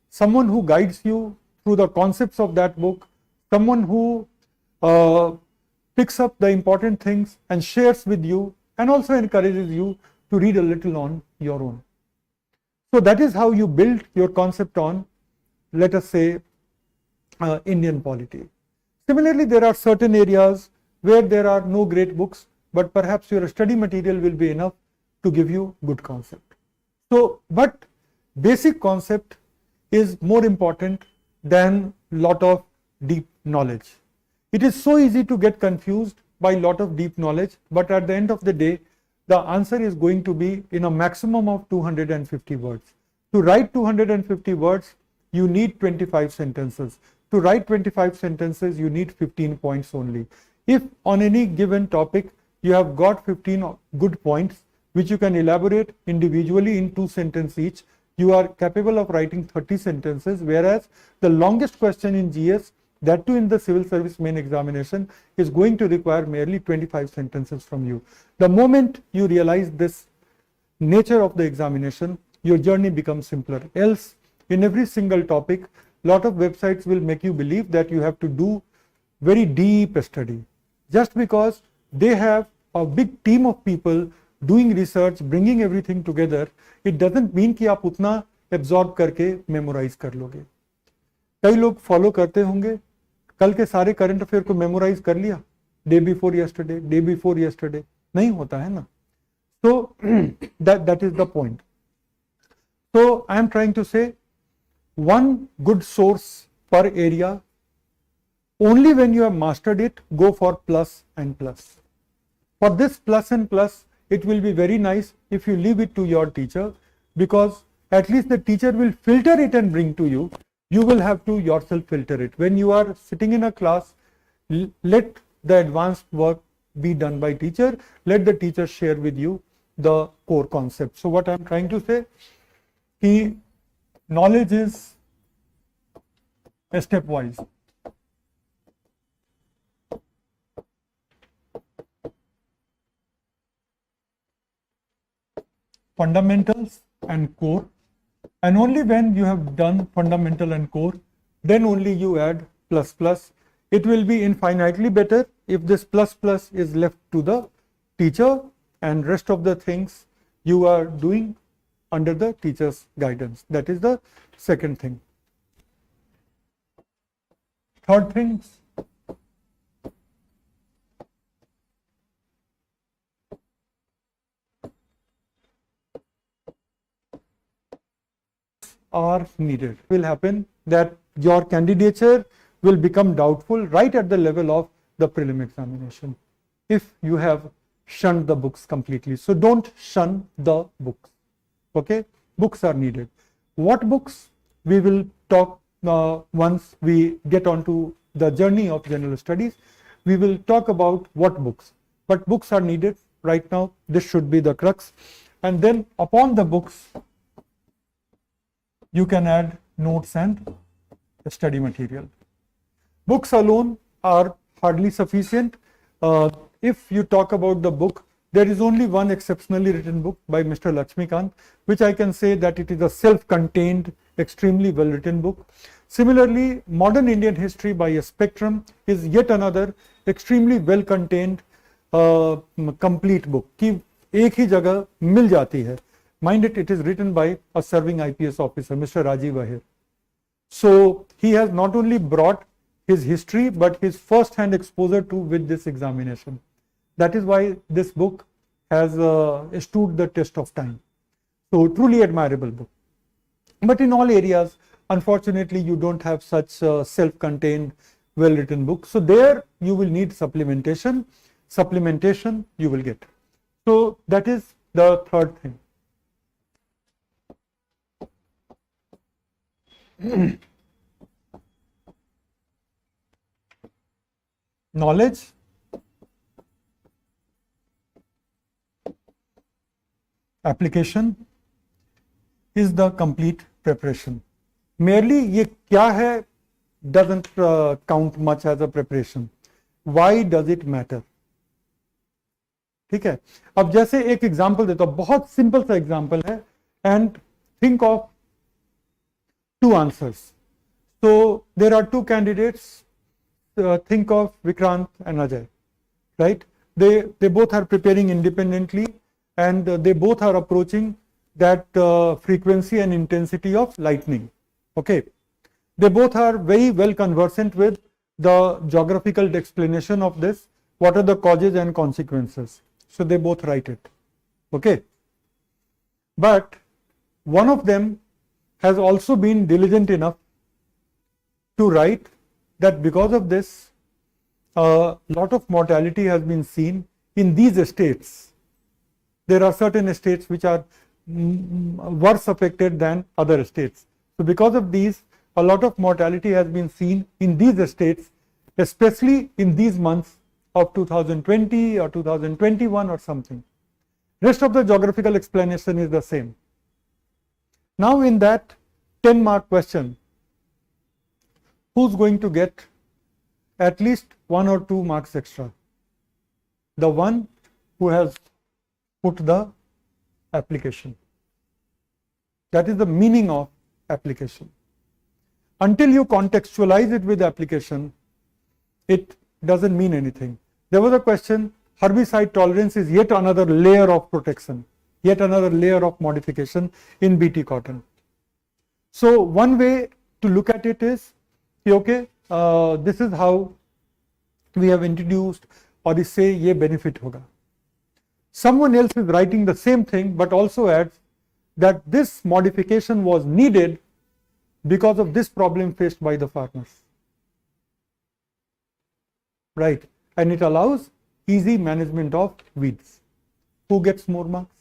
someone who guides you through the concepts of that book, someone who picks up the important things and shares with you, and also encourages you to read a little on your own. So that is how you build your concept on, let us say, Indian polity. Similarly, there are certain areas where there are no great books, but perhaps your study material will be enough to give you good concept. So, but basic concept is more important than lot of deep knowledge. It is so easy to get confused by lot of deep knowledge, but at the end of the day, the answer is going to be in a maximum of 250 words. To write 250 words, you need 25 sentences. To write 25 sentences, you need 15 points only. If on any given topic, you have got 15 good points, which you can elaborate individually in 2 sentences each, you are capable of writing 30 sentences, whereas the longest question in GS, that too in the civil service main examination, is going to require merely 25 sentences from you. The moment you realize this nature of the examination, your journey becomes simpler. Else, in every single topic, lot of websites will make you believe that you have to do very deep study. Just because they have a big team of people doing research, bringing everything together, it doesn't mean कि आप उतना absorb करके memorize कर लोगे. कई लोग follow करते होंगे, कल के सारे current affair को memorize कर लिया, day before yesterday, नहीं होता है ना. So that is the point. So I am trying to say, one good source per area. Only when you have mastered it, go for plus and plus. For this plus and plus, it will be very nice if you leave it to your teacher, because at least the teacher will filter it and bring to you. You will have to yourself filter it. When you are sitting in a class, let the advanced work be done by teacher. Let the teacher share with you the core concept. So what I am trying to say, knowledge is stepwise. Fundamentals and core, and only when you have done fundamental and core, then only you add plus plus. It will be infinitely better if this plus plus is left to the teacher and rest of the things you are doing under the teacher's guidance. That is the second thing. Third thing, are needed. It will happen that your candidature will become doubtful right at the level of the prelim examination if you have shunned the books completely. So don't shun the books. Okay, books are needed. What books? We will talk once we get onto the journey of general studies. We will talk about what books, but books are needed right now. This should be the crux, and then upon the books you can add notes and study material. Books alone are hardly sufficient. If you talk about the book, there is only one exceptionally written book by Mr. Lakshmikant, which I can say that it is a self-contained, extremely well-written book. Similarly, Modern Indian History by a Spectrum is yet another extremely well-contained, complete book कि एक ही जगह मिल जाती है. Mind it, it is written by a serving IPS officer, Mr. Rajiv Ahir. So he has not only brought his history, but his first-hand exposure to with this examination. That is why this book has stood the test of time. So truly admirable book. But in all areas, unfortunately, you don't have such self-contained, well-written books. So there you will need supplementation. Supplementation you will get. So that is the third thing. Knowledge, application is the complete preparation. Merely ये क्या है doesn't count much as a preparation. Why does it matter? ठीक है. अब जैसे एक example देता हूं, बहुत सिंपल सा एग्जाम्पल है, and think of two answers. So there are two candidates. Think of Vikrant and Ajay, right? They both are preparing independently, and they both are approaching that frequency and intensity of lightning. Okay, they both are very well conversant with the geographical explanation of this. What are the causes and consequences? So they both write it. Okay, but one of them has also been diligent enough to write that because of this, a lot of mortality has been seen in these states. There are certain states which are worse affected than other states. So because of these, a lot of mortality has been seen in these states, especially in these months of 2020 or 2021 or something. Rest of the geographical explanation is the same. Now in that 10-mark question, who's going to get at least 1 or 2 marks extra? The one who has put the application. That is the meaning of application. Until you contextualize it with application, it doesn't mean anything. There was a question, herbicide tolerance is yet another layer of protection, yet another layer of modification in BT cotton. So one way to look at it is, okay, this is how we have introduced, or say ye benefit hoga. Someone else is writing the same thing but also adds that this modification was needed because of this problem faced by the farmers. Right, and it allows easy management of weeds. Who gets more marks?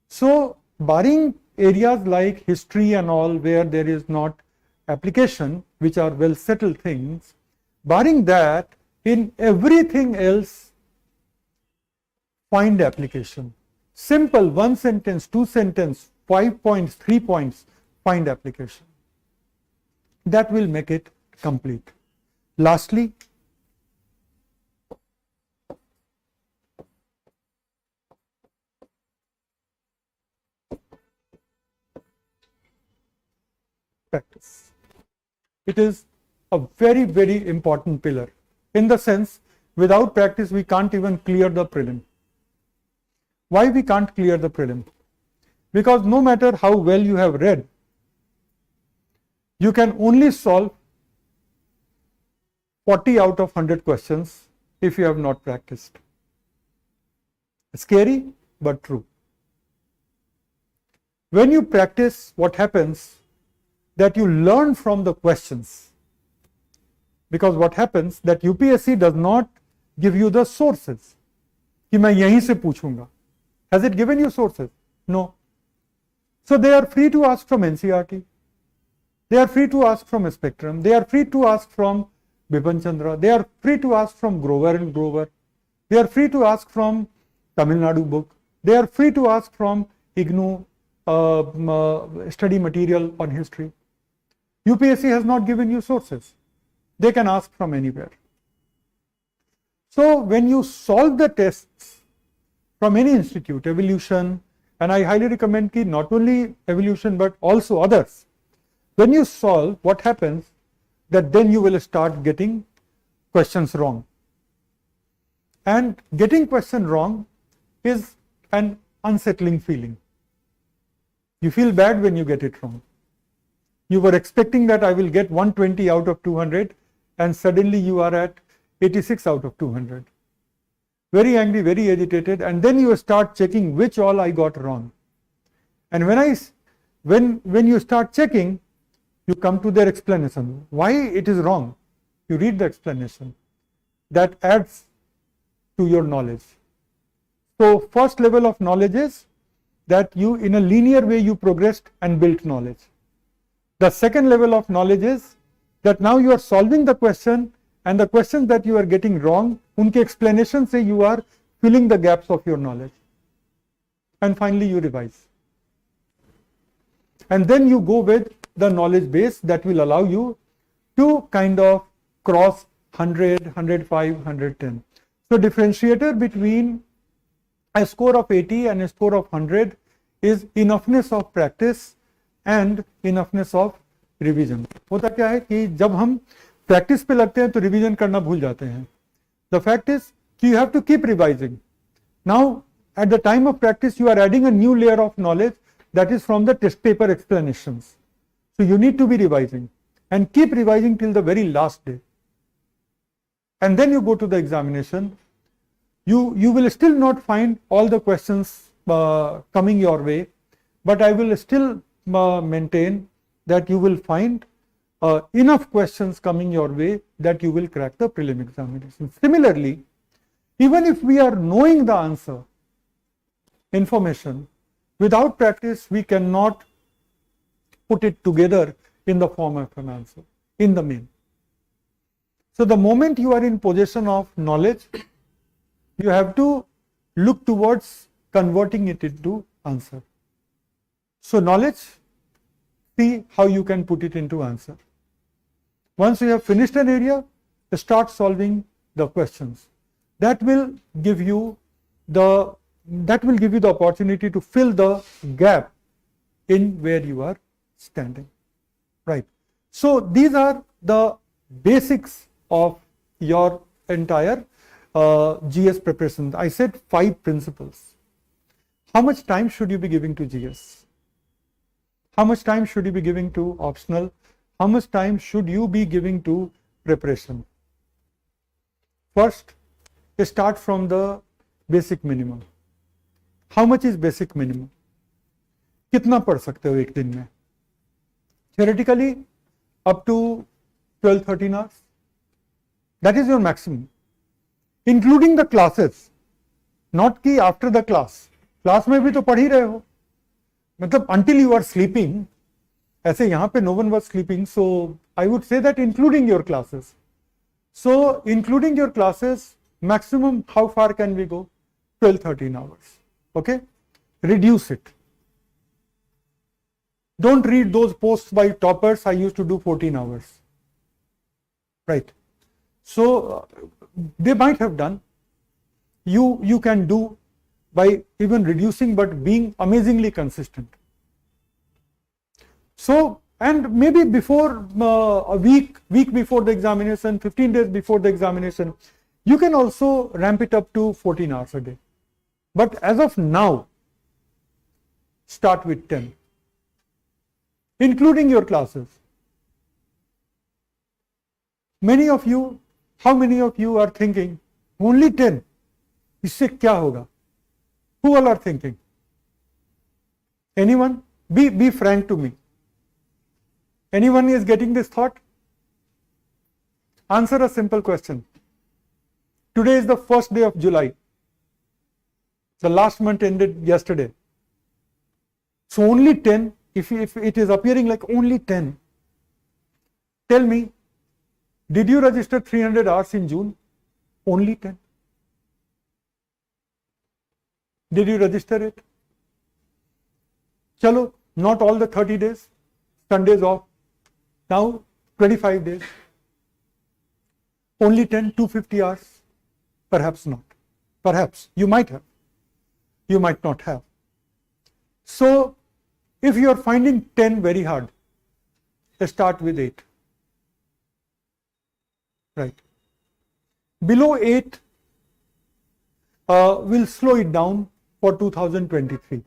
So barring areas like history and all where there is not application, which are well settled things, barring that, in everything else find application. Simple 1 sentence, 2 sentence, 5 points, 3 points, find application. That will make it complete. Lastly, practice. It is a very, very important pillar, in the sense without practice we can't even clear the prelim. Why we can't clear the prelim? Because no matter how well you have read, you can only solve 40 out of 100 questions if you have not practiced. Scary but true. When you practice, what happens that you learn from the questions, because what happens that UPSC does not give you the sources कि मैं यहीं से पूछूंगा. Has it given you sources? No. So they are free to ask from NCERT, they are free to ask from Spectrum, they are free to ask from Bipin Chandra, they are free to ask from Grover and Grover, they are free to ask from Tamil Nadu book, they are free to ask from IGNOU study material on history. UPSC has not given you sources. They can ask from anywhere. So when you solve the tests from any institute, evolution, and I highly recommend ki not only evolution but also others, when you solve, what happens that then you will start getting questions wrong. And getting question wrong is an unsettling feeling. You feel bad when you get it wrong. You were expecting that I will get 120 out of 200 and suddenly you are at 86 out of 200. very angry, very agitated, and then you start checking which all I got wrong. And when you start checking, you come to their explanation. Why it is wrong? You read the explanation. That adds to your knowledge. So first level of knowledge is that you, in a linear way, you progressed and built knowledge. The second level of knowledge is that now you are solving the question, and the questions that you are getting wrong, unke explanation se you are filling the gaps of your knowledge. And finally you revise. And then you go with the knowledge base that will allow you to kind of cross 100, 105, 110. So differentiator between a score of 80 and a score of 100 is enoughness of practice and enoughness of revision. होता क्या है कि जब हम practice पे लगते हैं तो रिवीजन करना भूल जाते हैं. द फैक्ट इज कि you have to keep revising. Now at the time of practice you are adding a new layer of knowledge that is from the test paper explanations. So you need to be revising and keep revising till the very last day. And then you go to the examination. You will still not find all the questions coming your way, but I will still maintain that you will find enough questions coming your way that you will crack the prelim examination. Similarly, even if we are knowing the answer, information, without practice, we cannot put it together in the form of an answer, in the main. So the moment you are in possession of knowledge, you have to look towards converting it into answer. So knowledge, see how you can put it into answer. Once you have finished an area, start solving the questions. That will give you the opportunity to fill the gap in where you are standing, right? So these are the basics of your entire GS preparation. I said 5 principles. How much time should you be giving to GS? How much time should you be giving to optional? How much time should you be giving to preparation? First, start from the basic minimum. How much is basic minimum? कितना पढ़ सकते हो एक दिन में? Theoretically, up to 12-13 hours. That is your maximum, including the classes. Not कि after the class. Class में भी तो पढ़ ही रहे हो. मतलब until you are sleeping. ऐसे यहाँ पे no one was sleeping, so I would say that including your classes. So including your classes, maximum how far can we go? 12-13 hours. Okay, reduce it. Don't read those posts by toppers. I used to do 14 hours. Right. So they might have done. You can do by even reducing, but being amazingly consistent. So, and maybe before a week before the examination, 15 days before the examination, you can also ramp it up to 14 hours a day. But as of now, start with 10, including your classes. How many of you are thinking, only 10? इससे क्या होगा? Who all are thinking? Anyone? Be frank to me. Anyone is getting this thought? Answer a simple question. Today is the first day of July. The last month ended yesterday. So only 10, if it is appearing like only 10, tell me, did you register 300 hours in June? Only 10. Did you register it? Chalo, not all the 30 days, Sundays off. Now 25 days. Only 10, 250 hours? Perhaps not. Perhaps. You might have. You might not have. So if you are finding 10 very hard, start with 8. Right. Below 8 will slow it down for 2023.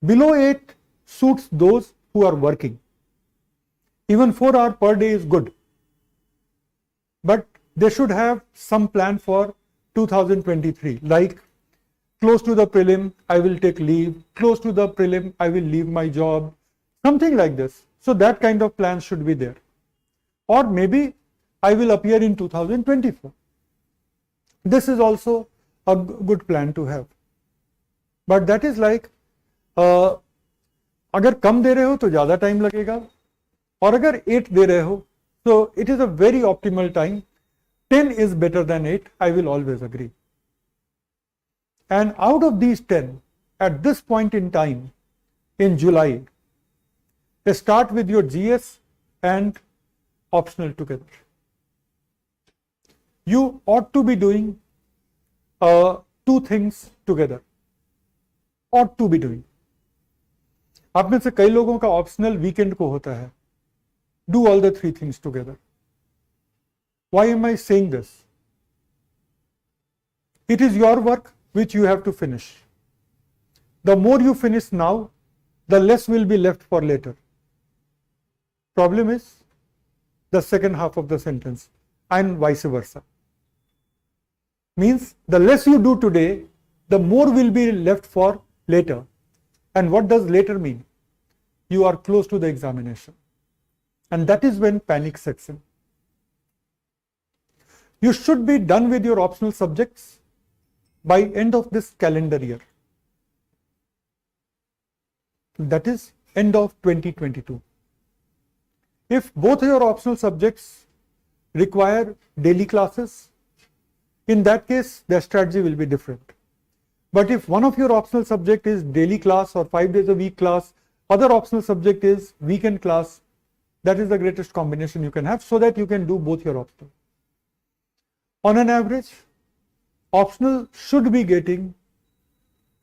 Below 8 suits those who are working. Even 4 hours per day is good. But they should have some plan for 2023, like close to the prelim, I will take leave, close to the prelim, I will leave my job, something like this. So that kind of plan should be there. Or maybe I will appear in 2024. This is also a good plan to have. But that is like, अगर कम दे रहे हो तो ज़्यादा time लगेगा, और अगर 8 दे रहे हो तो it is a very optimal time. 10 is better than 8, I will always agree. And out of these 10, at this point in time, in July, start with your GS and optional together. You ought to be doing 2 things together. Ought to be doing. आप में से कई लोगों का optional weekend को होता है. Do all the 3 things together. Why am I saying this? It is your work which you have to finish. The more you finish now, the less will be left for later. Problem is the second half of the sentence, and vice versa. Means the less you do today, the more will be left for later. And what does later mean? You are close to the examination. And that is when panic sets in. You should be done with your optional subjects by end of this calendar year. That is end of 2022. If both your optional subjects require daily classes, in that case, the strategy will be different. But if one of your optional subject is daily class or 5 days a week class, other optional subject is weekend class, that is the greatest combination you can have so that you can do both your optional. On an average, optional should be getting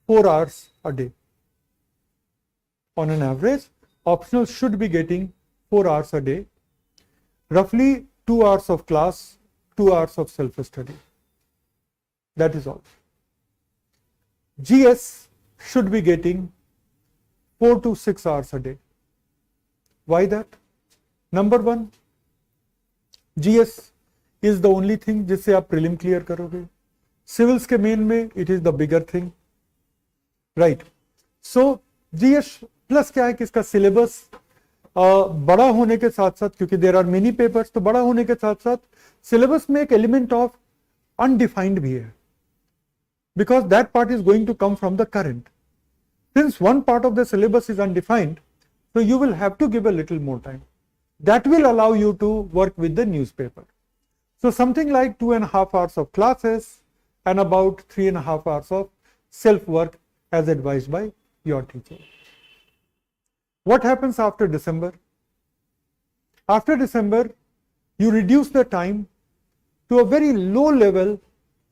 4 hours a day. On an average, optional should be getting 4 hours a day, roughly 2 hours of class, 2 hours of self-study. That is all. GS should be getting 4 to 6 hours a day. Why that? Number 1, GS is the only thing जिससे आप prelim clear करोगे. Civils के main में it is the bigger thing, right? So GS plus क्या है कि इसका syllabus बड़ा होने के साथ साथ, क्योंकि there are many papers, तो बड़ा होने के साथ साथ syllabus में एक element of undefined भी है. Because that part is going to come from the current. Since one part of the syllabus is undefined, so you will have to give a little more time. That will allow you to work with the newspaper. So something like 2.5 hours of classes and about 3.5 hours of self-work as advised by your teacher. What happens after December? After December, you reduce the time to a very low level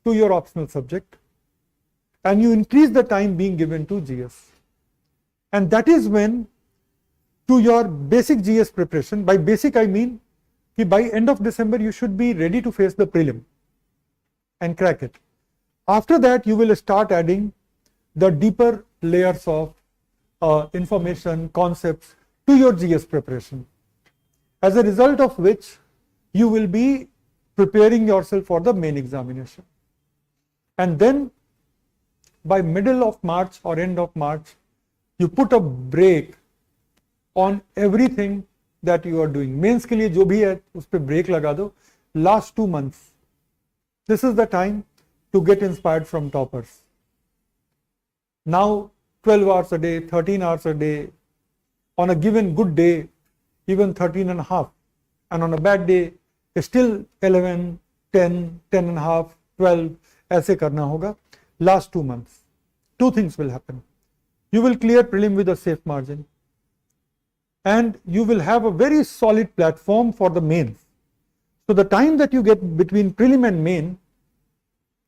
to your optional subject, and you increase the time being given to GS. And that is when, to your basic GS preparation, by basic I mean that by end of December you should be ready to face the prelim and crack it. After that you will start adding the deeper layers of information, concepts to your GS preparation, as a result of which you will be preparing yourself for the main examination. And then by middle of March or end of March, you put a break on everything that you are doing. Mains के लिए जो भी है उस पे break लगा दो. Last 2 months, this is the time to get inspired from toppers. Now 12 hours a day, 13 hours a day, on a given good day, even 13 and a half, and on a bad day, still 11, 10, 10 and a half, 12, ऐसे करना होगा. Last 2 months, 2 things will happen. You will clear prelim with a safe margin, and you will have a very solid platform for the mains. So the time that you get between prelim and main,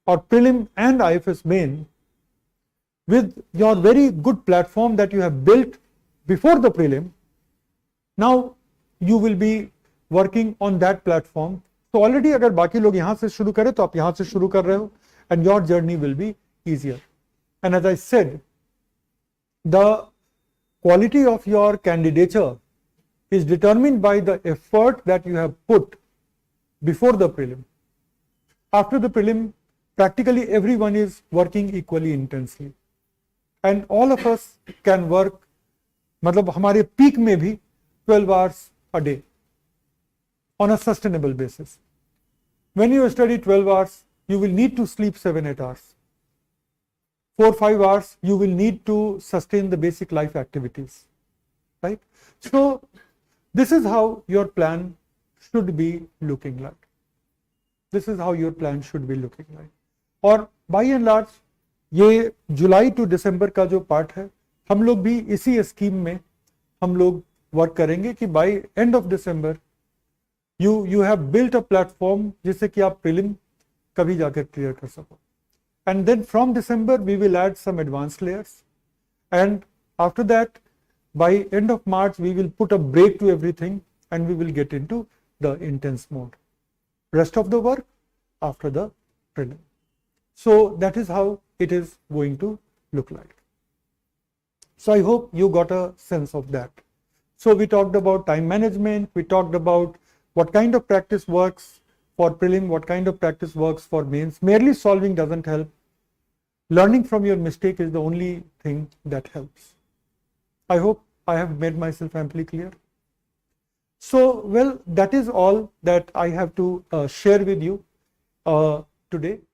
or prelim and IFS main, with your very good platform that you have built before the prelim, now you will be working on that platform. So already अगर बाकी लोग यहाँ से शुरू करें तो आप यहाँ से शुरू कर रहे हो, and your journey will be easier. And as I said, the quality of your candidature is determined by the effort that you have put before the prelim. After the prelim, practically everyone is working equally intensely. And all of us can work, मतलब हमारे peak में भी 12 hours a day on a sustainable basis. When you study 12 hours, you will need to sleep 7-8 hours. 4-5 hours, you will need to sustain the basic life activities, right? So this is how your plan should be looking like. This is how your plan should be looking like. और by and large ये जुलाई to दिसंबर का जो part है, हम लोग भी इसी scheme में हम लोग वर्क करेंगे कि बाय एंड ऑफ दिसंबर you have built a platform जिससे कि आप प्रीलिम कभी जाकर क्लियर कर सको. And then from December we will add some advanced layers, and after that by end of March we will put a break to everything and we will get into the intense mode. Rest of the work after the prelim. So that is how it is going to look like. So I hope you got a sense of that. So we talked about time management, we talked about what kind of practice works for prelim, what kind of practice works for mains. Merely solving doesn't help. Learning from your mistake is the only thing that helps. I hope I have made myself amply clear. So, well, that is all that I have to share with you today.